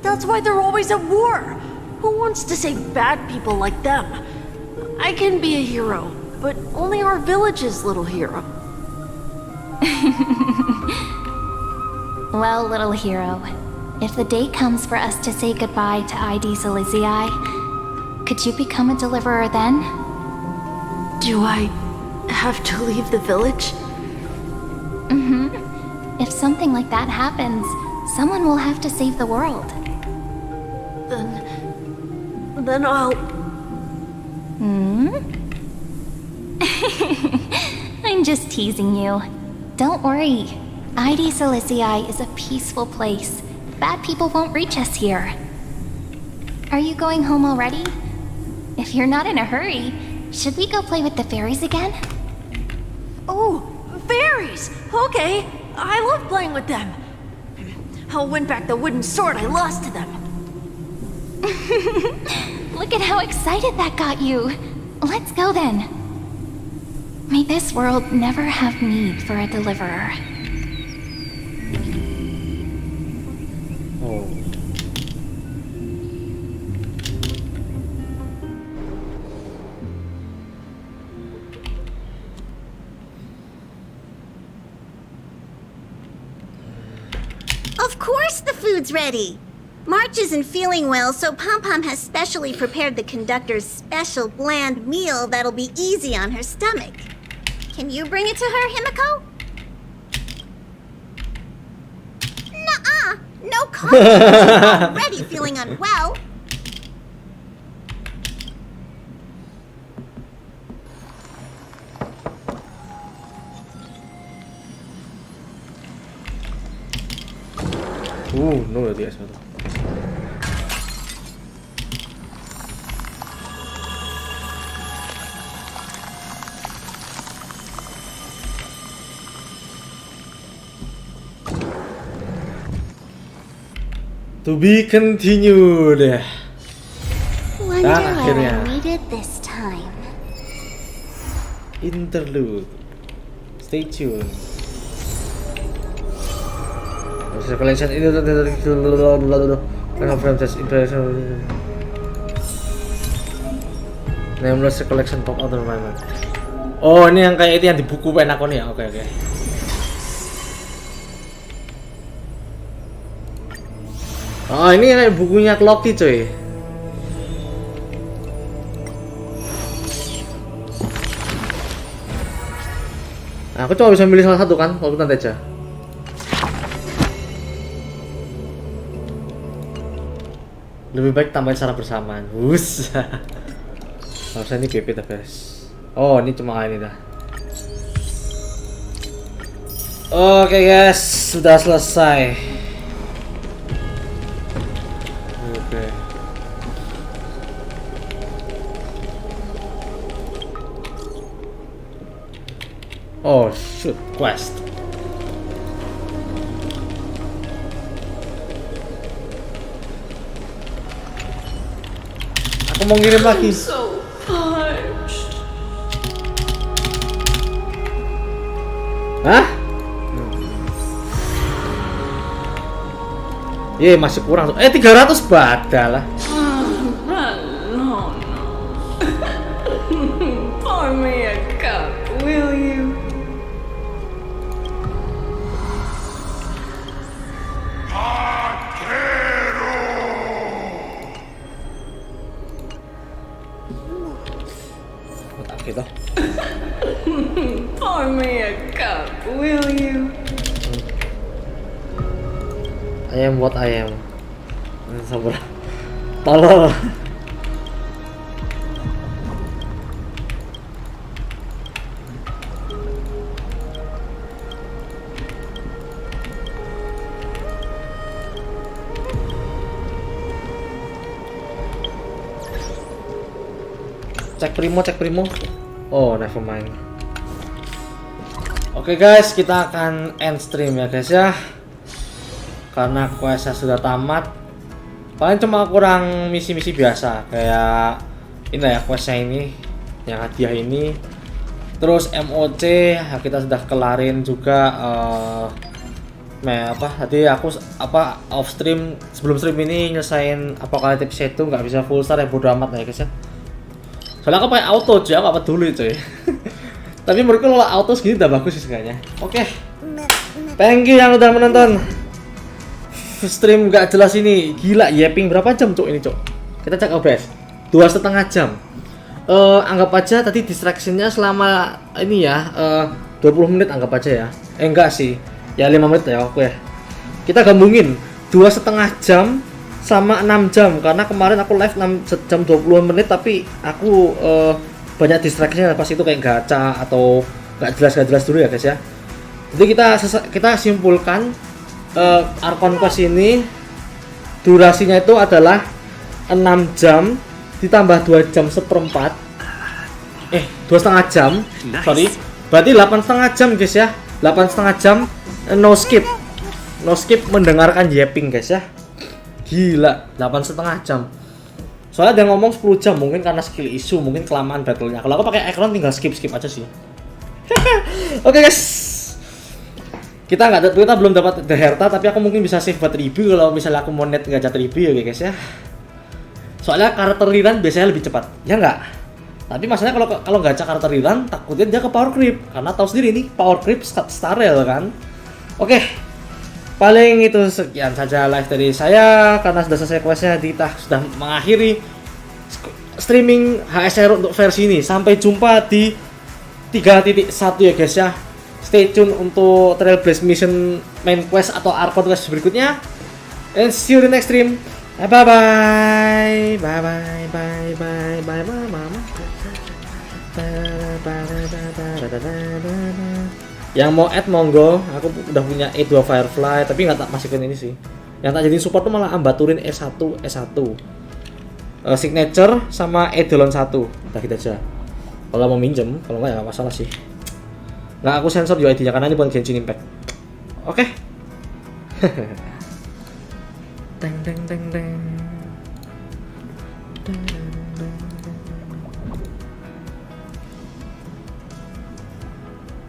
That's why they're always at war. Who wants to save bad people like them? I can be a hero, but only our village's little hero. Well, little hero, if the day comes for us to say goodbye to ID Silizii, could you become a deliverer then? Do I have to leave the village? If something like that happens, someone will have to save the world. Then I'll... I'm just teasing you. Don't worry. ID Silizii is a peaceful place. Bad people won't reach us here. Are you going home already? If you're not in a hurry, should we go play with the fairies again? Oh, fairies! Okay, I love playing with them. I'll win back the wooden sword I lost to them. Look at how excited that got you. Let's go then. May this world never have need for a deliverer. Oh. Of course the food's ready. March isn't feeling well, so Pom-Pom has specially prepared the conductor's special bland meal that'll be easy on her stomach. Can you bring it to her, Himiko? Nuh-uh! No coffee! She's already feeling unwell. No dia satu. To be continued. Wonder what akhirnya. I needed this time. Interlude. Stay tuned. Collection ini nameless collection pop out environment. Oh, ini yang kayak itu yang di buku pen aku nih ya. Oke. Oh, ini kayak bukunya Clocky coy. Nah, aku cuma bisa milih salah satu kan, waktu nanti aja. Lebih baik tambahin secara bersamaan. Harusnya ini PP tapi oh, ini cuma ini dah. Oke guys, sudah selesai. Oke. Oh shoot, quest. Aku mau ngirim lagi. So parched. Hah? Ye, masih kurang. 300 badal lah. No. Pour me a cup, will you? Gitu. Pour me a cup, will you? I am what I am. Sabar. Tolong. Cek primo. Oh, never mind. Oke guys, kita akan end stream ya guys ya. Karena questnya sudah tamat. Paling cuma kurang misi-misi biasa kayak ini ya questnya ini, yang hadiah ini. Terus MOC kita sudah kelarin juga. Tadi aku off stream sebelum stream ini nyelesain apokaliptik itu nggak bisa full star ya, bodo amat ya guys ya. Soalnya aku pakai auto aja, apa peduli coy. Tapi menurutku kalau auto segini udah bagus sih kayaknya. Oke. Thank you yang udah menonton. Stream gak jelas ini. Gila, Yapping berapa jam cok ini cok? Kita cek OBS. 2,5 jam. Anggap aja tadi distraction-nya selama ini ya 20 menit anggap aja ya. Enggak sih. Ya 5 menit ya oke. Kita gabungin 2,5 jam sama 6 jam karena kemarin aku live 6 jam 20 menit tapi aku banyak distraction pas itu kayak gacha atau gak jelas dulu ya guys ya. Jadi kita simpulkan Archon Quest ini durasinya itu adalah 6 jam ditambah 2 jam seperempat 2,5 jam sorry, berarti 8,5 jam guys ya. 8,5 jam no skip mendengarkan Yapping guys ya. Gila, 8,5 jam. Soalnya dia ngomong 10 jam, mungkin karena skill issue, mungkin kelamaan battle-nya. Kalau aku pakai acheron tinggal skip aja sih. Oke guys. Kita belum dapat the herta, tapi aku mungkin bisa save buat review kalau misalnya aku mau net gajah review ya guys ya. Soalnya karakter rerun biasanya lebih cepat. Ya enggak? Tapi masalahnya kalau gacha karakter rerun takutnya dia ke power creep karena tahu sendiri nih power creep starel kan. Oke. paling itu sekian saja live dari saya karena sudah selesai questnya. Kita sudah mengakhiri streaming acheron untuk versi ini. Sampai jumpa di 3.1 ya guys ya. Stay tune untuk Trailblaze Mission main quest atau Archon quest berikutnya. And see you in the next stream. Bye bye bye bye bye bye bye bye mama. Yang mau add monggo, aku udah punya E2 Firefly tapi nggak tak masukin ini sih. Yang tak jadi support tuh malah ambaturin E1 signature sama Edelon 1. Udah gitu aja. Kalau mau minjem, kalau nggak ya nggak masalah sih. Nggak aku sensor UID-nya karena ini bukan Genshin Impact. Oke. Deng deng deng deng.